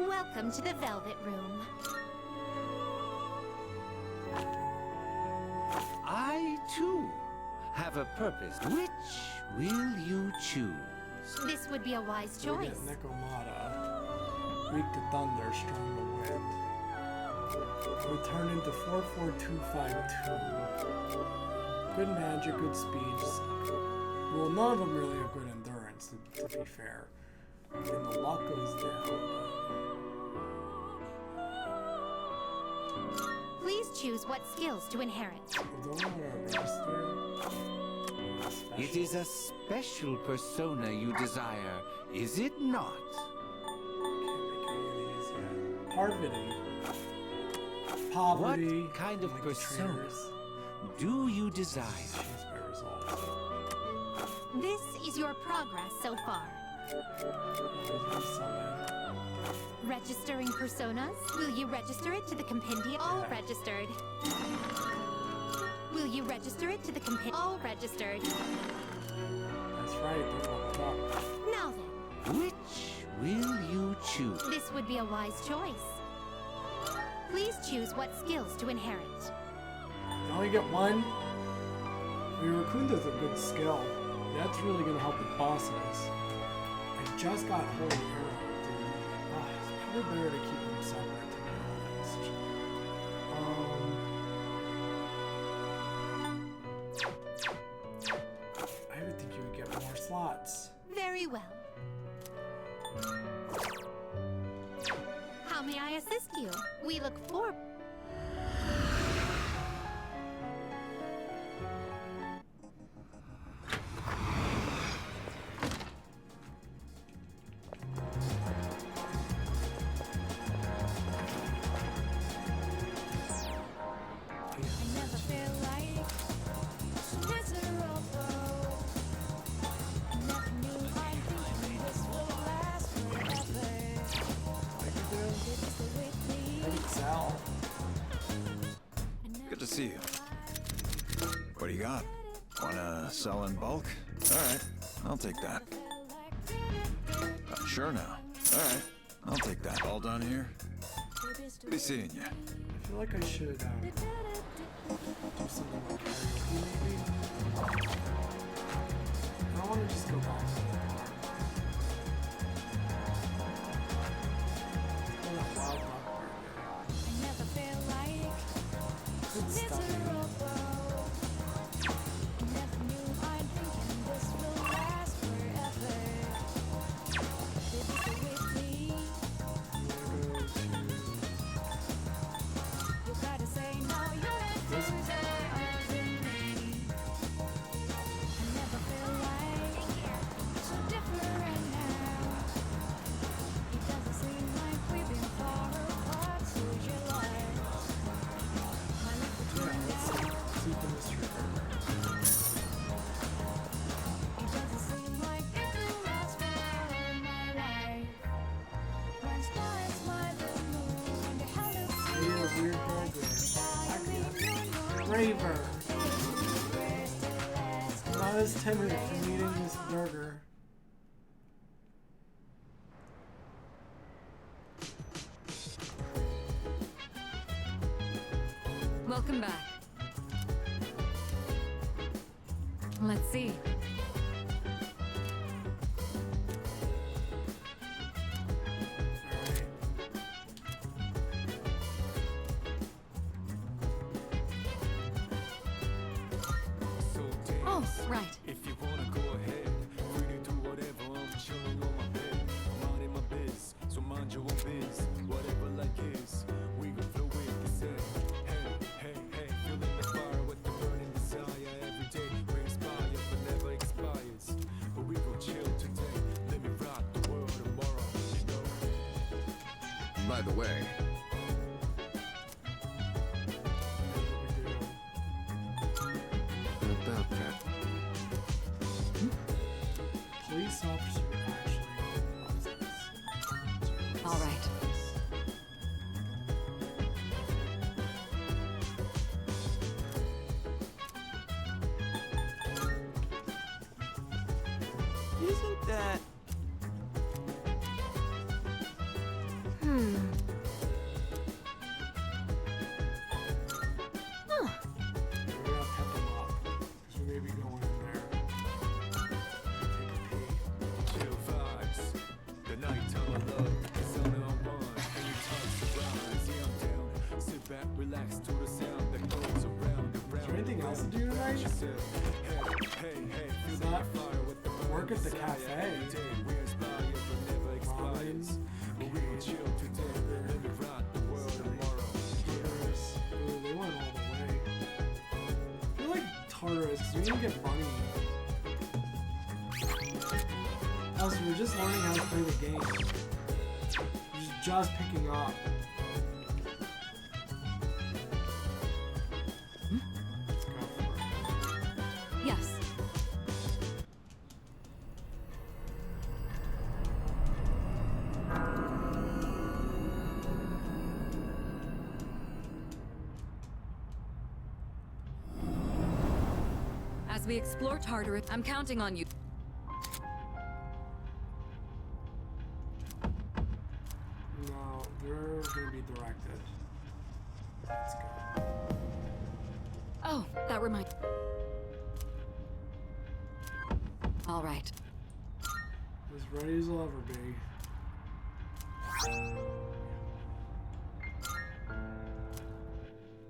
Welcome to the Velvet Room. I, too, have a purpose. Which will you choose? This would be a wise We choice. get Necromata. Weak to thunder, strong to wind. Return into 44252. Good magic, good speed. Well, none of them really have good endurance, to be fair. And the luck goes down. Please choose what skills to inherit. It is a special persona you desire, is it not? Poverty. Poverty. What kind of persona do you desire? This is your progress so far. Registering personas? Will you register it to the compendium? All registered. Will you register it to the compendium? All registered. That's right. Now then. Which will you choose? This would be a wise choice. Please choose what skills to inherit. You only get one. I mean, Rakunda's a good skill. That's really going to help the bosses. I just got Holy Arrow, dude. It's probably better to keep them separate, to be honest. I would think you would get more slots. Very well. How may I assist you? We look forward. Good to see you. What do you got? Wanna sell in bulk? Alright, I'll take that. Sure now. Alright, I'll take that. All done here? Be seeing you. I feel like I should do something like karaoke, maybe. I don't want to just go back to the bar. Good stuff. braver. Not as timid from eating this burger. Welcome back. Let's see. Oh, right. If you wanna go ahead, free to do whatever. I'm chilling on my bed. I'm minding my biz, so mind your own biz. Whatever like is, we gon' flow with the set. Hey, hey, hey, feeling the fire with the burning desire every day. We inspire, but never expires. But we gon' chill today. Let me rock the world tomorrow. You know. By the way, about that. Police officer actually loves this. All right. Isn't that... We gotta pep him up. So maybe go in there. Chill vibes. The nighttime of love is on and on. Anytime surprise, yeah, I'm down. Sit back, relax to the sound that goes around and round. Is there anything else to do tonight? Hey, hey, hey, Is feel that the fire with the work at the desire cafe? every day. We inspire, but never expires. But we gon' chill today. Let me rock the world tomorrow. Ooh, they went all the way. I feel like Tartarus, because we didn't get money. Also, we're just learning how to play the game. We're just picking up. Let's go for it. Yes. As we explore Tartarus, I'm counting on you. No, they're gonna be directed. Let's go. Oh, that reminds. All right. As ready as I'll ever be.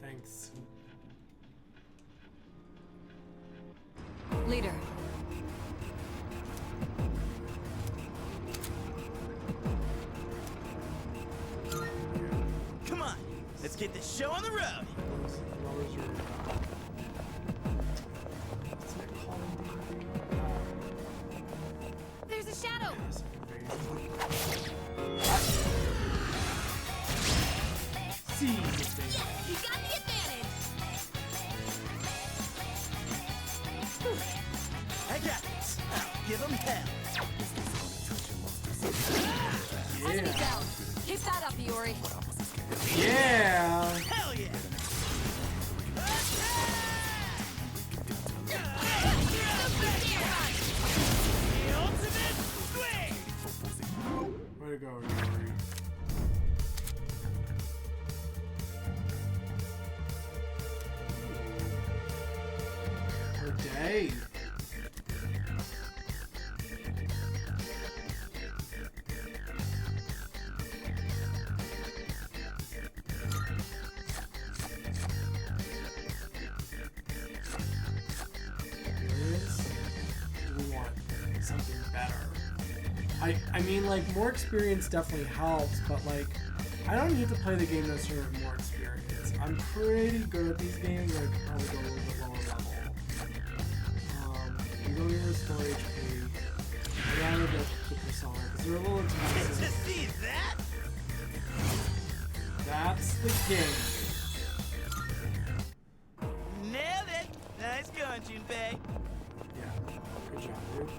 Thanks. Leader. Come on, let's get this show on the road. There's a shadow. See. You got the advantage. I got this. I'll give them hell. Enemy down. Keep that up, Iori. Yeah. Hell yeah. The ultimate swing. Way to go, Iori. Her day. Something better. I mean, like, more experience definitely helps, but like, I don't need to play the game necessarily with more experience. I'm pretty good at these games. I could probably go a little bit lower level. You go to full HP. I'd rather get the persona because they're a little expensive. Just see that? That's the game. Nailed it. Nice going, Junpei. Yeah. Good job, dude.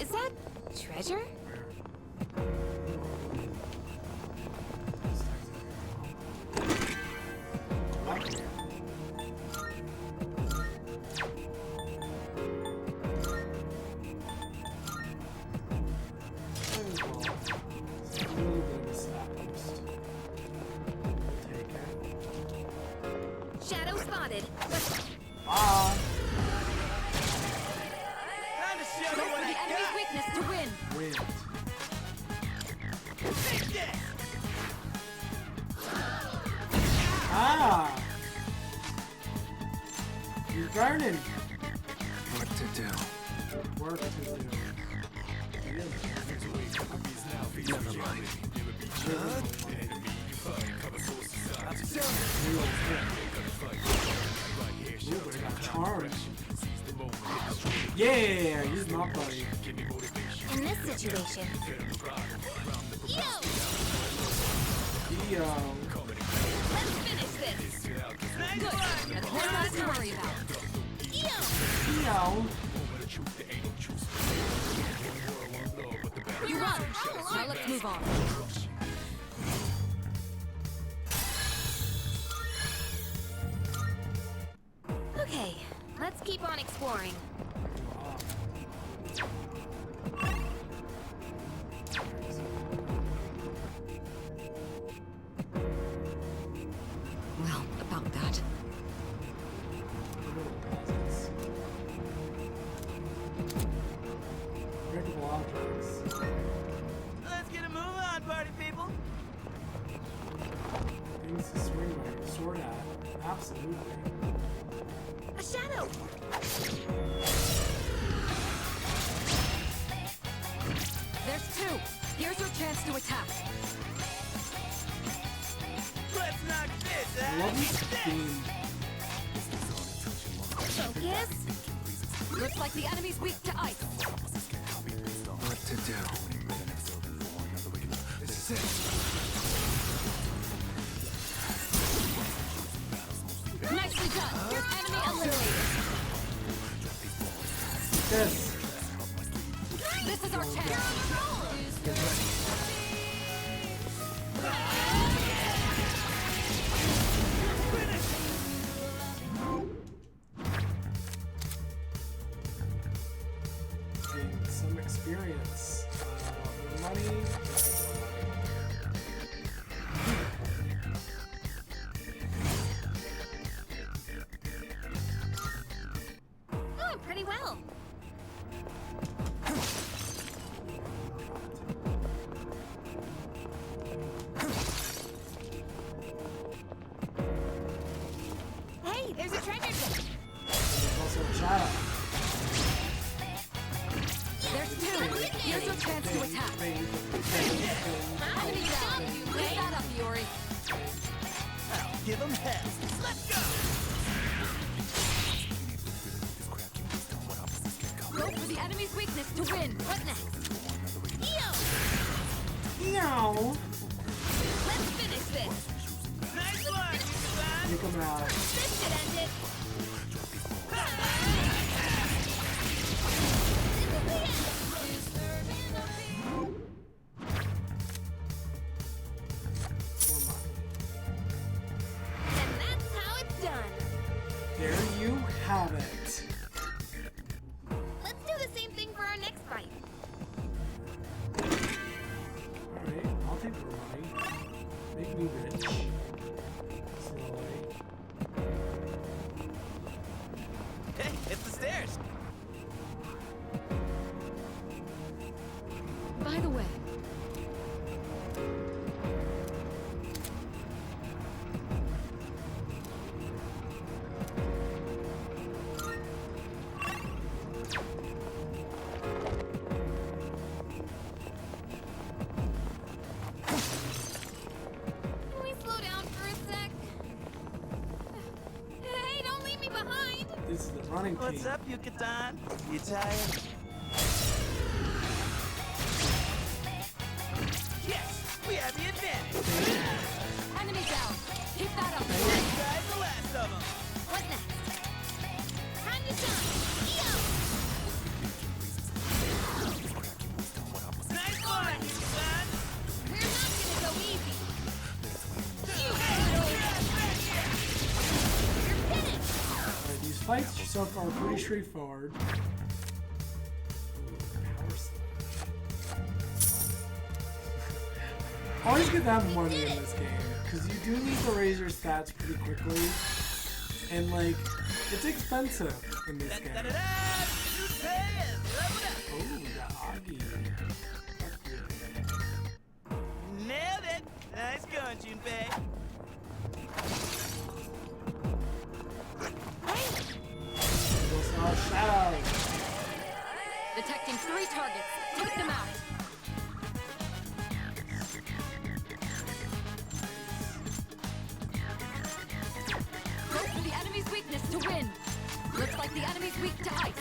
Is that treasure? spotted. Ah. Time to show Go you for what the I enemy's got. weakness to win. Win. Take this. Ah. You're burning. What to do? Work to do. Never mind. Ooh, but I got charged. Yeah, he's my buddy. In this situation. Yo! Yo. Let's finish this. Good. That's one less to worry about. Yo! Yo. You won. Now let's move on. Okay, let's keep on exploring. Well, about that. Breakable objects. Let's get a move on, party people. Things to swing my sword at. Absolutely. A shadow! There's two. Here's your chance to attack. Let's knock this I out. love this theme. Focus! Looks like the enemy's weak to ice. What to do? This is it. Nicely done. Enemy eliminated. This. This is our chance. Gain some experience. Money. Oh, pretty well. Hey, there's a treasure chest. There's also a shadow. There's two. Here's your chance to attack. Enemy down. Leave that up, Yuri. I'll give 'em hell. Let's go. Go for the enemy's weakness to win. What next? Yo! Yo. Let's finish this. Nice one, you son. Take him out. This should end it. And that's how it's done. There you have it. Let's do the same thing for our next fight. Alright, I'll take more money. Make me rich. Slowly. Hey, it's the stairs. By the way, Can we slow down for a sec? Hey, don't leave me behind. This is the running team. What's up, Yucatan? You tired? Yes, we have the advantage. enemy down. Keep that up. You guys the last of them. What next? Time to shine. Nice one, you son. We're not gonna go easy. You You're finished. Alright, these fights so far are pretty straightforward. Power slash. Always get that money in this game, because you do need to raise your stats pretty quickly. And like, it's expensive in this game. Oh, the Augie. Nailed it! Nice going, Junpei. Shadow. Detecting 3 targets. Take them out. Go for the enemy's weakness to win. Looks like the enemy's weak to ice.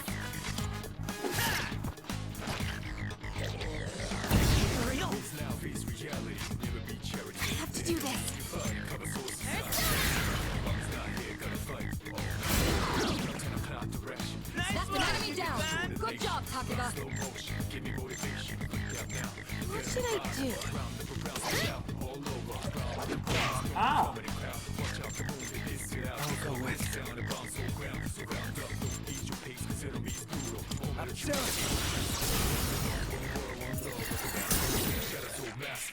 I have to do this. That's an enemy down. Good job, Takeba. What should I do? Ow! I'll go with.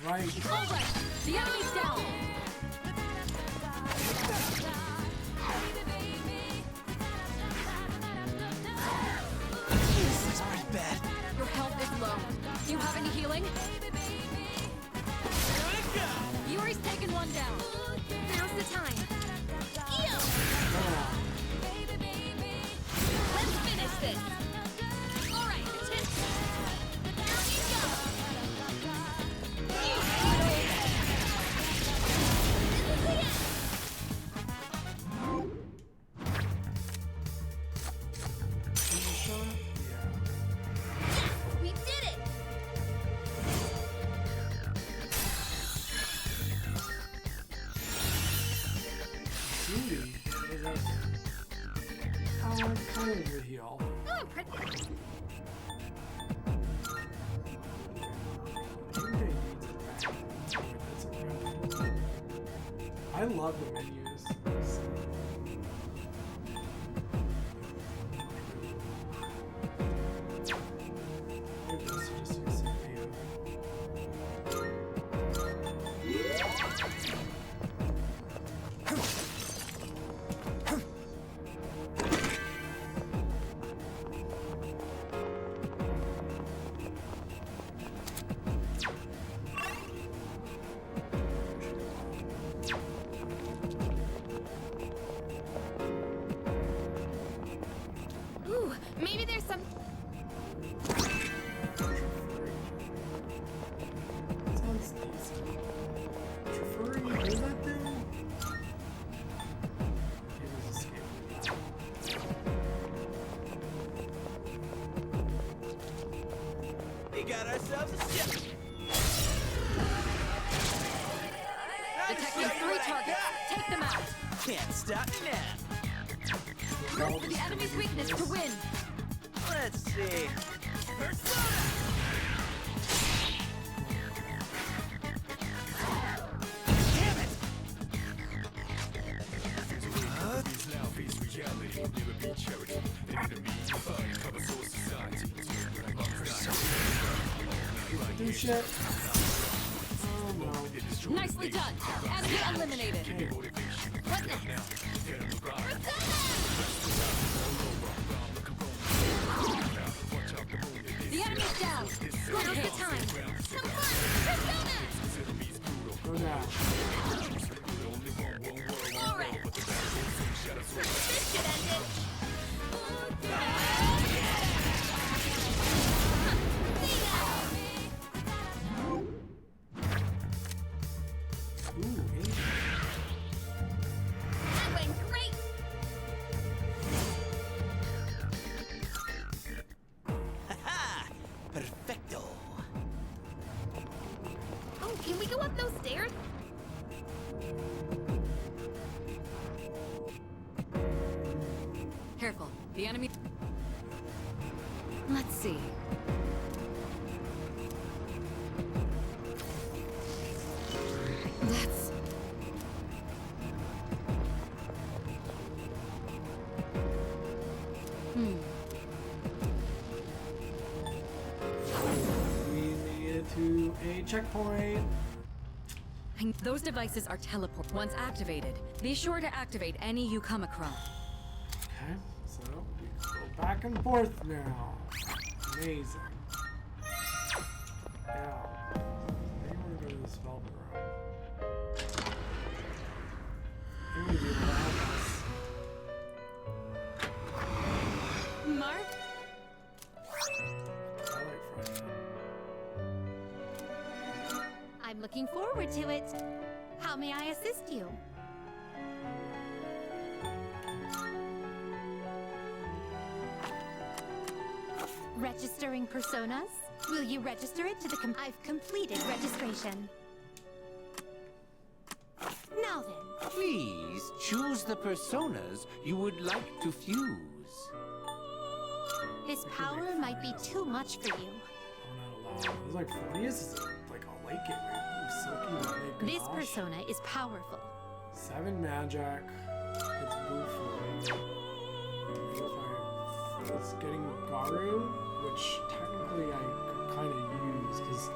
Right. All right. The enemy's down. This is pretty bad. Your health is low. Do you have any healing? Yuri's taken one down. Now's the time. Ew! Let's finish this. All right, attention. Here we go. This is the end. We did it. Judy. How kind of a heal. Oh, I'm pretty. I love the menus. Ooh, maybe there's some. Sounds decent. Trifuri, what is that thing? It was escaping. We got ourselves a ship. Detecting 3 targets. Take them out. Can't stop me now. Go for the enemy's weakness to win. Let's see. Persona! Damn it! Do shit. Oh no. Nicely done. Enemy eliminated. What next? The enemy's down. Good Now's the hit. time. Come on, Persona! Go now. All right. This should end it. Ooh, Asian. That went great. Haha! Perfecto. Oh, can we go up those stairs? Careful. The enemy. Let's see. That's. We made it to a checkpoint. And those devices are teleport. Once activated, be sure to activate any you come across. Okay, so we can go back and forth now. Amazing. Now, maybe we're gonna go to this velvet room. Maybe we'll be able to help us. Mark? I like Fred. I'm looking forward to it. How may I assist you? Registering personas? Will you register it to the I've completed registration. Now then. Please choose the personas you would like to fuse. This power might be too much for you. Oh, not allowed. It was like 40 is like a lake it. Silky would make This gosh. persona is powerful. 7 magic. It's blue for it's getting Garu, which technically I could kind of use because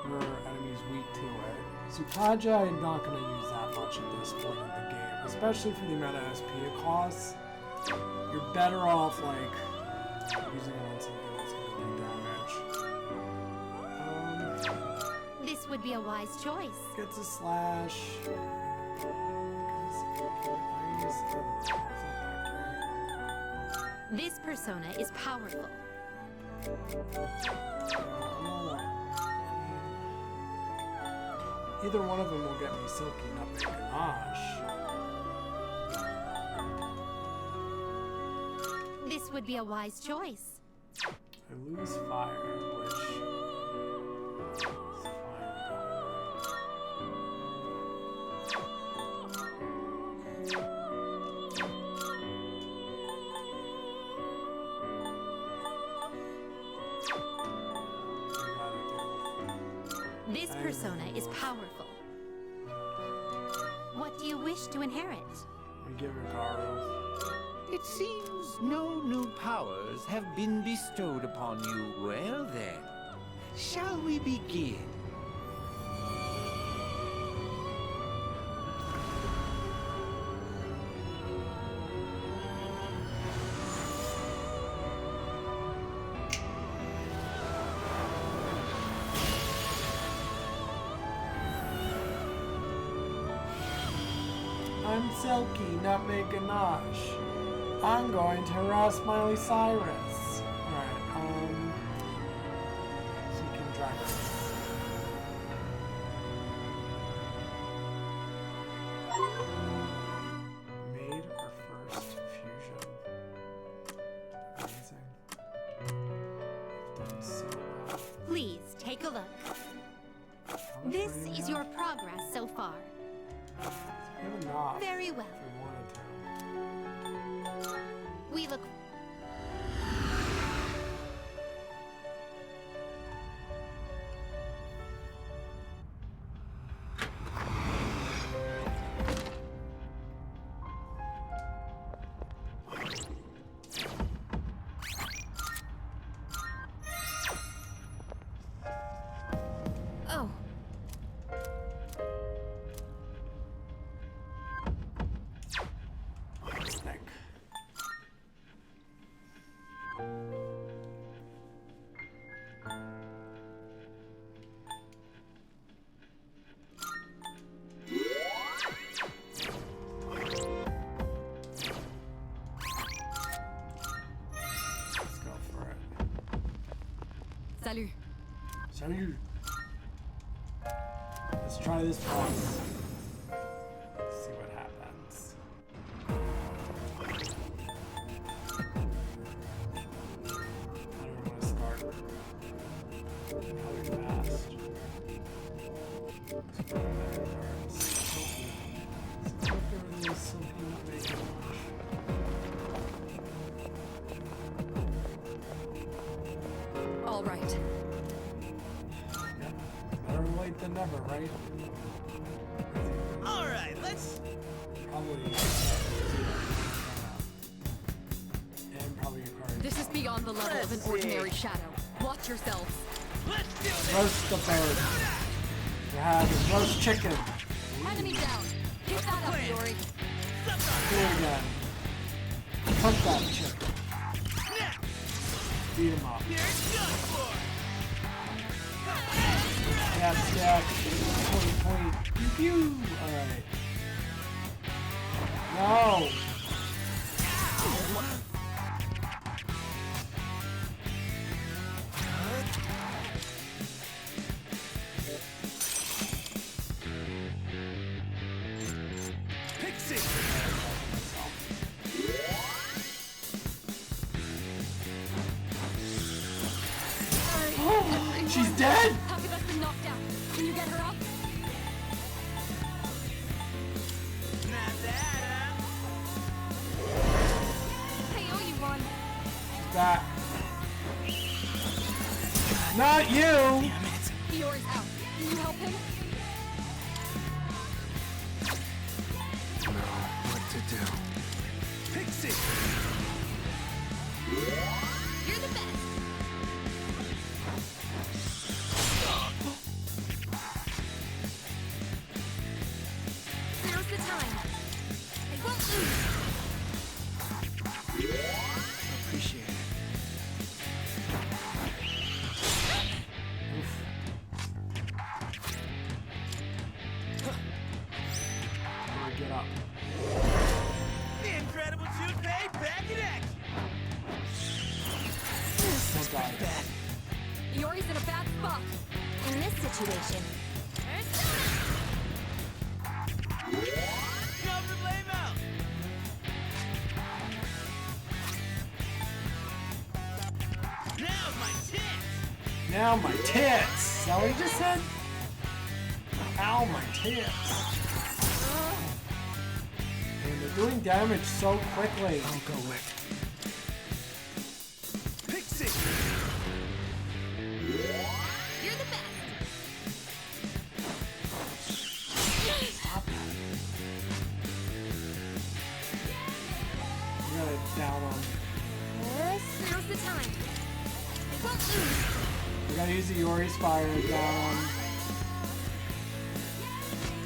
your enemy's weak to it. Sukaja, I'm not going to use that much at this point in the game, especially for the amount of SP it costs. You're better off like using it on something that's going to do damage. This would be a wise choice. Gets a slash. This persona is powerful. Either one of them will get me Silky Nutmeg Ganache. This would be a wise choice. I lose fire, which is This persona is powerful. What do you wish to inherit? We give her Garu. It seems no new powers have been bestowed upon you. Well then, shall we begin? I'm Silky Nutmeg Ganache. I'm going to harass Miley Cyrus. Alright, Seeking Dragon. Made our first fusion. Amazing. We've done so well. Please take a look. This is your progress so far. We have enough. Very well. If we wanted to. We look. Oh. Snake. Let's go for it. Salut. Salut. Let's try this once. See what happens. I don't want to start probably fast. Let's put it there first. Let's put there Silky Nutmeg Ganache. All right. Better late than never, right? All right, let's. Probably. And probably a card. This is beyond the level of an ordinary shadow. Watch yourselves. Let's do this. Roast the bird. We have roast chicken. Enemy down. Get that up, Yori. Do it again. Punch that chick. Beat him up. Stab. Point. Pew. Alright. No. She's dead! Copy that's been knocked out. Can you get her up? I owe you one. Back. Not you! Yori's out. Can you help him? What to do? Pixie! You're the best. Now's the time. I won't lose. Appreciate it. Get up. The incredible Junpei back in action. Oh god. Yori's in a bad spot. In this situation, Go for blame out. Now's my tits. Now my tits! Is that what he just said? Ow, my tits. And they're doing damage so quickly. I'll go with Pixie! You're the best. You gotta down on. Now's the time. I won't lose. We gotta use the Yori's fire down on.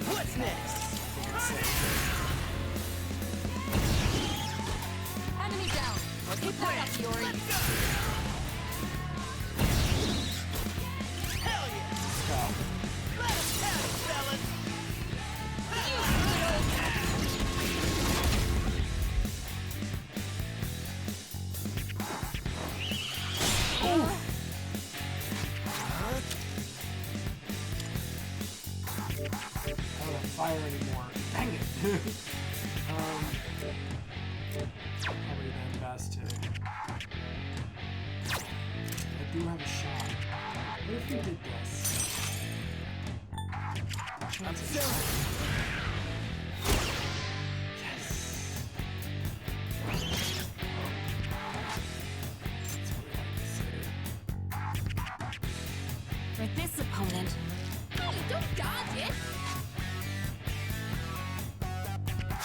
What's next? Enemy down. Keep that up, Yori. Hell yeah! Let's go. Let us have it, fellas. I don't have fire anymore. Dang it. Probably then best to. I do have a shot. What if we did this? Chance of shot. Yes. That's what I like to see. for this opponent. Hey, don't dodge it.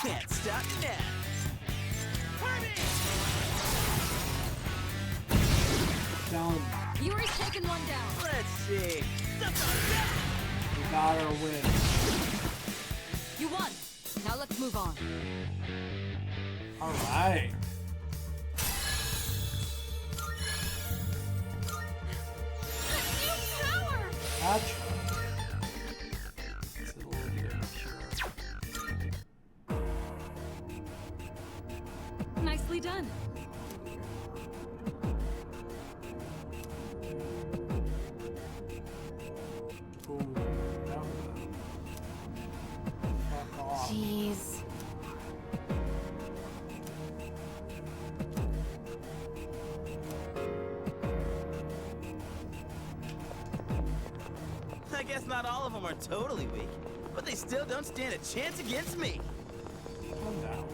Can't stop now. Down. Yuri's taken one down. Let's see. We got our win. You won. Now let's move on. All right. That's it's a little bit sure. Nicely done. Ooh, that was fuck off. Jeez. I guess not all of them are totally weak, but they still don't stand a chance against me. Calm down.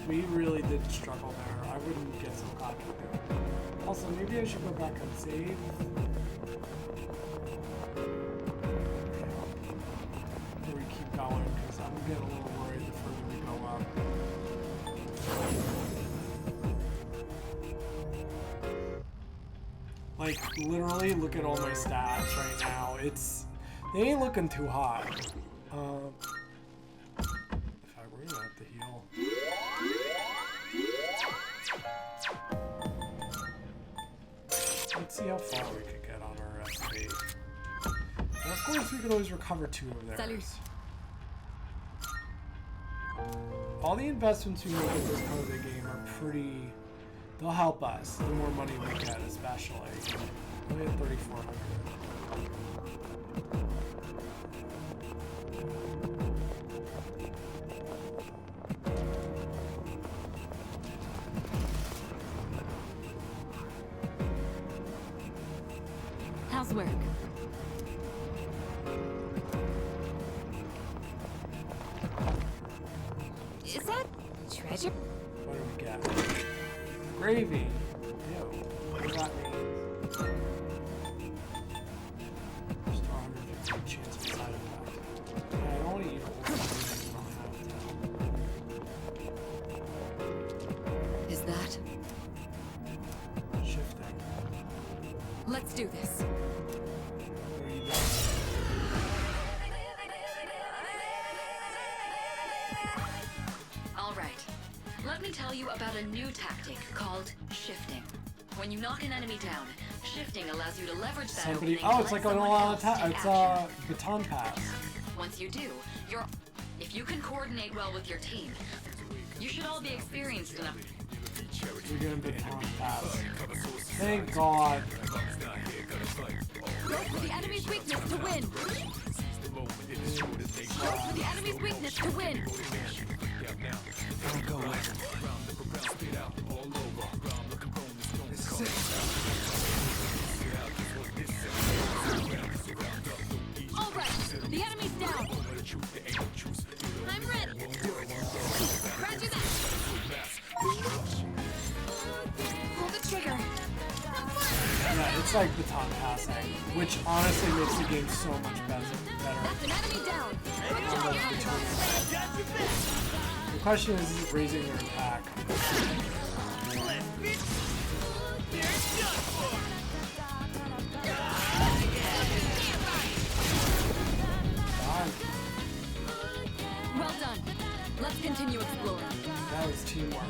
We really did struggle there. I wouldn't get so cocky there. Also, maybe I should go back and save. Before we keep going, because I'm getting a little worried the further we go up. Like, literally, look at all my stats right now. It's They ain't looking too hot. If I were gonna have to heal. Let's see how far we could get on our SP. And of course, we could always recover 2 of theirs. Salut. All the investments we make in this part of the game are pretty... They'll help us, the more money we get, especially. We had 3,400. How's work? Is that treasure? What do we get? Gravy. Ew. What does that mean? Just 150 chance of side effect. Yeah, I don't want to eat all the I don't have to. Is that? Shifting. Let's do this. What are you doing? All right. Let me tell you about a new tactic called shifting. When you knock an enemy down, shifting allows you to leverage that Somebody. opening Oh, to it's let like an someone all-out else attack. take It's action. baton pass. Once you do, if you can coordinate well with your team, you should all be experienced enough. You're gonna baton pass. Thank God. Go for the enemy's weakness to win. Go for the enemy's weakness to win. Don't go away. This is it. All right, the enemy's down. I'm ready. Roger that. Pull the trigger. Yeah, it's like baton passing, which honestly makes the game so much better. That's an enemy down. Good job. The question is raising your attack. Well done. Let's continue exploring. That was teamwork.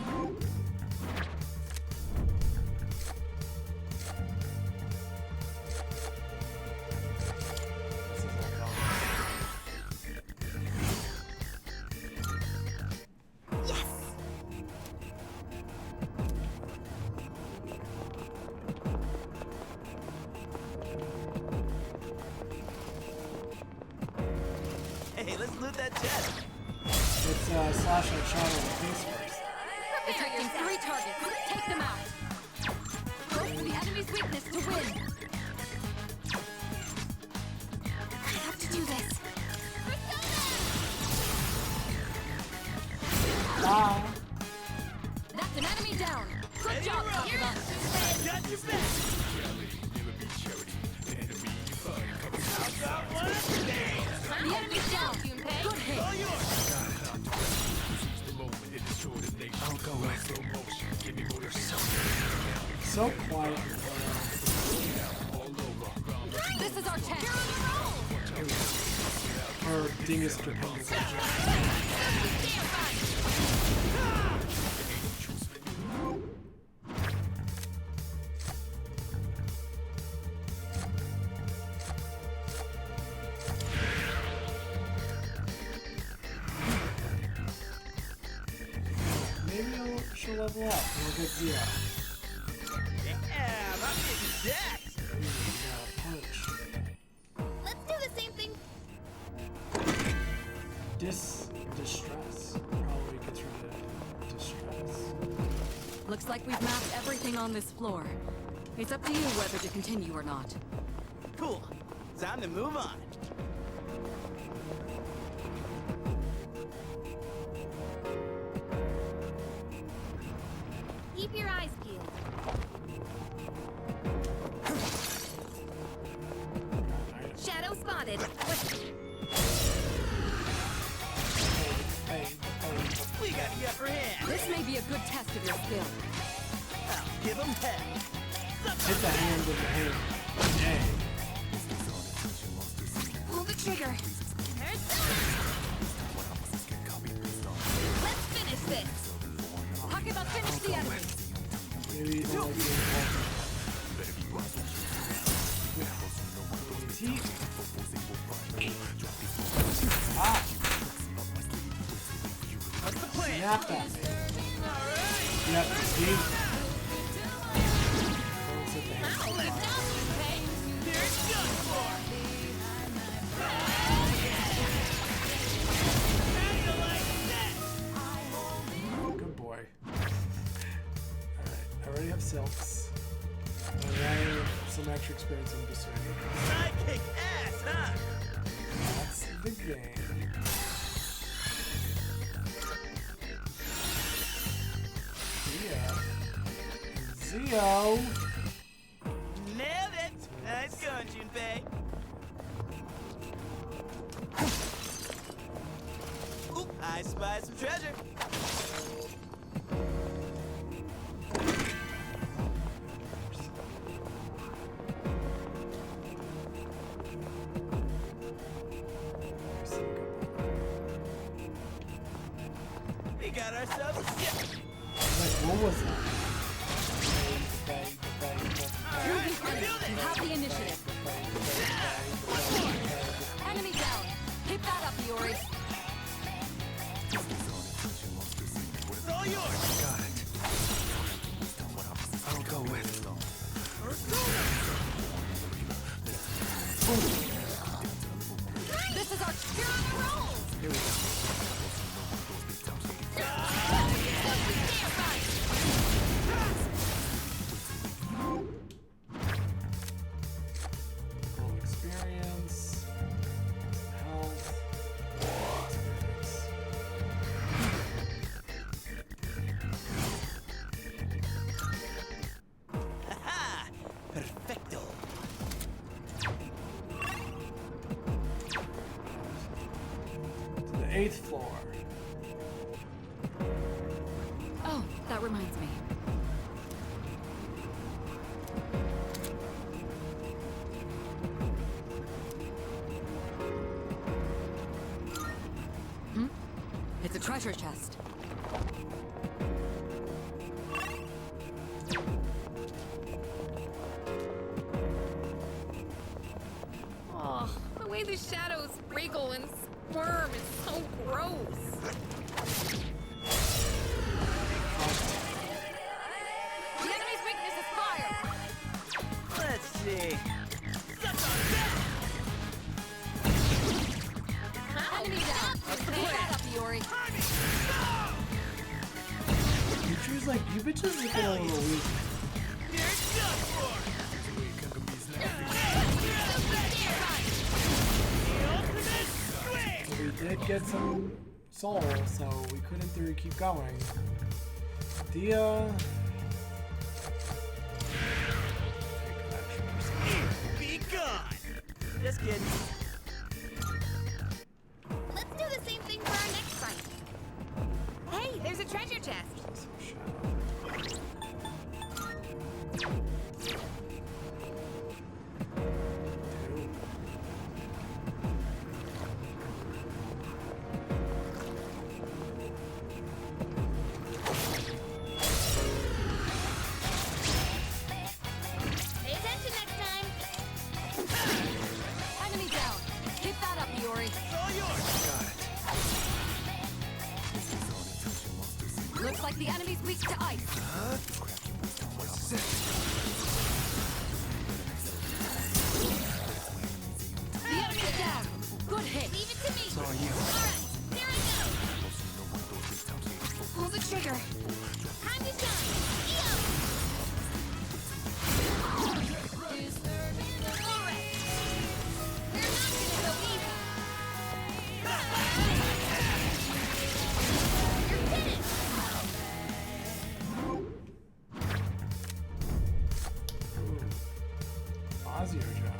Hey, let's loot that chest. Let's slash that shot on the face first. Detecting 3 targets. Take them out. Go for the enemy's weakness to win. I have to do this. Bye. That's an enemy down. Good job, Kakuma. Got your back. The enemy's down. Good hit. I'll go with it. So quiet. This is our chance. Or dingus dependence. Maybe she'll level up and we'll get Zero. Yeah, I'm getting jacked. Punch. Let's do the same thing. Distress. Probably gets rid of distress. Looks like we've mapped everything on this floor. It's up to you whether to continue or not. Cool. Time to move on. Keep your eyes peeled. Shadow spotted. We got the upper hand. This may be a good test of your skill. I'll give him heck. Hit the hand with the hand. Dang. Pull the trigger. Let's finish this. Talking about finish the enemy. Maybe you don't like being What's the plan? Snap that. Yep, see? Don't sit there. Here's done for. Good boy. Alright, I already have silks. And I have some extra experience in pursuing. Sidekick ass, huh? That's the game. Zio. Nailed it. Nice going, Junpei. Oop, I spy some treasure. We got ourselves a ship. Like, what was that? You have the initiative. Enemy down. Hit that up, Yori. It's all yours. Got it. I'll go with. This is our you're on a roll. Here we go. Experience. Health. Haha! Perfecto. To the 8th floor. Oh, that reminds me. It's a treasure chest. Oh, the way the shadows wriggle and squirm is so gross. The enemy's weakness is fire. Let's see. Enemy down. Hit that up, Yori. You choose like you bitches look a little weak. So we did get some soul, so we couldn't through keep going. Dia. Be gone. Just kidding. Let's do the same thing for our next fight. Hey, there's a treasure chest. Pay attention next time. Enemy down. Hit that up, Yori. It's all yours. Got it. Looks like the enemy's weak to ice. What's it? The enemy's down. Good hit. Leave it to me. It's all you. Alright, here I go. Pull the trigger. Time to shine. Yo! Alright. We're not gonna go easy. You're finished. Ozzy job.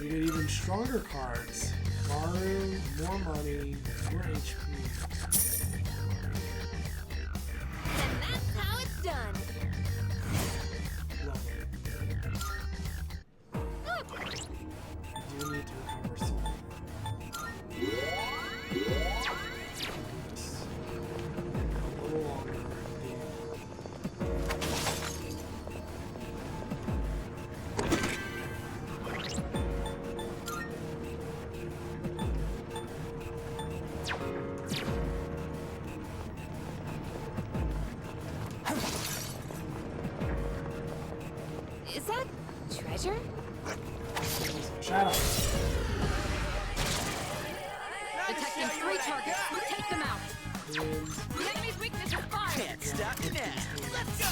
We get even stronger cards. Maru, more money, more HP. And that's how it's done. Love it. You do need to recover soul. This. A little longer. Is that treasure? Shadow. Detecting 3 targets. Take them out. The enemy's weakness is fire. Can't stop me now. Let's go!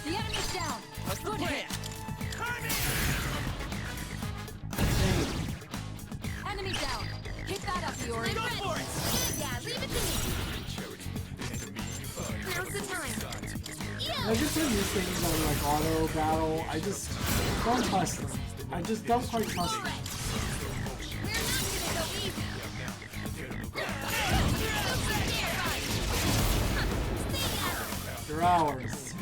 The enemy's down. What's the plan? Enemy down. Keep that up, Yuri. Go for it. Yeah, leave it to me. Now's the time. I just do these things on like auto battle. I just don't trust them. I just don't quite trust them. They're ours.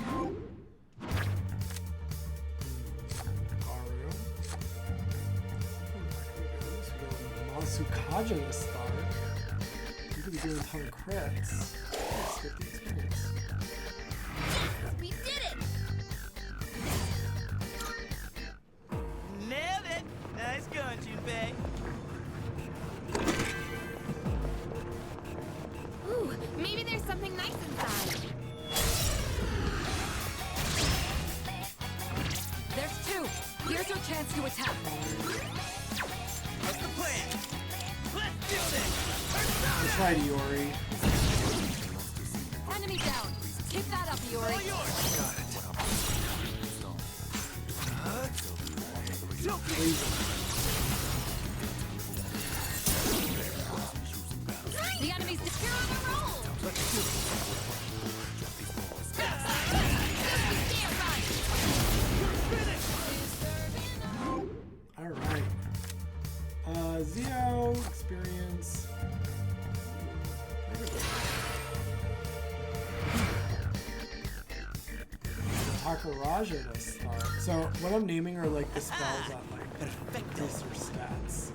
Masukaja to start. You could be doing a ton of crits. Let's get the experience. We did it! Nailed it! Nice going, Junpei. Ooh, maybe there's something nice inside. There's 2. Here's your chance to attack. What's the plan? Let's do this! That's right, Yori. Enemy down. Keep that up, Yuri. All yours. Got it. The enemy's you're on a roll. All right. Zio experience. Takaraja to start. So what I'm naming are like the spells that like increase your stats.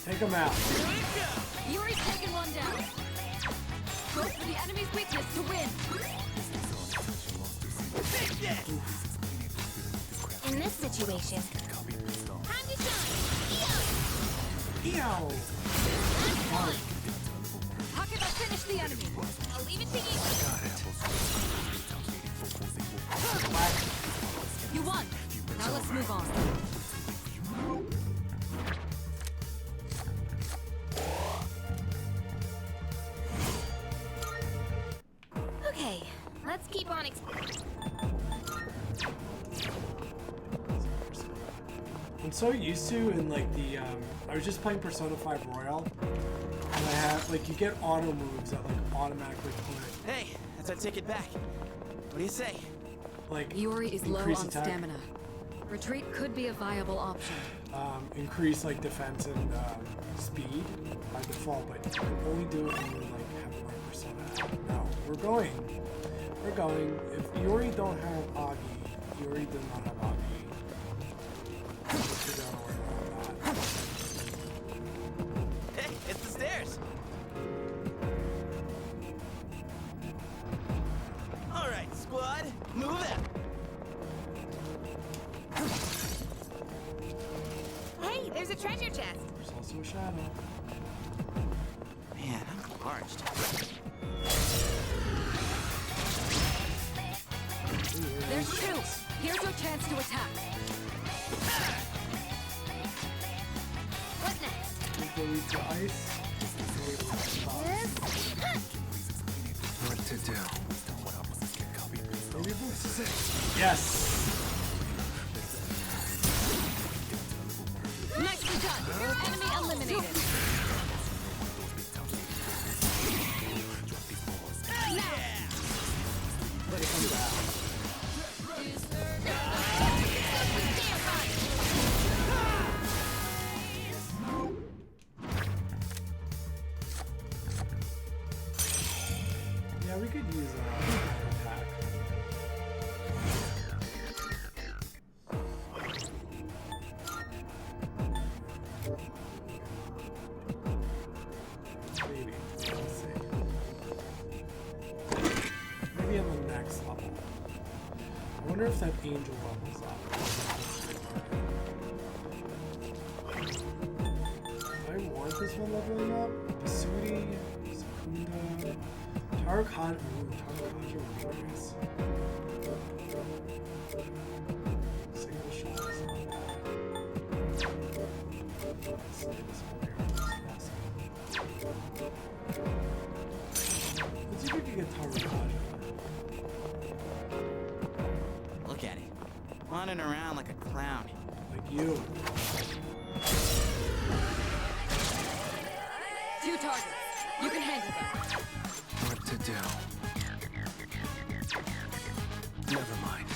Take him out. Yuri's taken one down. Go for the enemy's weakness to win. In this situation, time to shine. Eow! How can I finish the enemy? I'll leave it to you. You won. Now let's move on. Okay, let's keep on I'm so used to in like the I was just playing Persona 5 Royal, and I have like you get auto moves that like automatically put. Hey, that's our ticket back. What do you say? Like Yuri is low increase on attack, stamina. Retreat could be a viable option. increase like defense and speed by default, but you can only do it when you like have one Persona. No, we're going. If Yuri don't have Agi, Yuri does not have Agi. Hey, it's the stairs. All right, squad, move out. Hey, there's a treasure chest. There's also a shadow. Man, I'm parched. Ooh, There's two. Here's your chance to attack. What next? Delete the ice. What to do? Maybe this is it. Yes. Nicely done. Enemy eliminated. Let it come back. Yeah, we could use attack. Maybe. Let's see. Maybe on the next level. I wonder if that angel levels up. Do I want this one leveling up? Basudi, Secunda, Tarkat. Ooh, Tarkat are nice. Single shot is not bad. Let's see this one here. Let's see if we can get Tarkat. Look at it. Wandering around like a clown. Like you. Two targets. You can handle them. What to do? Never mind.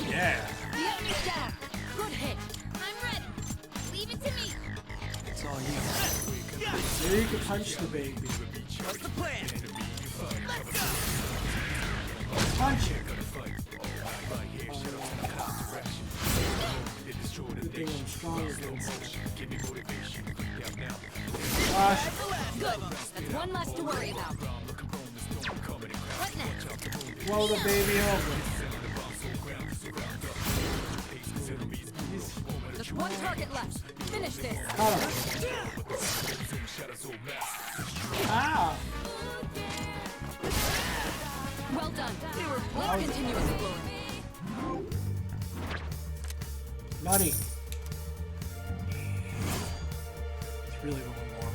Yeah. The enemy's down. Good hit. I'm ready. Leave it to me. It's all you. Maybe you can punch the baby. What's the plan? Let's go! Punch it. Good thing I'm strong against it. Gosh. Good. That's one less to worry about. What next? Blow the baby over. Just one target left. Finish this. Got him. Ah! Well done. Let's continue exploring. Nutty. It's really going warm.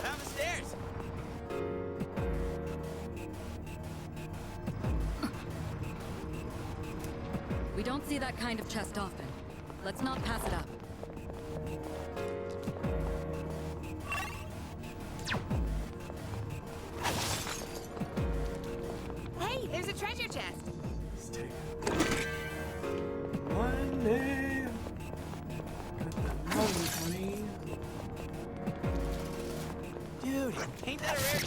Down the stairs! We don't see that kind of chest often. Let's not pass it up. Hey, there's a treasure chest. Let's take it. Money. Got that money, honey. Dude, ain't that a rare?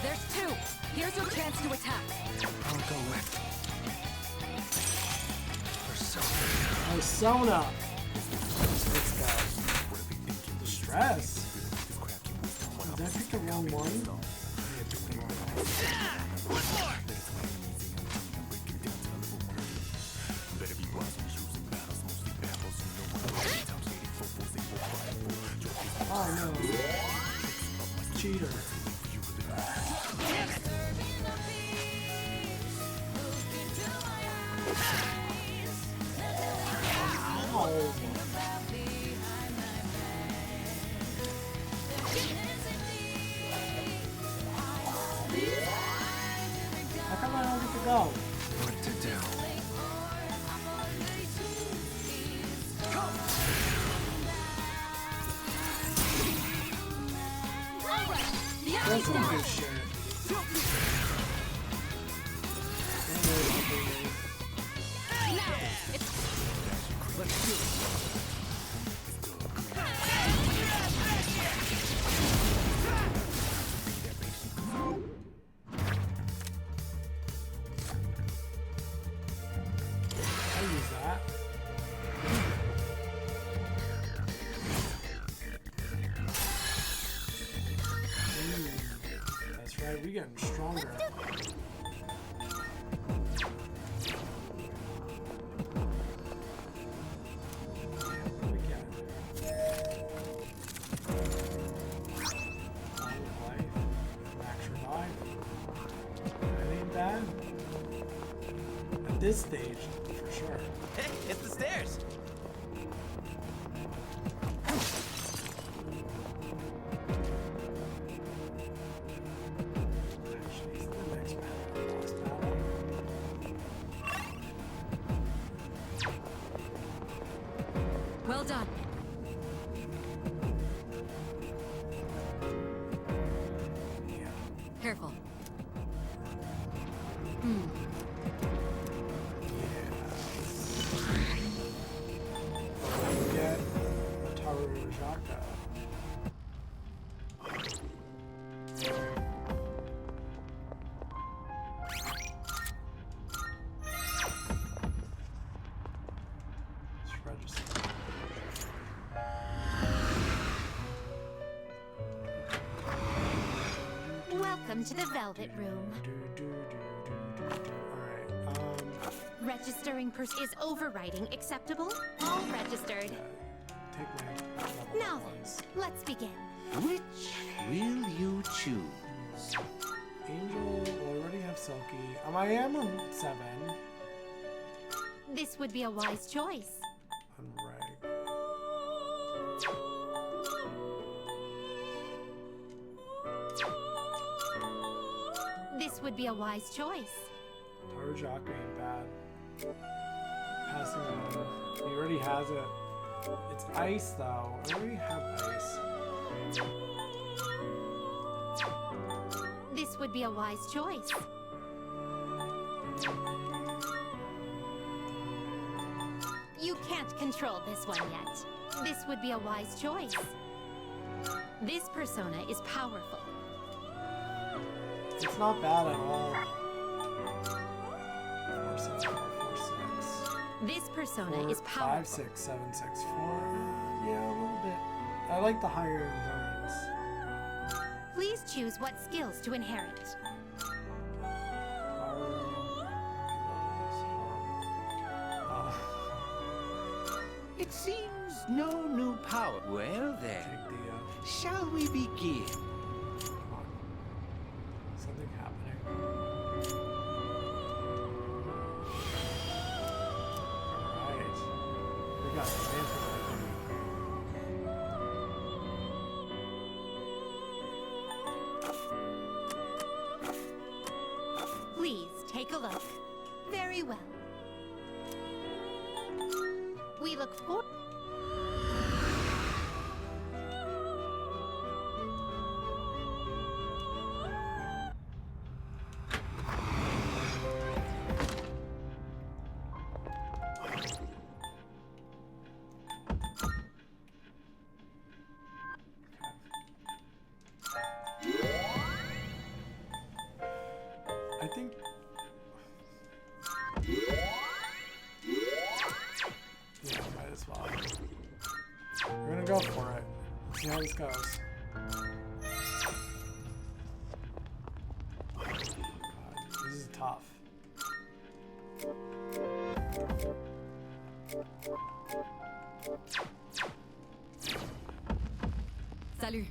There's two. Here's your chance to attack. I'll go with Persona. Let's go. Distress. Did I pick the wrong one? I picked the wrong one. Oh no. Cheater. Oh. How come I don't get to go? what to do. That's some good shit. Let's do it. I'll use that. You're getting stronger. This stage, for sure. Hey, it's the stairs. Actually, it's the next battle. Well done. Careful. Welcome to the Velvet Room. Registering is overwriting acceptable? All registered. Now then, let's begin. Which will you choose? Angel, well, I already have Silky. I am on 7. This would be a wise choice. I'm right. This would be a wise choice. Tarjak ain't bad. Passing on. He already has it. It's ice though. I already have ice. This would be a wise choice. You can't control this one yet. This would be a wise choice. This persona is powerful. It's not bad at all. 4, 6, 4, 4, 6. This persona 4, is powerful. 5, 6, 7, 6, 4. Yeah, a little bit. I like the higher endurance. Please choose what skills to inherit. It seems no new power. Well then, shall we begin? Something happening. Alright. We got Samantha. Please take a look. Very well. We look forward. I think. Yeah, might as well. We're gonna go for it. See how this goes. God, this is tough. Salut.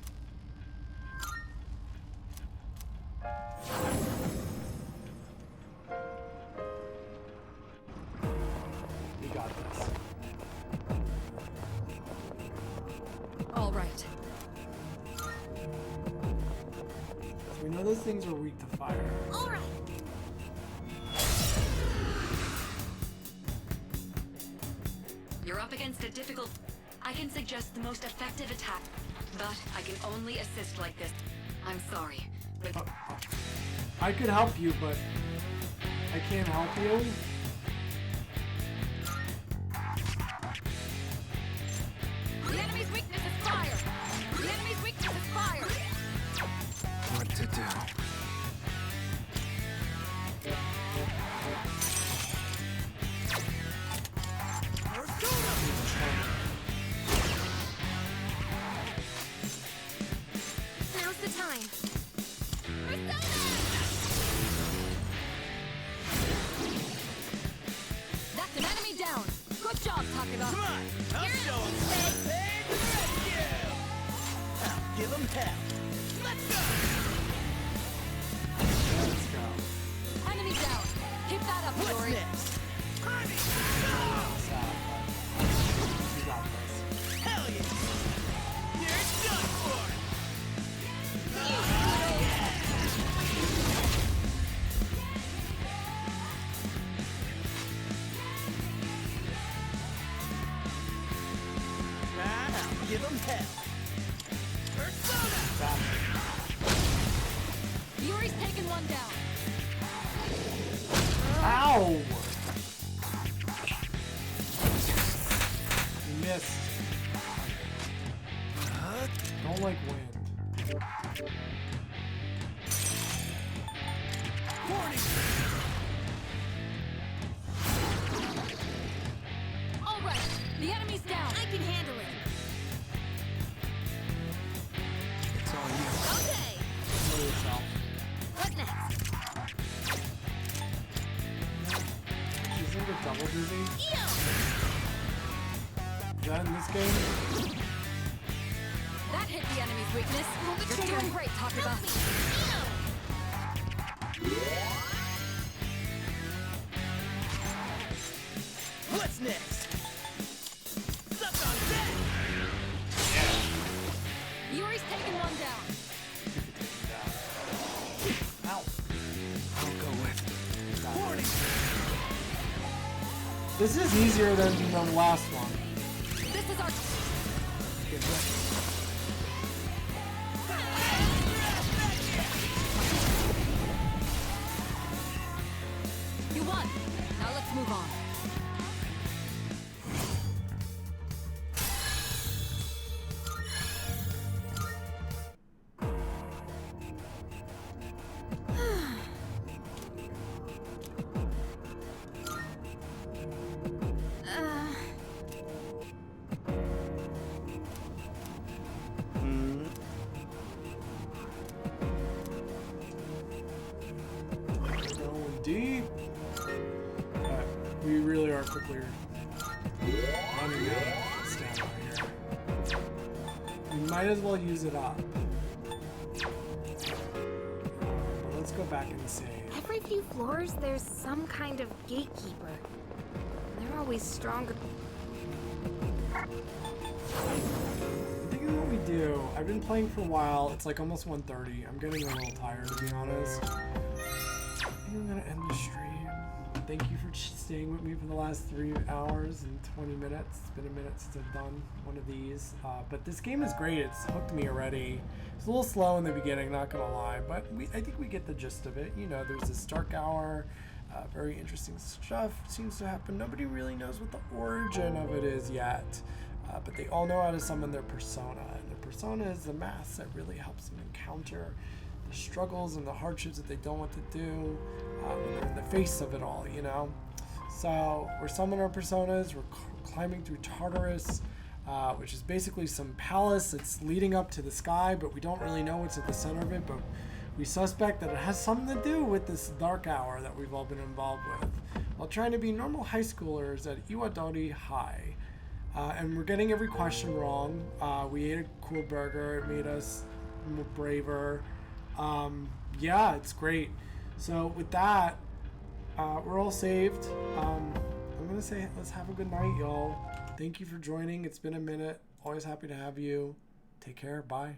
We got this. All right. So we know those things are weak to fire. All right. You're up against a difficult... I can suggest the most effective attack, but I can only assist like this. I'm sorry, but... I could help you, but I can't help you. The enemy's weakness is fire! The enemy's weakness is fire! What to do? Now's the time. Persona! hell. Let's go. Let's go. Enemy down. Keep that up, What's Yuri. next? You got this. Hell yeah. You're done for. Now, give them hell. Persona! Yuri's taken one down. Ow! You missed. Don't like wind. Warning! All right, the enemy's down. I can handle it. It's all you. Okay. Kill yourself. What next? She's like a double duty. Yo! Is that in this game? That hit the enemy's weakness. You're doing great, Takuba. What's next? Suck on that! Yuri's taken one down. Ow. I'll go with. Warning! This is easier than the last one. This is our. You won. Now let's move on. Going deep. We really are quickly running out of stamina here. We might as well use it up. But let's go back and save. Every few floors, there's some kind of gatekeeper. They're always stronger. I think what we do, I've been playing for a while. It's like almost 1:30. I'm getting a little tired, to be honest. I think I'm gonna end the stream. Thank you for staying with me for the last 3 hours and 20 minutes. It's been a minute since I've done one of these. But this game is great. It's hooked me already. It's a little slow in the beginning, not gonna lie, but I think we get the gist of it. You know, there's this dark hour. Very interesting stuff seems to happen. Nobody really knows what the origin of it is yet. But they all know how to summon their persona. And the persona is the mask that really helps them encounter the struggles and the hardships that they don't want to do when they're in the face of it all, you know? So we're summoning our personas, we're climbing through Tartarus, which is basically some palace that's leading up to the sky, but we don't really know what's at the center of it, but we suspect that it has something to do with this dark hour that we've all been involved with, while trying to be normal high schoolers at Iwadori High. And we're getting every question wrong. We ate a cool burger, it made us braver. Yeah, it's great. So with that, we're all saved. I'm gonna say let's have a good night, y'all. Thank you for joining. It's been a minute. Always happy to have you. Take care. Bye.